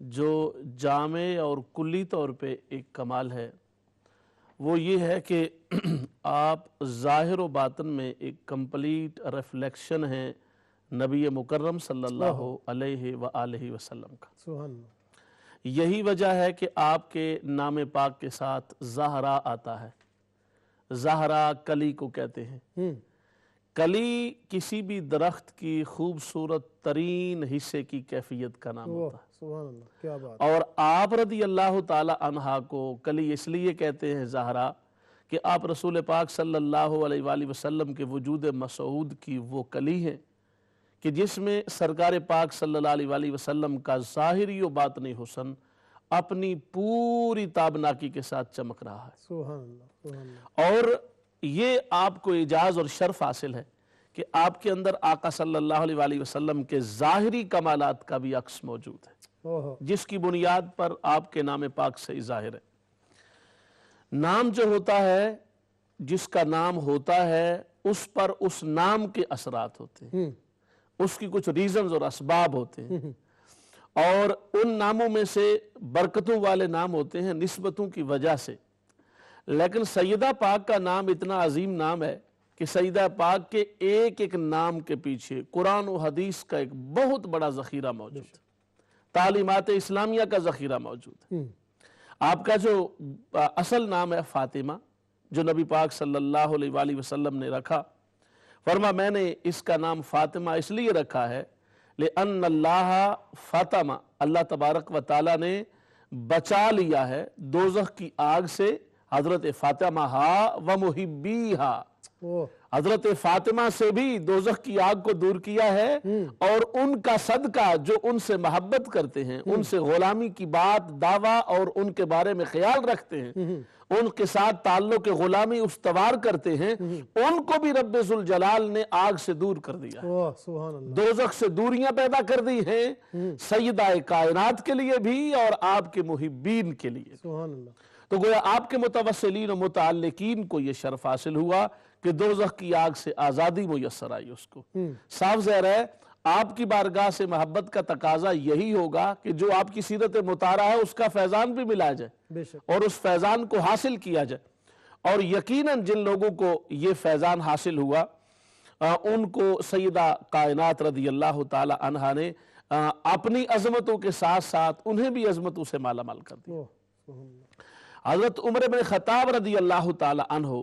جو جامع اور کلی طور پہ ایک کمال ہے وہ یہ ہے کہ آپ ظاہر و باطن میں ایک کمپلیٹ ریفلیکشن ہیں نبی مکرم صلی اللہ علیہ وآلہ وسلم کا. سبحان اللہ. یہی وجہ ہے کہ آپ کے نام پاک کے ساتھ زہرا آتا ہے. زہرا کلی کو کہتے ہیں. کلی کسی بھی درخت کی خوبصورت ترین حصے کی کیفیت کا نام ہوتا ہے. سبحان اللہ, کیا بات. اور آپ رضی اللہ تعالی عنہا کو کلی اس لیے کہتے ہیں زہرا کہ آپ رسول پاک صلی اللہ علیہ وآلہ وسلم کے وجود مسعود کی وہ کلی ہیں کہ جس میں سرکار پاک صلی اللہ علیہ وسلم کا ظاہری و باطنی حسن اپنی پوری تابناکی کے ساتھ چمک رہا ہے. سبحان اللہ سبحان اللہ. اور یہ آپ کو اعجاز اور شرف حاصل ہے کہ آپ کے اندر آقا صلی اللہ علیہ وسلم کے ظاہری کمالات کا بھی عکس موجود ہے، جس کی بنیاد پر آپ کے نام پاک سے ظاہر ہے. نام جو ہوتا ہے، جس کا نام ہوتا ہے، اس پر اس نام کے اثرات ہوتے ہیں، اس کی کچھ ریزنز اور اسباب ہوتے ہیں، اور ان ناموں میں سے برکتوں والے نام ہوتے ہیں نسبتوں کی وجہ سے. لیکن سیدہ پاک کا نام اتنا عظیم نام ہے کہ سیدہ پاک کے ایک ایک نام کے پیچھے قرآن و حدیث کا ایک بہت بڑا ذخیرہ موجود ہے، تعلیمات اسلامیہ کا ذخیرہ موجود ہے. آپ کا جو اصل نام ہے فاطمہ، جو نبی پاک صلی اللہ علیہ وسلم نے رکھا، فرما میں نے اس کا نام فاطمہ اس لیے رکھا ہے لِأَنَّ اللَّهَ فاطمہ، اللہ تبارک و تعالیٰ نے بچا لیا ہے دوزخ کی آگ سے حضرت فاطمہ و محبیہا. حضرت فاطمہ سے بھی دوزخ کی آگ کو دور کیا ہے، اور ان کا صدقہ جو ان سے محبت کرتے ہیں، ان سے غلامی کی بات دعویٰ اور ان کے بارے میں خیال رکھتے ہیں، ان کے ساتھ تعلق غلامی استوار کرتے ہیں، ان کو بھی رب ذوالجلال نے آگ سے دور کر دیا ہے. سبحان اللہ. دوزخ سے دوریاں پیدا کر دی ہیں سیدہ کائنات کے لیے بھی اور آپ کے محبین کے لیے. سبحان اللہ. تو گویا آپ کے متوسلین و متعلقین کو یہ شرف حاصل ہوا کہ دوزخ کی آگ سے آزادی میسر آئی اس کو. صاف ظاہر ہے آپ کی بارگاہ سے محبت کا تقاضا یہی ہوگا کہ جو آپ کی سیرت مطالعہ ہے اس کا فیضان بھی ملا جائے اور اس فیضان کو حاصل کیا جائے. اور یقیناً جن لوگوں کو یہ فیضان حاصل ہوا ان کو سیدہ کائنات رضی اللہ تعالی عنہا نے اپنی عظمتوں کے ساتھ ساتھ انہیں بھی عظمتوں سے مالا مال کر دیا. حضرت عمر بن خطاب رضی اللہ تعالی عنہ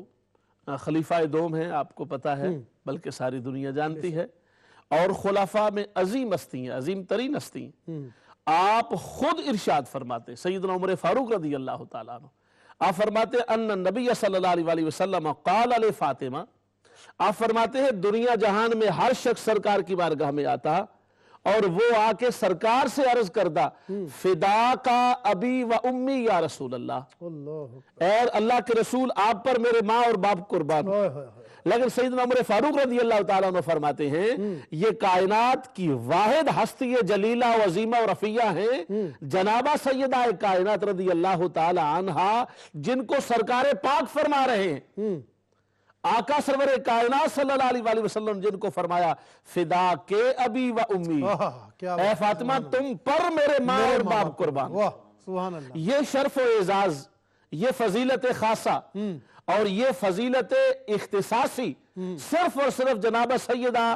خلیفہ دوم ہیں، آپ کو پتا ہے، بلکہ ساری دنیا جانتی ہے، اور خلفاء میں عظیم ہستی ہیں، عظیم ترین ہستی ہیں. آپ خود ارشاد فرماتے سیدنا عمر فاروق رضی اللہ تعالیٰ عنہ، آپ فرماتے ان النبی صلی اللہ علیہ وسلم قال لفاطمہ، آپ فرماتے ہیں دنیا جہان میں ہر شخص سرکار کی بارگاہ میں آتا اور وہ آ کے سرکار سے عرض کردہ فدا کا ابی و امی یا رسول اللہ، اے اللہ کے رسول آپ پر میرے ماں اور باپ قربان. لیکن سیدنا عمر فاروق رضی اللہ تعالیٰ عنہ فرماتے ہیں یہ کائنات کی واحد ہستی جلیلہ و عظیمہ و رفیہ ہیں جنابہ سیدہ کائنات رضی اللہ تعالیٰ عنہ، جن کو سرکار پاک فرما رہے ہیں، آقا سرور کائنات صلی اللہ علیہ وسلم جن کو فرمایا فدا کے ابی و امی، اے فاطمہ تم پر میرے ماں اور باپ قربان. سبحان اللہ. یہ شرف و اعزاز، یہ فضیلت خاصہ اور یہ فضیلت اختصاصی صرف اور صرف جناب سیدہ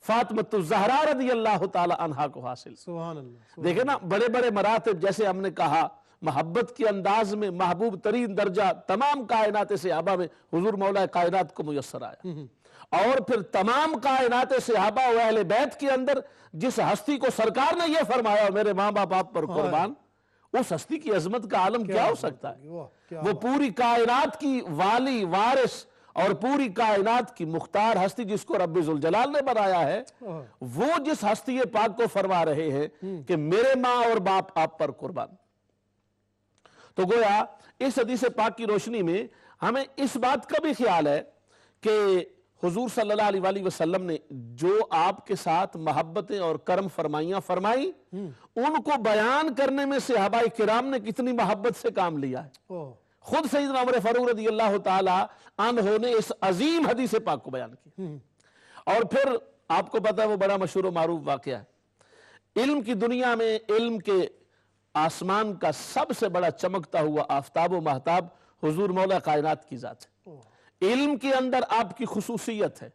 فاطمہ الزہرا رضی اللہ تعالی عنہا کو حاصل. سبحان اللہ. دیکھیں نا بڑے بڑے مراتب، جیسے ہم نے کہا محبت کے انداز میں محبوب ترین درجہ تمام کائنات صحابہ میں حضور مولا کائنات کو میسر آیا، اور پھر تمام کائنات صحابہ و اہل بیت کے اندر جس ہستی کو سرکار نے یہ فرمایا میرے ماں باپ آپ پر قربان، اس ہستی کی عظمت کا عالم کیا ہو سکتا ہے؟ وہ پوری کائنات کی والی وارث اور پوری کائنات کی مختار ہستی جس کو رب ذوالجلال نے بنایا ہے، وہ جس ہستی پاک کو فرما رہے ہیں کہ میرے ماں اور باپ آپ پر قربان. تو گویا اس حدیث پاک کی روشنی میں ہمیں اس بات کا بھی خیال ہے کہ حضور صلی اللہ علیہ وسلم نے جو آپ کے ساتھ محبتیں اور کرم فرمائیاں فرمائی، ان کو بیان کرنے میں صحابہ کرام نے کتنی محبت سے کام لیا ہے. خود سیدنا عمر فاروق رضی اللہ تعالی عنہ نے اس عظیم حدیث پاک کو بیان کیا. اور پھر آپ کو پتہ ہے وہ بڑا مشہور و معروف واقعہ ہے، علم کی دنیا میں علم کے آسمان کا سب سے بڑا چمکتا ہوا آفتاب و مہتاب حضور مولا کائنات کی ذات ہے. علم کے اندر آپ کی خصوصیت ہے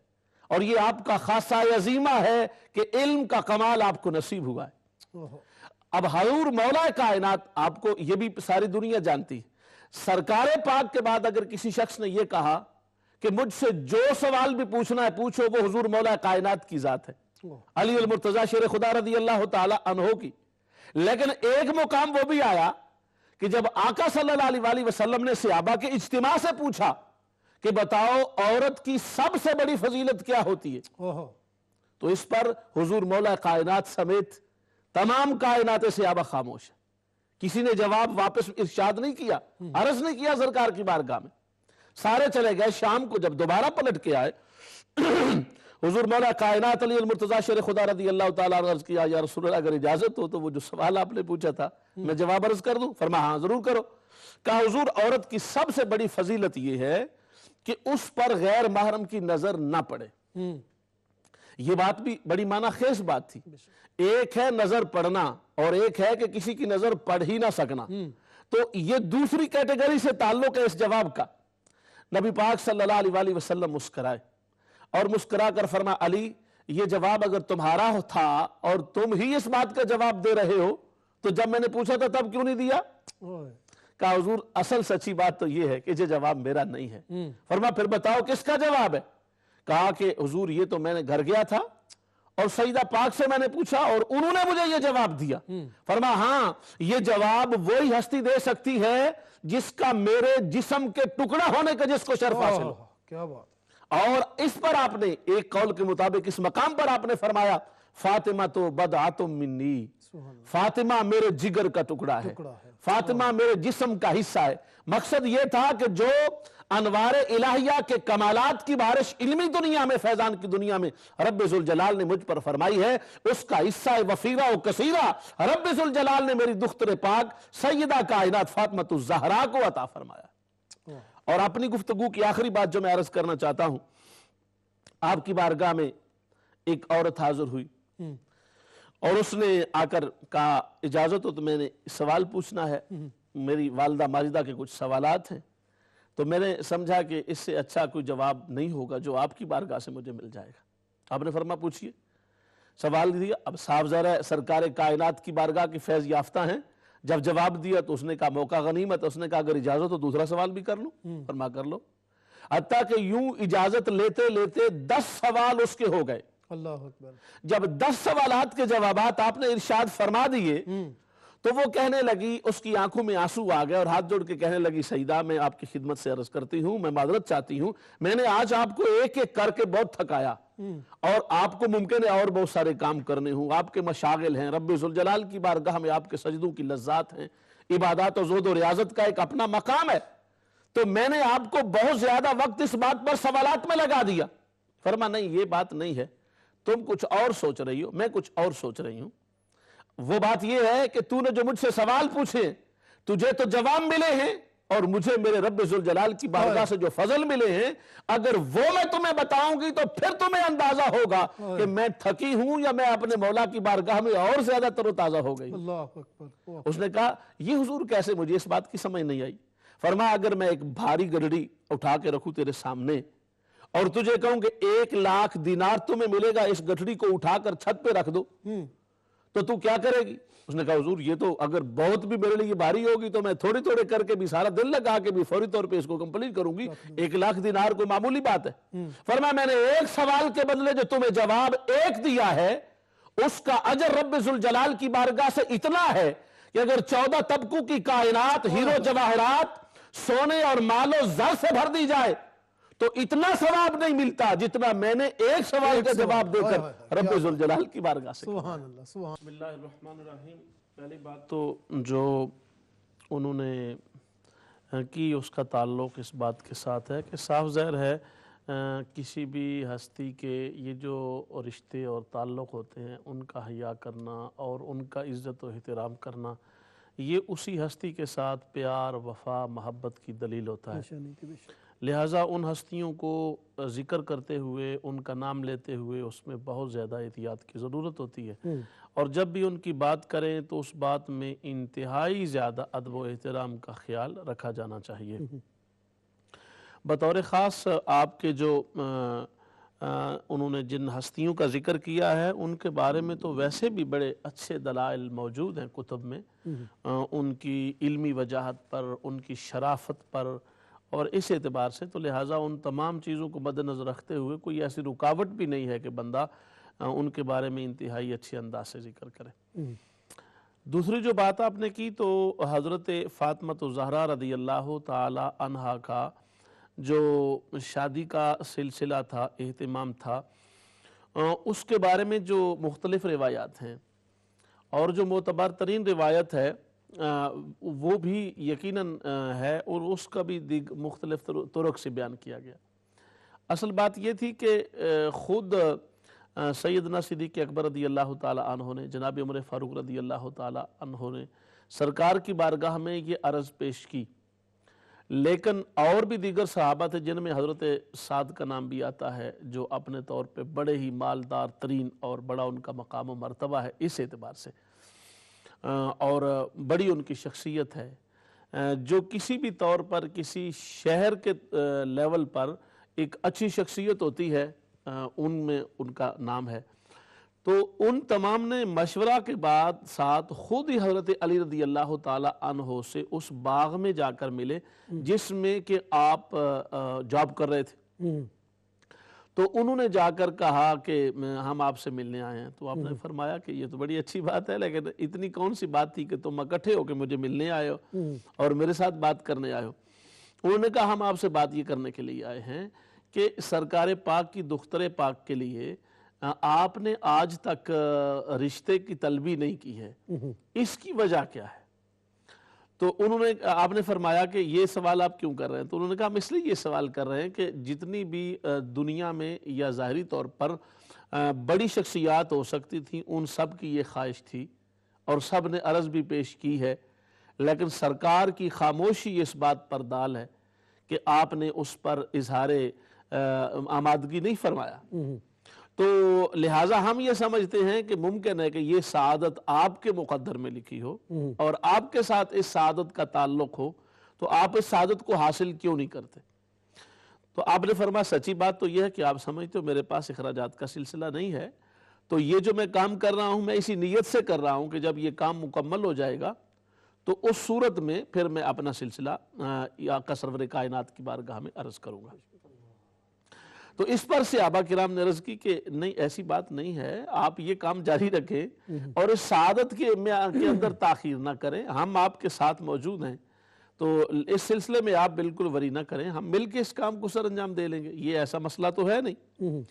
اور یہ آپ کا خاصہ عظیمہ ہے کہ علم کا کمال آپ کو نصیب ہوا ہے. اب حضور مولا کائنات آپ کو یہ بھی ساری دنیا جانتی ہے، سرکار پاک کے بعد اگر کسی شخص نے یہ کہا کہ مجھ سے جو سوال بھی پوچھنا ہے پوچھو، وہ حضور مولا کائنات کی ذات ہے، علی المرتضی شیر خدا رضی اللہ تعالی عنہ کی. لیکن ایک مقام وہ بھی آیا کہ جب آقا صلی اللہ علیہ وسلم نے صحابہ کے اجتماع سے پوچھا کہ بتاؤ عورت کی سب سے بڑی فضیلت کیا ہوتی ہے، تو اس پر حضور مولا کائنات سمیت تمام کائنات صحابہ خاموش ہے. کسی نے جواب واپس ارشاد نہیں کیا, عرض نہیں کیا سرکار کی بارگاہ میں. سارے چلے گئے. شام کو جب دوبارہ پلٹ کے آئے حضور مولا کائنات علی المرتضیٰ شیر خدا رضی اللہ تعالیٰ عنہ عرض کیا, یا رسول اللہ اگر اجازت ہو تو وہ جو سوال آپ نے پوچھا تھا میں جواب عرض کر دوں؟ فرمایا ہاں ضرور کرو. کہا حضور عورت کی سب سے بڑی فضیلت یہ ہے کہ اس پر غیر محرم کی نظر نہ پڑے. یہ بات بھی بڑی معنی خیز بات تھی. ایک ہے نظر پڑنا اور ایک ہے کہ کسی کی نظر پڑھ ہی نہ سکنا. تو یہ دوسری کیٹیگری سے تعلق ہے اس جواب کا. نبی پاک صلی اللہ علیہ وسلم مسکرائے اور مسکرا کر فرما علی یہ جواب اگر تمہارا تھا اور تم ہی اس بات کا جواب دے رہے ہو تو جب میں نے پوچھا تھا تب کیوں نہیں دیا؟ کہا حضور اصل سچی بات تو یہ ہے کہ یہ جواب میرا نہیں ہے. فرما پھر بتاؤ کس کا جواب ہے؟ کہا کہ حضور یہ تو میں نے گھر گیا تھا اور سیدہ پاک سے میں نے پوچھا اور انہوں نے مجھے یہ جواب دیا. فرما ہاں یہ جواب وہی ہستی دے سکتی ہے جس کا میرے جسم کے ٹکڑا ہونے کا جس کو شرف حاصل ہو. کیا بات. اور اس پر آپ نے ایک قول کے مطابق اس مقام پر آپ نے فرمایا فاطمہ تو بدعۃ منی, فاطمہ میرے جگر کا ٹکڑا ہے, فاطمہ میرے جسم کا حصہ ہے. مقصد یہ تھا کہ جو انوار الہیہ کے کمالات کی بارش علمی دنیا میں فیضان کی دنیا میں رب ذوالجلال نے مجھ پر فرمائی ہے اس کا حصہ وفیرہ و کثیرہ رب ذوالجلال نے میری دختر پاک سیدہ کائنات فاطمہ الزہرا کو عطا فرمایا. اور اپنی گفتگو کی آخری بات جو میں عرض کرنا چاہتا ہوں, آپ کی بارگاہ میں ایک عورت حاضر ہوئی اور اس نے آ کر کہا اجازت ہو تو میں نے سوال پوچھنا ہے, میری والدہ ماجدہ کے کچھ سوالات ہیں. تو میں نے سمجھا کہ اس سے اچھا کوئی جواب نہیں ہوگا جو آپ کی بارگاہ سے مجھے مل جائے گا. آپ نے فرما پوچھئے. سوال دیا. اب صاف ظاہر ہے سرکار کائنات کی بارگاہ کی فیض یافتہ ہیں. جب جواب دیا تو اس نے کہا موقع غنیمت. اس نے کہا اگر اجازت ہو دوسرا سوال بھی کر لوں. فرما کر لو. حتیٰ کہ یوں اجازت لیتے لیتے 10 سوال اس کے ہو گئے. اللہ اکبر. جب 10 سوالات کے جوابات آپ نے ارشاد فرما دیے تو وہ کہنے لگی, اس کی آنکھوں میں آنسو آ گئے اور ہاتھ جوڑ کے کہنے لگی سیدہ میں آپ کی خدمت سے عرض کرتی ہوں, میں معذرت چاہتی ہوں, میں نے آج آپ کو ایک ایک کر کے بہت تھکایا اور آپ کو ممکن ہے اور بہت سارے کام کرنے ہوں, آپ کے مشاغل ہیں, رب ذوالجلال کی بارگاہ میں آپ کے سجدوں کی لذات ہیں, عبادات و زہد و ریاضت کا ایک اپنا مقام ہے, تو میں نے آپ کو بہت زیادہ وقت اس بات پر سوالات میں لگا دیا. فرما نہیں یہ بات نہیں ہے, تم کچھ اور سوچ رہی ہو, میں کچھ اور سوچ رہی ہوں. وہ بات یہ ہے کہ تو نے جو مجھ سے سوال پوچھے تجھے تو جواب ملے ہیں اور مجھے میرے رب ذوالجلال کی بارگاہ سے جو فضل ملے ہیں اگر وہ میں تمہیں بتاؤں گی تو پھر تمہیں اندازہ ہوگا کہ میں تھکی ہوں یا میں اپنے مولا کی بارگاہ میں اور زیادہ تر و تازہ ہو گئی. اللہ اکبر. اس نے کہا یہ حضور کیسے, مجھے اس بات کی سمجھ نہیں آئی. فرمایا اگر میں ایک بھاری گڈڑی اٹھا کے رکھوں تیرے سامنے اور تجھے کہوں کہ 1,00,000 دینار تمہیں ملے گا, اس گٹھڑی کو اٹھا کر چھت پہ رکھ دو, تو کیا کرے گی؟ اس نے کہا حضور یہ تو اگر بہت بھی میرے لیے بھاری ہوگی تو میں تھوڑی تھوڑے کر کے بھی سارا دل لگا کے بھی فوری طور پہ اس کو کمپلیٹ کروں گی, 1,00,000 دینار کوئی معمولی بات ہے. فرمایا میں نے ایک سوال کے بدلے جو تمہیں جواب ایک دیا ہے اس کا اجر رب ذوالجلال کی بارگاہ سے اتنا ہے کہ اگر 14 طبقوں کی کائنات ہیرو جواہرات سونے اور مال و زر سے بھر دی جائے تو اتنا ثواب نہیں ملتا جتنا میں نے ایک سوال کا جواب دے کر رب ذوالجلال کی بارگاہ سے. سبحان اللہ. سبحان بسم اللہ الرحمن الرحیم. پہلی بات تو جو انہوں نے کی اس کا تعلق اس بات کے ساتھ ہے کہ صاف ظاہر ہے کسی بھی ہستی کے یہ جو رشتے اور تعلق ہوتے ہیں ان کا حیا کرنا اور ان کا عزت و احترام کرنا یہ اسی ہستی کے ساتھ پیار وفا محبت کی دلیل ہوتا ہے. لہٰذا ان ہستیوں کو ذکر کرتے ہوئے ان کا نام لیتے ہوئے اس میں بہت زیادہ احتیاط کی ضرورت ہوتی ہے, اور جب بھی ان کی بات کریں تو اس بات میں انتہائی زیادہ ادب و احترام کا خیال رکھا جانا چاہیے. بطور خاص آپ کے جو انہوں نے جن ہستیوں کا ذکر کیا ہے ان کے بارے میں تو ویسے بھی بڑے اچھے دلائل موجود ہیں کتب میں, ان کی علمی وجاہت پر, ان کی شرافت پر, اور اس اعتبار سے تو لہٰذا ان تمام چیزوں کو مد نظر رکھتے ہوئے کوئی ایسی رکاوٹ بھی نہیں ہے کہ بندہ ان کے بارے میں انتہائی اچھے انداز سے ذکر کرے. دوسری جو بات آپ نے کی تو حضرت فاطمہ الزہرا رضی اللہ تعالی عنہا کا جو شادی کا سلسلہ تھا, اہتمام تھا, اس کے بارے میں جو مختلف روایات ہیں اور جو معتبر ترین روایت ہے وہ بھی یقیناً ہے اور اس کا بھی مختلف طرق سے بیان کیا گیا۔ اصل بات یہ تھی کہ خود سیدنا صدیق اکبر رضی اللہ تعالی عنہ نے، جناب عمر فاروق رضی اللہ تعالی عنہ نے سرکار کی بارگاہ میں یہ عرض پیش کی، لیکن اور بھی دیگر صحابہ تھے جن میں حضرت سعد کا نام بھی آتا ہے، جو اپنے طور پہ بڑے ہی مالدار ترین اور بڑا ان کا مقام و مرتبہ ہے اس اعتبار سے، اور بڑی ان کی شخصیت ہے، جو کسی بھی طور پر کسی شہر کے لیول پر ایک اچھی شخصیت ہوتی ہے ان میں ان کا نام ہے۔ تو ان تمام نے مشورہ کے بعد ساتھ خود ہی حضرت علی رضی اللہ تعالی عنہ سے اس باغ میں جا کر ملے جس میں کہ آپ جاب کر رہے تھے۔ تو انہوں نے جا کر کہا کہ ہم آپ سے ملنے آئے ہیں۔ تو آپ نے فرمایا کہ یہ تو بڑی اچھی بات ہے، لیکن اتنی کون سی بات تھی کہ تم اکٹھے ہو کے مجھے ملنے آئے ہو اور میرے ساتھ بات کرنے آئے ہو؟ انہوں نے کہا ہم آپ سے بات یہ کرنے کے لیے آئے ہیں کہ سرکار پاک کی دختر پاک کے لیے آپ نے آج تک رشتے کی طلبی نہیں کی ہے، اس کی وجہ کیا ہے؟ تو آپ نے فرمایا کہ یہ سوال آپ کیوں کر رہے ہیں؟ تو انہوں نے کہا ہم اس لیے یہ سوال کر رہے ہیں کہ جتنی بھی دنیا میں یا ظاہری طور پر بڑی شخصیات ہو سکتی تھیں ان سب کی یہ خواہش تھی اور سب نے عرض بھی پیش کی ہے، لیکن سرکار کی خاموشی اس بات پر دال ہے کہ آپ نے اس پر اظہار آمادگی نہیں فرمایا۔ تو لہٰذا ہم یہ سمجھتے ہیں کہ ممکن ہے کہ یہ سعادت آپ کے مقدر میں لکھی ہو اور آپ کے ساتھ اس سعادت کا تعلق ہو، تو آپ اس سعادت کو حاصل کیوں نہیں کرتے؟ تو آپ نے فرمایا سچی بات تو یہ ہے کہ آپ سمجھتے ہو میرے پاس اخراجات کا سلسلہ نہیں ہے، تو یہ جو میں کام کر رہا ہوں میں اسی نیت سے کر رہا ہوں کہ جب یہ کام مکمل ہو جائے گا تو اس صورت میں پھر میں اپنا سلسلہ آقا سرور کائنات کی بارگاہ میں عرض کروں گا۔ تو اس پر صحابہ کرام نے عرض کی کہ نہیں ایسی بات نہیں ہے، آپ یہ کام جاری رکھیں اور اس سعادت کے اندر تاخیر نہ کریں، ہم آپ کے ساتھ موجود ہیں، تو اس سلسلے میں آپ بالکل وری نہ کریں، ہم مل کے اس کام کو سر انجام دے لیں گے، یہ ایسا مسئلہ تو ہے نہیں۔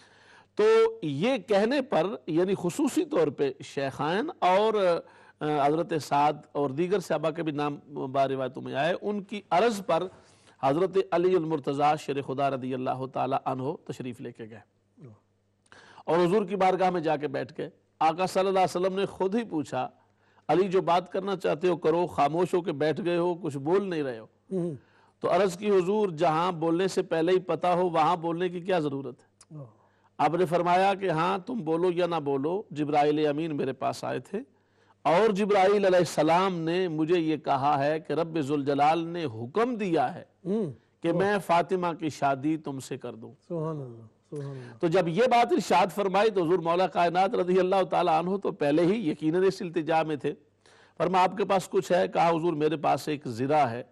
تو یہ کہنے پر یعنی خصوصی طور پہ شیخین اور حضرت سعد اور دیگر صحابہ کے بھی نام روایتوں میں آئے، ان کی عرض پر حضرت علی المرتضیٰ شیر خدا رضی اللہ تعالی عنہ تشریف لے کے گئے اور حضور کی بارگاہ میں جا کے بیٹھ گئے۔ آقا صلی اللہ علیہ وسلم نے خود ہی پوچھا علی جو بات کرنا چاہتے ہو کرو، خاموش ہو کے بیٹھ گئے ہو، کچھ بول نہیں رہے ہو۔ تو عرض کی حضور جہاں بولنے سے پہلے ہی پتا ہو وہاں بولنے کی کیا ضرورت ہے؟ آپ نے فرمایا کہ ہاں تم بولو یا نہ بولو، جبرائیل امین میرے پاس آئے تھے اور جبرائیل علیہ السلام نے مجھے یہ کہا ہے کہ رب ذوالجلال نے حکم دیا ہے کہ میں فاطمہ کی شادی تم سے کر دوں۔ سبحان اللہ، سبحان اللہ۔ تو جب یہ بات ارشاد فرمائی تو حضور مولا کائنات رضی اللہ تعالیٰ عنہ تو پہلے ہی یقیناً اس التجا میں تھے۔ فرمایا آپ کے پاس کچھ ہے؟ کہا حضور میرے پاس ایک زرہ ہے،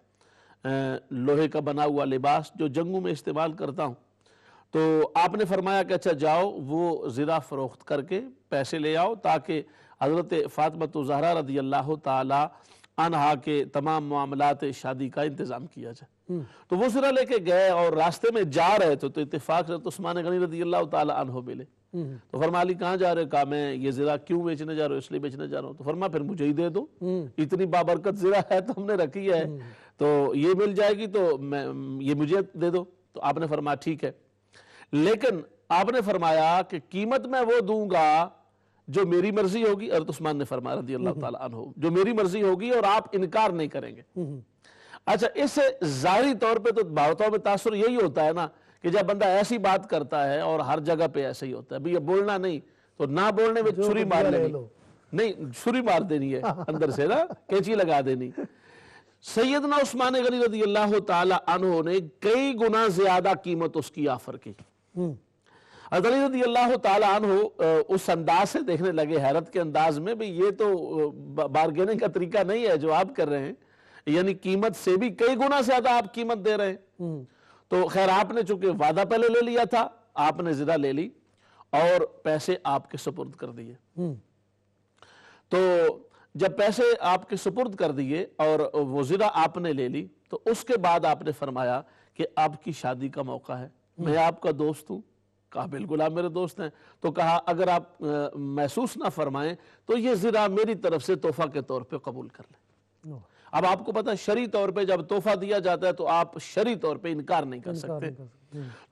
لوہے کا بنا ہوا لباس جو جنگوں میں استعمال کرتا ہوں۔ تو آپ نے فرمایا کہ اچھا جاؤ وہ زرہ فروخت کر کے پیسے لے آؤ تاکہ حضرت فاطمہ زہرا رضی اللہ تعالی عنہا کے تمام معاملات شادی کا انتظام کیا جائے۔ تو وہ زرہ لے کے گئے اور راستے میں جا رہے تھے تو اتفاق سے عثمان غنی رضی اللہ تعالی عنہ ملے۔ تو فرمایا علی کہاں جا رہے؟ کہا میں یہ زرہ کیوں بیچنے جا رہا ہوں؟ اس لیے بیچنے جا رہا ہوں۔ تو فرمایا پھر مجھے ہی دے دو، اتنی بابرکت زرہ ہے تو ہم نے رکھی ہے، تو یہ مل جائے گی تو یہ مجھے دے دو۔ تو آپ نے فرمایا ٹھیک ہے، لیکن آپ نے فرمایا کہ قیمت میں وہ دوں گا جو میری مرضی ہوگی۔ حضرت عثمان نے فرمایا رضی اللہ تعالیٰ عنہ جو میری مرضی ہوگی اور آپ انکار نہیں کریں گے۔ اچھا اس سے ظاہری طور پہ تو باتوں میں تاثر یہی ہوتا ہے نا کہ جب بندہ ایسی بات کرتا ہے اور ہر جگہ پہ ایسا ہی ہوتا ہے، بھئی بولنا نہیں تو نہ بولنے میں چھری مار لینی، نہیں چھری مار دینی ہے اندر سے نا، کینچی لگا دینی۔ سیدنا عثمان غنی رضی اللہ تعالی عنہ نے کئی گنا زیادہ قیمت اس کی آفر کی۔ حضرت علی رضی اللہ تعالی عنہ اس انداز سے دیکھنے لگے، حیرت کے انداز میں، بھئی یہ تو بارگیننگ کا طریقہ نہیں ہے جو آپ کر رہے ہیں، یعنی قیمت سے بھی کئی گنا زیادہ آپ قیمت دے رہے ہیں۔ تو خیر آپ نے چونکہ وعدہ پہلے لے لیا تھا، آپ نے زرہ لے لی اور پیسے آپ کے سپرد کر دیے۔ تو جب پیسے آپ کے سپرد کر دیے اور وہ زرہ آپ نے لے لی تو اس کے بعد آپ نے فرمایا کہ آپ کی شادی کا موقع ہے، میں آپ کا دوست ہوں، کہا بالکل آپ میرے دوست ہیں. تو کہا اگر آپ محسوس نہ فرمائیں تو یہ ذرا میری طرف سے تحفہ کے طور پہ قبول کر لیں. اب آپ کو پتہ شرعی طور پہ جب تحفہ دیا جاتا ہے تو آپ شرعی طور پہ انکار نہیں کر سکتے.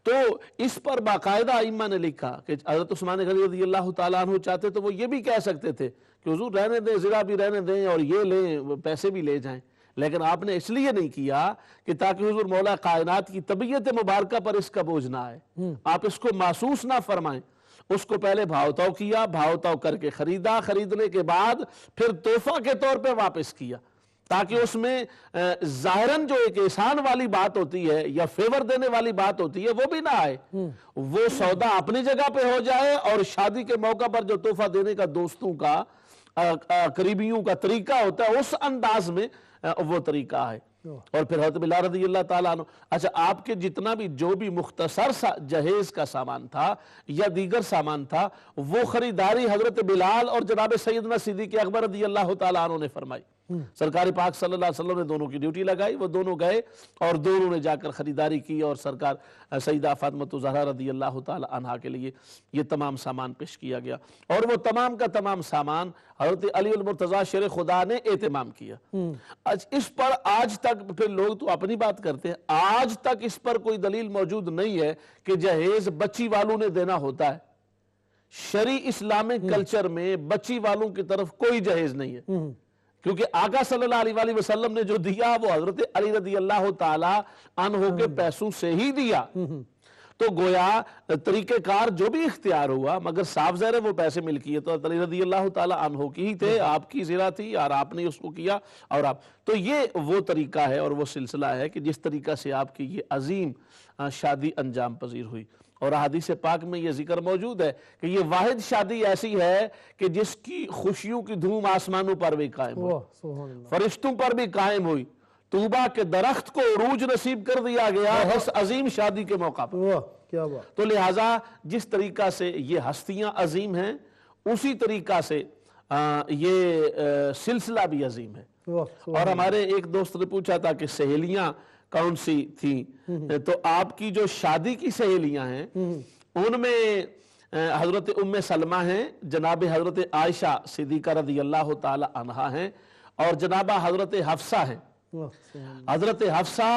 تو اس پر باقاعدہ ائمہ نے لکھا کہ حضرت عثمان غنی رضی اللہ تعالیٰ عنہ چاہتے تو وہ یہ بھی کہہ سکتے تھے کہ حضور رہنے دیں، ذرا بھی رہنے دیں اور یہ لیں، پیسے بھی لے جائیں، لیکن آپ نے اس لیے نہیں کیا کہ تاکہ حضور مولا کائنات کی طبیعت مبارکہ پر اس کا بوجھ نہ آئے، آپ اس کو محسوس نہ فرمائیں. اس کو پہلے بھاؤتاؤ کیا، بھاؤتاؤ کر کے خریدا، خریدنے کے بعد پھر تحفہ کے طور پہ واپس کیا، تاکہ اس میں ظاہراً جو ایک احسان والی بات ہوتی ہے یا فیور دینے والی بات ہوتی ہے وہ بھی نہ آئے، وہ سودا اپنی جگہ پہ ہو جائے اور شادی کے موقع پر جو تحفہ دینے کا دوستوں کا قریبیوں کا طریقہ ہوتا ہے اس انداز میں وہ طریقہ ہے. اور پھر حضرت بلال رضی اللہ تعالیٰ عنہ، اچھا آپ کے جتنا بھی جو بھی مختصر سا جہیز کا سامان تھا یا دیگر سامان تھا وہ خریداری حضرت بلال اور جناب سیدنا صدیق اکبر رضی اللہ تعالیٰ عنہ نے فرمائی. سرکار پاک صلی اللہ علیہ وسلم نے دونوں کی ڈیوٹی لگائی، وہ دونوں گئے اور دونوں نے جا کر خریداری کی اور سرکار سیدہ فاطمہ الزہرا رضی اللہ تعالی عنہا کے لیے یہ تمام سامان پیش کیا گیا اور وہ تمام کا تمام سامان حضرت علی المرتضیٰ شیر خدا نے اہتمام کیا. اس پر آج تک پھر لوگ تو اپنی بات کرتے ہیں، آج تک اس پر کوئی دلیل موجود نہیں ہے کہ جہیز بچی والوں نے دینا ہوتا ہے. شرعی اسلامک کلچر میں بچی والوں کی طرف کوئی جہیز نہیں ہے، کیونکہ آقا صلی اللہ علیہ وسلم نے جو دیا وہ حضرت علی رضی اللہ تعالی عنہ کے پیسوں سے ہی دیا. تو گویا طریقہ کار جو بھی اختیار ہوا مگر صاف ظاہر ہے وہ پیسے ملکی ہے تو علی رضی اللہ تعالی عنہ کی ہی تھے، آپ کی زرہ تھی اور آپ نے اس کو کیا اور آپ تو یہ وہ طریقہ ہے اور وہ سلسلہ ہے کہ جس طریقہ سے آپ کی یہ عظیم شادی انجام پذیر ہوئی. اور حدیث پاک میں یہ ذکر موجود ہے کہ یہ واحد شادی ایسی ہے کہ جس کی خوشیوں کی دھوم آسمانوں پر بھی قائم ہوئی، فرشتوں پر بھی قائم ہوئی. طوبہ کے درخت کو عروج نصیب کر دیا گیا اس عظیم شادی کے موقع پر. تو لہٰذا جس طریقہ سے یہ ہستیاں عظیم ہیں اسی طریقہ سے یہ سلسلہ بھی عظیم ہے. اور ہمارے ایک دوست نے پوچھا تھا کہ سہیلیاں کون سی تھیں، تو آپ کی جو شادی کی سہیلیاں ہیں ان میں حضرت ام سلمہ ہیں، جناب حضرت عائشہ صدیقہ رضی اللہ تعالی عنہا ہیں اور جناب حضرت حفصہ ہیں. حضرت حفصہ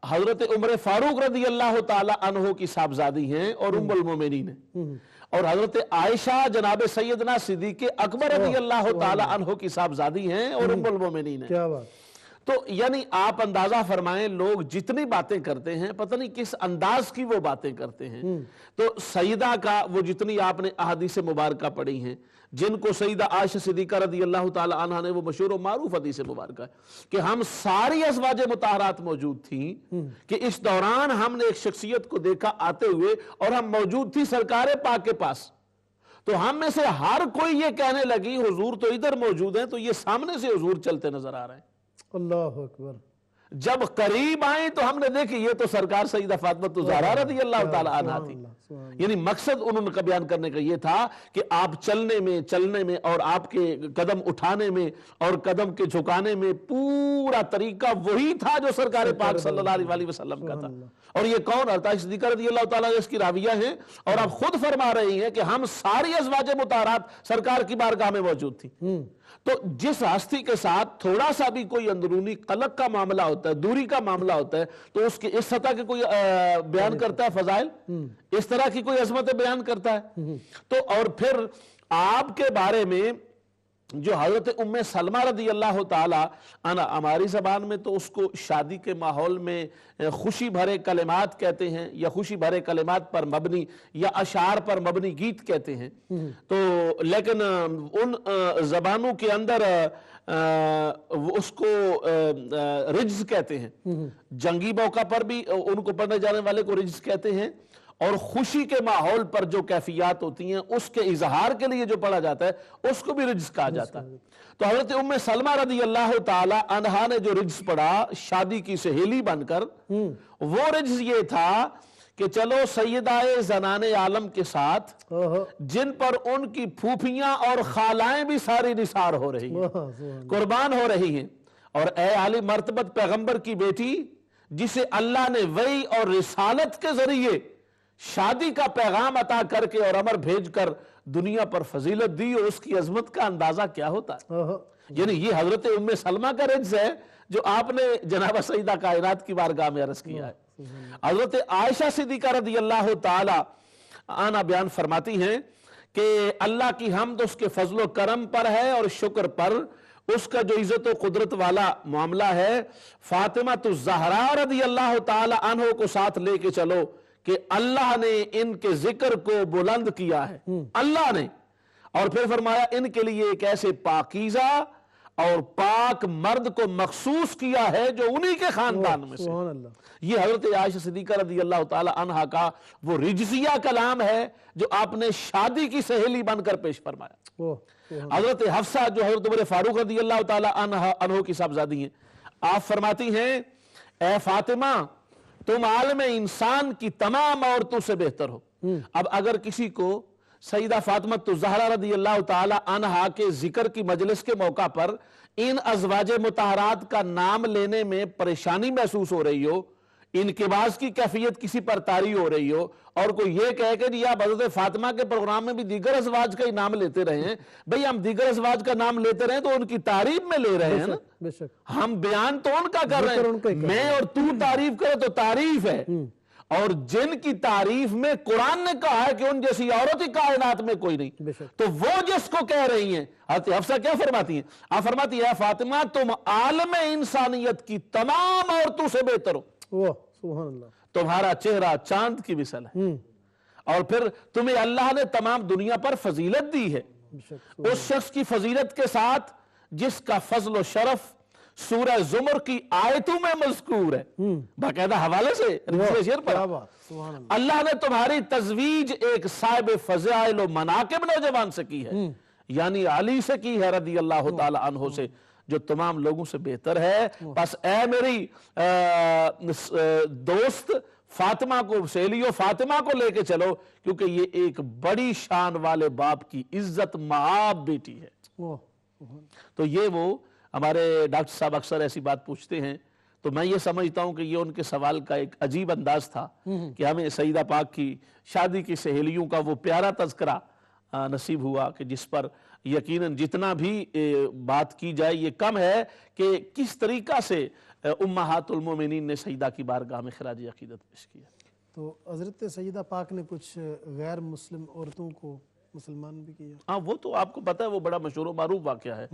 حضرت عمر فاروق رضی اللہ تعالی عنہ کی صاحبزادی ہیں اور ام المومنین ہیں، اور حضرت عائشہ جناب سیدنا صدیق اکبر رضی اللہ تعالی عنہ کی صاحبزادی ہیں اور ام المومنین ہیں. تو یعنی آپ اندازہ فرمائیں لوگ جتنی باتیں کرتے ہیں پتہ نہیں کس انداز کی وہ باتیں کرتے ہیں. تو سیدہ کا وہ جتنی آپ نے احادیث مبارکہ پڑھی ہیں جن کو سیدہ عائشہ صدیقہ رضی اللہ تعالی عنہ نے وہ مشہور و معروف حدیث مبارکہ ہے کہ ہم ساری ازواج مطہرات موجود تھیں کہ اس دوران ہم نے ایک شخصیت کو دیکھا آتے ہوئے اور ہم موجود تھی سرکار پاک کے پاس. تو ہم میں سے ہر کوئی یہ کہنے لگی حضور تو ادھر موجود ہیں، تو یہ سامنے سے حضور چلتے نظر آ رہے ہیں. اللہ اکبر. جب قریب آئیں تو ہم نے دیکھی یہ تو سرکار سیدہ فاطمہ الزہرا رضی اللہ تعالی عنہا تھی. یعنی مقصد انہوں نے بیان کرنے کا یہ تھا کہ آپ چلنے میں اور آپ کے قدم اٹھانے میں اور قدم کے جھکانے میں پورا طریقہ وہی تھا جو سرکار پاک صلی اللہ علیہ وسلم کا تھا. اور یہ کون عائشہ صدیقہ رضی اللہ تعالیٰ اس کی راویہ ہیں اور آپ خود فرما رہی ہیں کہ ہم ساری ازواج مطہرات سرکار کی بارگاہ میں موجود تھی. تو جس ہستی کے ساتھ تھوڑا سا بھی کوئی اندرونی قلق کا معاملہ ہوتا ہے، دوری کا معاملہ ہوتا ہے، تو اس کی اس سطح کے کوئی بیان کرتا ہے فضائل، اس طرح کی کوئی عظمت بیان کرتا ہے. تو اور پھر آپ کے بارے میں جو حضرت ام سلمہ رضی اللہ تعالی عنہ، ہماری زبان میں تو اس کو شادی کے ماحول میں خوشی بھرے کلمات کہتے ہیں یا خوشی بھرے کلمات پر مبنی یا اشعار پر مبنی گیت کہتے ہیں. تو لیکن ان زبانوں کے اندر اس کو رجز کہتے ہیں. جنگی موقع پر بھی ان کو پڑھنے جانے والے کو رجز کہتے ہیں اور خوشی کے ماحول پر جو کیفیات ہوتی ہیں اس کے اظہار کے لیے جو پڑھا جاتا ہے اس کو بھی رجز کہا جاتا ہے. تو حضرت ام سلمہ رضی اللہ تعالی عنہا نے جو رجز پڑھا شادی کی سہیلی بن کر، وہ رجز یہ تھا کہ چلو سیدہ زنان عالم کے ساتھ جن پر ان کی پھوپھیاں اور خالائیں بھی ساری نثار ہو رہی ہیں، قربان ہو رہی ہیں، اور اے عالی مرتبت پیغمبر کی بیٹی جسے اللہ نے وحی اور رسالت کے ذریعے شادی کا پیغام عطا کر کے اور امر بھیج کر دنیا پر فضیلت دی، اور اس کی عظمت کا اندازہ کیا ہوتا ہے؟ یعنی یہ حضرت ام سلمہ کا رجز ہے جو آپ نے جناب سیدہ کائنات کی بارگاہ میں عرض کیا ہے۔ حضرت عائشہ صدیقہ رضی اللہ تعالی عنہا بیان فرماتی ہیں کہ اللہ کی حمد اس کے فضل و کرم پر ہے اور شکر پر، اس کا جو عزت و قدرت والا معاملہ ہے۔ فاطمہ الزہراء رضی اللہ تعالی عنہ کو ساتھ لے کے چلو کہ اللہ نے ان کے ذکر کو بلند کیا ہے، اللہ نے، اور پھر فرمایا ان کے لیے ایک ایسے پاکیزہ اور پاک مرد کو مخصوص کیا ہے جو انہی کے خاندان میں سے۔ یہ حضرت عائشہ صدیقہ رضی اللہ تعالی عنہا کا وہ رجزیہ کلام ہے جو آپ نے شادی کی سہیلی بن کر پیش فرمایا۔ حضرت حفصہ جو حضرت عمر فاروق رضی اللہ تعالی عنہ کی صاحبزادی ہیں، آپ فرماتی ہیں اے فاطمہ تم عالم انسان کی تمام عورتوں سے بہتر ہو۔ اب اگر کسی کو سیدہ فاطمہ الزہراء رضی اللہ تعالی عنہا کے ذکر کی مجلس کے موقع پر ان ازواج مطہرات کا نام لینے میں پریشانی محسوس ہو رہی ہو، انقباض کی کیفیت کسی پر طاری ہو رہی ہو، اور کوئی یہ کہے کہ جی آپ حضرت فاطمہ کے پروگرام میں بھی دیگر ازواج کا ہی نام لیتے رہے ہیں، بھئی ہم دیگر ازواج کا نام لیتے رہے تو ان کی تعریف میں لے رہے ہیں نا، ہم بیان تو ان کا کر رہے ہیں، میں اور تو تعریف کرے تو تعریف ہے، اور جن کی تعریف میں قرآن نے کہا ہے کہ ان جیسی عورت ہی کائنات میں کوئی نہیں، تو وہ جس کو کہہ رہی ہیں، حضرت حفصہ کیا فرماتی ہیں؟ آپ فرماتی ہیں فاطمہ تم عالم انسانیت کی تمام عورتوں سے بہتر ہو، سبحان اللہ، تمہارا چہرہ چاند کی مثل ہے، اور پھر تمہیں اللہ نے تمام دنیا پر فضیلت دی ہے۔ اس شخص کی فضیلت کے ساتھ جس کا فضل و شرف سورہ زمر کی آیتوں میں مذکور ہے، باقاعدہ حوالے سے شعر پر، اللہ نے تمہاری تزویج ایک صاحب فضائل و مناقب نوجوان سے کی ہے، یعنی علی سے کی ہے رضی اللہ تعالی عنہ سے، جو تمام لوگوں سے بہتر ہے۔ پس اے میری دوست فاطمہ کو، سہیلیو فاطمہ کو لے کے چلو، کیونکہ یہ ایک بڑی شان والے باپ کی عزت مآب بیٹی ہے۔ تو یہ وہ ہمارے ڈاکٹر صاحب اکثر ایسی بات پوچھتے ہیں، تو میں یہ سمجھتا ہوں کہ یہ ان کے سوال کا ایک عجیب انداز تھا کہ ہمیں سیدہ پاک کی شادی کی سہیلیوں کا وہ پیارا تذکرہ نصیب ہوا کہ جس پر یقیناً جتنا بھی بات کی جائے یہ کم ہے کہ کس طریقہ سے امہات المومنین نے سیدہ کی بارگاہ میں خراج عقیدت پیش کیا۔ تو حضرت سیدہ پاک نے کچھ غیر مسلم عورتوں کو مسلمان بھی کیا؟ ہاں، وہ تو آپ کو پتہ ہے، وہ بڑا مشہور و معروف واقعہ ہے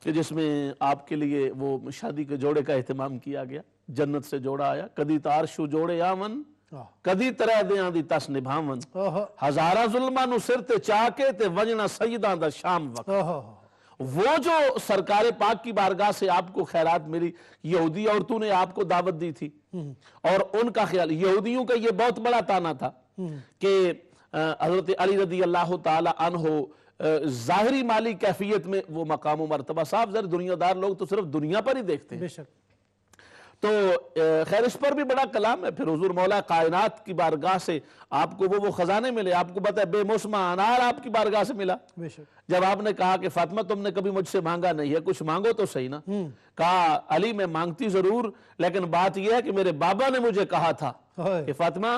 کہ جس میں آپ کے لیے وہ شادی کے جوڑے کا اہتمام کیا گیا، جنت سے جوڑا آیا، کدی تارشو جوڑے آون کدی ترہ دیاں دی تس نبھاون، ہزارہ ظلمہ نو سرتے چاکے تے وجنہ سیدان دا شام وقت۔ وہ جو سرکار پاک کی بارگاہ سے آپ کو خیرات ملی، یہودی عورتوں نے آپ کو دعوت دی تھی، اور ان کا خیال، یہودیوں کا یہ بہت بڑا تانا تھا کہ حضرت علی رضی اللہ تعالی عنہ ظاہری مالی کیفیت میں وہ مقام و مرتبہ، صاحب ذرا دنیا دار لوگ تو صرف دنیا پر ہی دیکھتے ہیں، تو خیر اس پر بھی بڑا کلام ہے۔ پھر حضور مولا کائنات کی بارگاہ سے آپ کو وہ خزانے ملے، آپ کو پتہ ہے بے موسمہ انار آپ کی بارگاہ سے ملا۔ جب آپ نے کہا کہ فاطمہ تم نے کبھی مجھ سے مانگا نہیں ہے، کچھ مانگو تو صحیح نا، کہا علی میں مانگتی ضرور، لیکن بات یہ ہے کہ میرے بابا نے مجھے کہا تھا کہ فاطمہ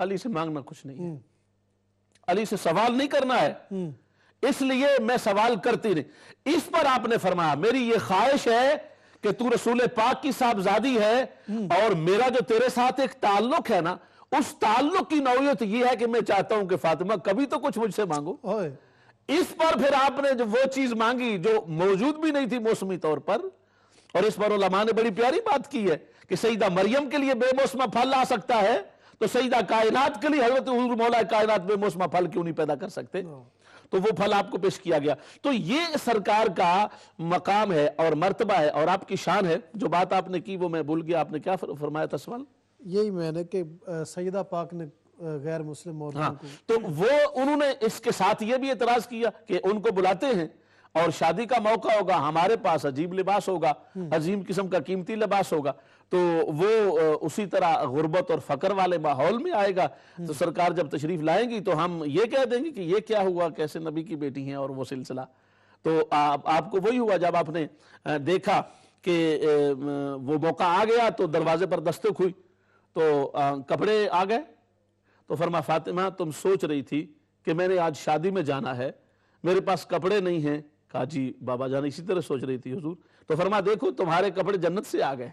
علی سے مانگنا کچھ نہیں ہے، علی سے سوال نہیں کرنا ہے، اس لیے میں سوال کرتی نہیں۔ اس پر آپ نے فرمایا میری یہ خواہش ہے کہ تو رسول پاک کی صاحبزادی ہے، اور میرا جو تیرے ساتھ ایک تعلق ہے نا، اس تعلق کی نوعیت یہ ہے کہ میں چاہتا ہوں کہ فاطمہ کبھی تو کچھ مجھ سے مانگو۔ اس پر پھر آپ نے جو وہ چیز مانگی جو موجود بھی نہیں تھی موسمی طور پر، اور اس پر علماء نے بڑی پیاری بات کی ہے کہ سیدہ مریم کے لیے بے موسمہ پھل آ سکتا ہے، تو سیدہ کائنات کے لیے حضرت حضور مولا کائنات بے موسمہ پھل کیوں نہیں پیدا کر سکتے؟ تو وہ پھل آپ کو پیش کیا گیا۔ تو یہ سرکار کا مقام ہے اور مرتبہ ہے اور آپ کی شان ہے۔ جو بات آپ نے کی وہ میں بھول گیا، آپ نے کیا فرمایا تھا سوال؟ یہی میں نے کہ سیدہ پاک نے غیر مسلم عورتوں کو، تو وہ انہوں نے اس کے ساتھ یہ بھی اعتراض کیا کہ ان کو بلاتے ہیں اور شادی کا موقع ہوگا، ہمارے پاس عجیب لباس ہوگا، عظیم قسم کا قیمتی لباس ہوگا، تو وہ اسی طرح غربت اور فقر والے ماحول میں آئے گا، تو سرکار جب تشریف لائیں گی تو ہم یہ کہہ دیں گے کہ یہ کیا ہوا، کیسے نبی کی بیٹی ہیں، اور وہ سلسلہ۔ تو آپ کو وہی ہوا جب آپ نے دیکھا کہ وہ موقع آ گیا تو دروازے پر دستک ہوئی، تو کپڑے آ گئے تو فرما فاطمہ تم سوچ رہی تھی کہ میں نے آج شادی میں جانا ہے, میرے پاس کپڑے نہیں ہیں. کہا جی بابا جان اسی طرح سوچ رہی تھی حضور. تو فرما دیکھو تمہارے کپڑے جنت سے آ گئے.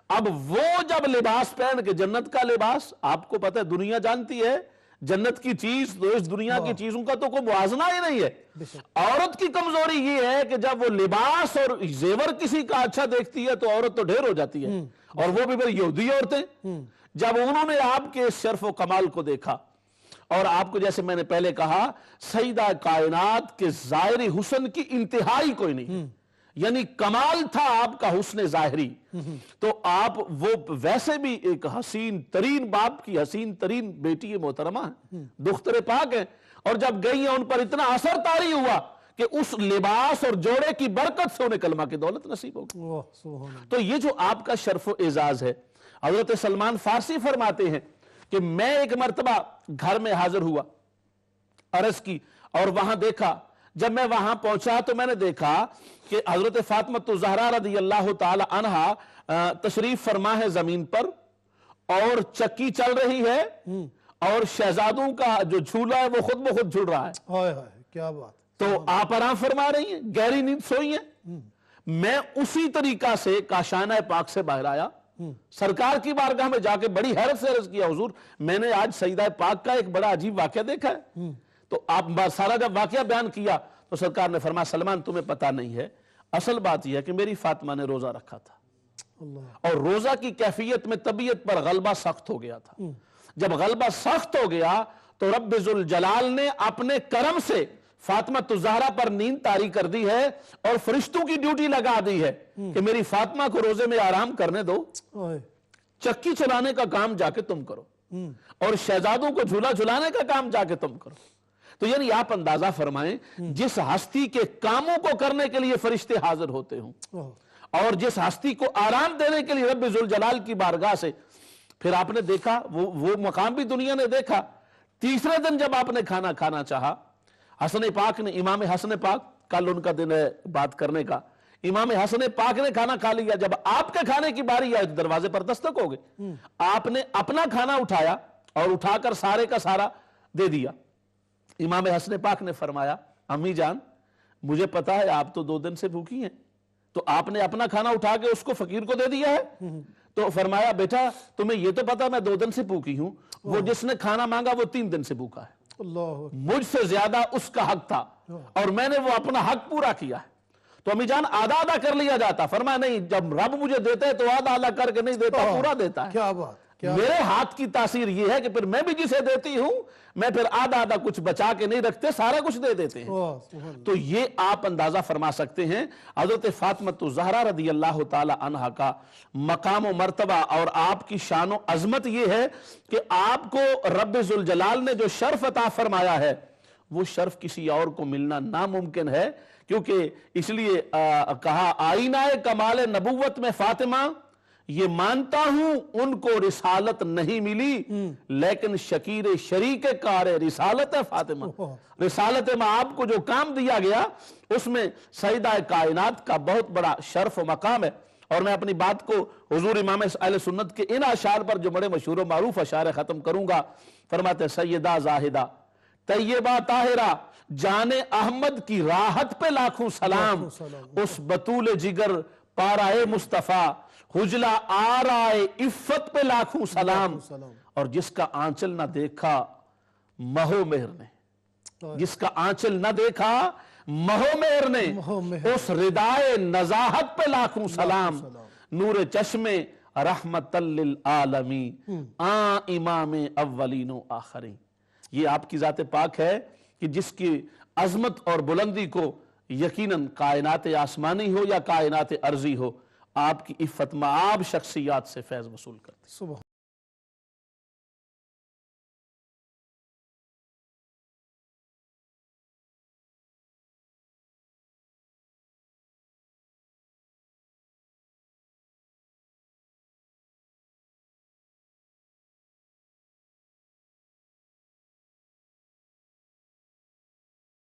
اب وہ جب لباس پہن کے, جنت کا لباس, آپ کو پتہ ہے دنیا جانتی ہے جنت کی چیز تو اس دنیا کی چیزوں کا تو کوئی موازنہ ہی نہیں ہے. عورت کی کمزوری یہ ہے کہ جب وہ لباس اور زیور کسی کا اچھا دیکھتی ہے تو عورت تو ڈھیر ہو جاتی ہے, اور وہ بھی پھر یہودی عورتیں. جب انہوں نے آپ کے شرف و کمال کو دیکھا, اور آپ کو جیسے میں نے پہلے کہا سیدہ کائنات کے ظاہری حسن کی انتہائی کوئی نہیں, یعنی کمال تھا آپ کا حسن ظاہری, تو آپ وہ ویسے بھی ایک حسین ترین باپ کی حسین ترین بیٹی محترمہ ہیں, دختر پاک ہیں, اور جب گئی ہیں ان پر اتنا اثر طاری ہوا کہ اس لباس اور جوڑے کی برکت سے انہیں کلمہ کی دولت نصیب ہو گئی. تو یہ جو آپ کا شرف و اعزاز ہے. حضرت سلمان فارسی فرماتے ہیں کہ میں ایک مرتبہ گھر میں حاضر ہوا, عرض کی, اور وہاں دیکھا, جب میں وہاں پہنچا تو میں نے دیکھا کہ حضرت فاطمہ الزہرا رضی اللہ تعالی عنہا تشریف فرما ہے زمین پر, اور چکی چل رہی ہے, اور شہزادوں کا جو جھولا ہے وہ خود بخود جھول رہا ہے. کیا بات. تو آپ آرام فرما رہی ہیں, گہری نیند سوئی ہیں. میں اسی طریقہ سے کاشانہ پاک سے باہر آیا, سرکار کی بارگاہ میں جا کے بڑی حیرت سے عرض کیا حضور میں نے آج سیدہ پاک کا ایک بڑا عجیب واقعہ دیکھا ہے. تو آپ سارا جب واقعہ بیان کیا تو سرکار نے فرمایا سلمان تمہیں پتہ نہیں ہے, اصل بات یہ ہے کہ میری فاطمہ نے روزہ رکھا تھا, اور روزہ کی کیفیت میں طبیعت پر غلبہ سخت ہو گیا تھا. جب غلبہ سخت ہو گیا تو رب ذوالجلال نے اپنے کرم سے فاطمہ الزہرا پر نیند طاری کر دی ہے, اور فرشتوں کی ڈیوٹی لگا دی ہے کہ میری فاطمہ کو روزے میں آرام کرنے دو, چکی چلانے کا کام جا کے تم کرو, اور شہزادوں کو جھولا جھلانے کا کام جا کے تم کرو. تو یعنی آپ اندازہ فرمائیں جس ہستی کے کاموں کو کرنے کے لیے فرشتے حاضر ہوتے ہوں, اور جس ہستی کو آرام دینے کے لیے رب ذوالجلال کی بارگاہ سے, پھر آپ نے دیکھا وہ مقام بھی دنیا نے دیکھا. تیسرے دن جب آپ نے کھانا کھانا چاہا, حسن پاک نے, امام حسن پاک, کل ان کا دن ہے بات کرنے کا, امام حسن پاک نے کھانا کھا لیا. جب آپ کے کھانے کی باری آئی دروازے پر دستک ہو گئے, آپ نے اپنا کھانا اٹھایا اور اٹھا کر سارے کا سارا دے دیا. امام حسن پاک نے فرمایا امی جان مجھے پتا ہے آپ تو 2 دن سے بھوکی ہیں, تو آپ نے اپنا کھانا اٹھا کے اس کو فقیر کو دے دیا ہے. تو فرمایا بیٹا تمہیں یہ تو پتا میں 2 دن سے بھوکی ہوں, وہ جس نے کھانا مانگا وہ 3 دن سے بھوکا ہے, مجھ سے زیادہ اس کا حق تھا اور میں نے وہ اپنا حق پورا کیا ہے. تو امی جان آدھا آدھا کر لیا جاتا. فرمایا نہیں, جب رب مجھے دیتا ہے تو آدھا آدھا کر کے نہیں دیتا, پورا دیتا ہے. کیا بات. میرے ہاتھ کی تاثیر یہ ہے کہ پھر میں بھی جسے دیتی ہوں میں پھر آدھا آدھا کچھ بچا کے نہیں رکھتے, سارا کچھ دے دیتے ہیں. تو یہ آپ اندازہ فرما سکتے ہیں حضرت فاطمہ الزہرا رضی اللہ تعالی عنہا کا مقام و مرتبہ اور آپ کی شان و عظمت یہ ہے کہ آپ کو رب ذوالجلال نے جو شرف عطا فرمایا ہے وہ شرف کسی اور کو ملنا ناممکن ہے. کیونکہ اس لیے کہا آئینہ کمال نبوت میں فاطمہ, یہ مانتا ہوں ان کو رسالت نہیں ملی لیکن شکیر شریک کار رسالت ہے فاطمہ. رسالت میں آپ کو جو کام دیا گیا اس میں سیدہ کائنات کا بہت بڑا شرف و مقام ہے. اور میں اپنی بات کو حضور امام اہل سنت کے ان اشعار پر جو بڑے مشہور و معروف اشعار ختم کروں گا. فرماتے ہیں سیدہ زاہدہ طیبہ طاہرہ جان احمد کی راحت پہ لاکھوں سلام, اس بطول جگر پارائے مصطفیٰ حجلہ آرائے عفت پہ لاکھوں سلام. اور جس کا آنچل نہ دیکھا مہو مہر نے, جس کا آنچل نہ دیکھا مہو مہر نے, اس ردائے نزاہت پہ لاکھوں سلام. نور چشمے رحمت للعالمین امام اولین و آخرین. یہ آپ کی ذات پاک ہے کہ جس کی عظمت اور بلندی کو یقیناً کائنات آسمانی ہو یا کائنات ارضی ہو آپ کی عفت معاب شخصیات سے فیض وصول کرتے.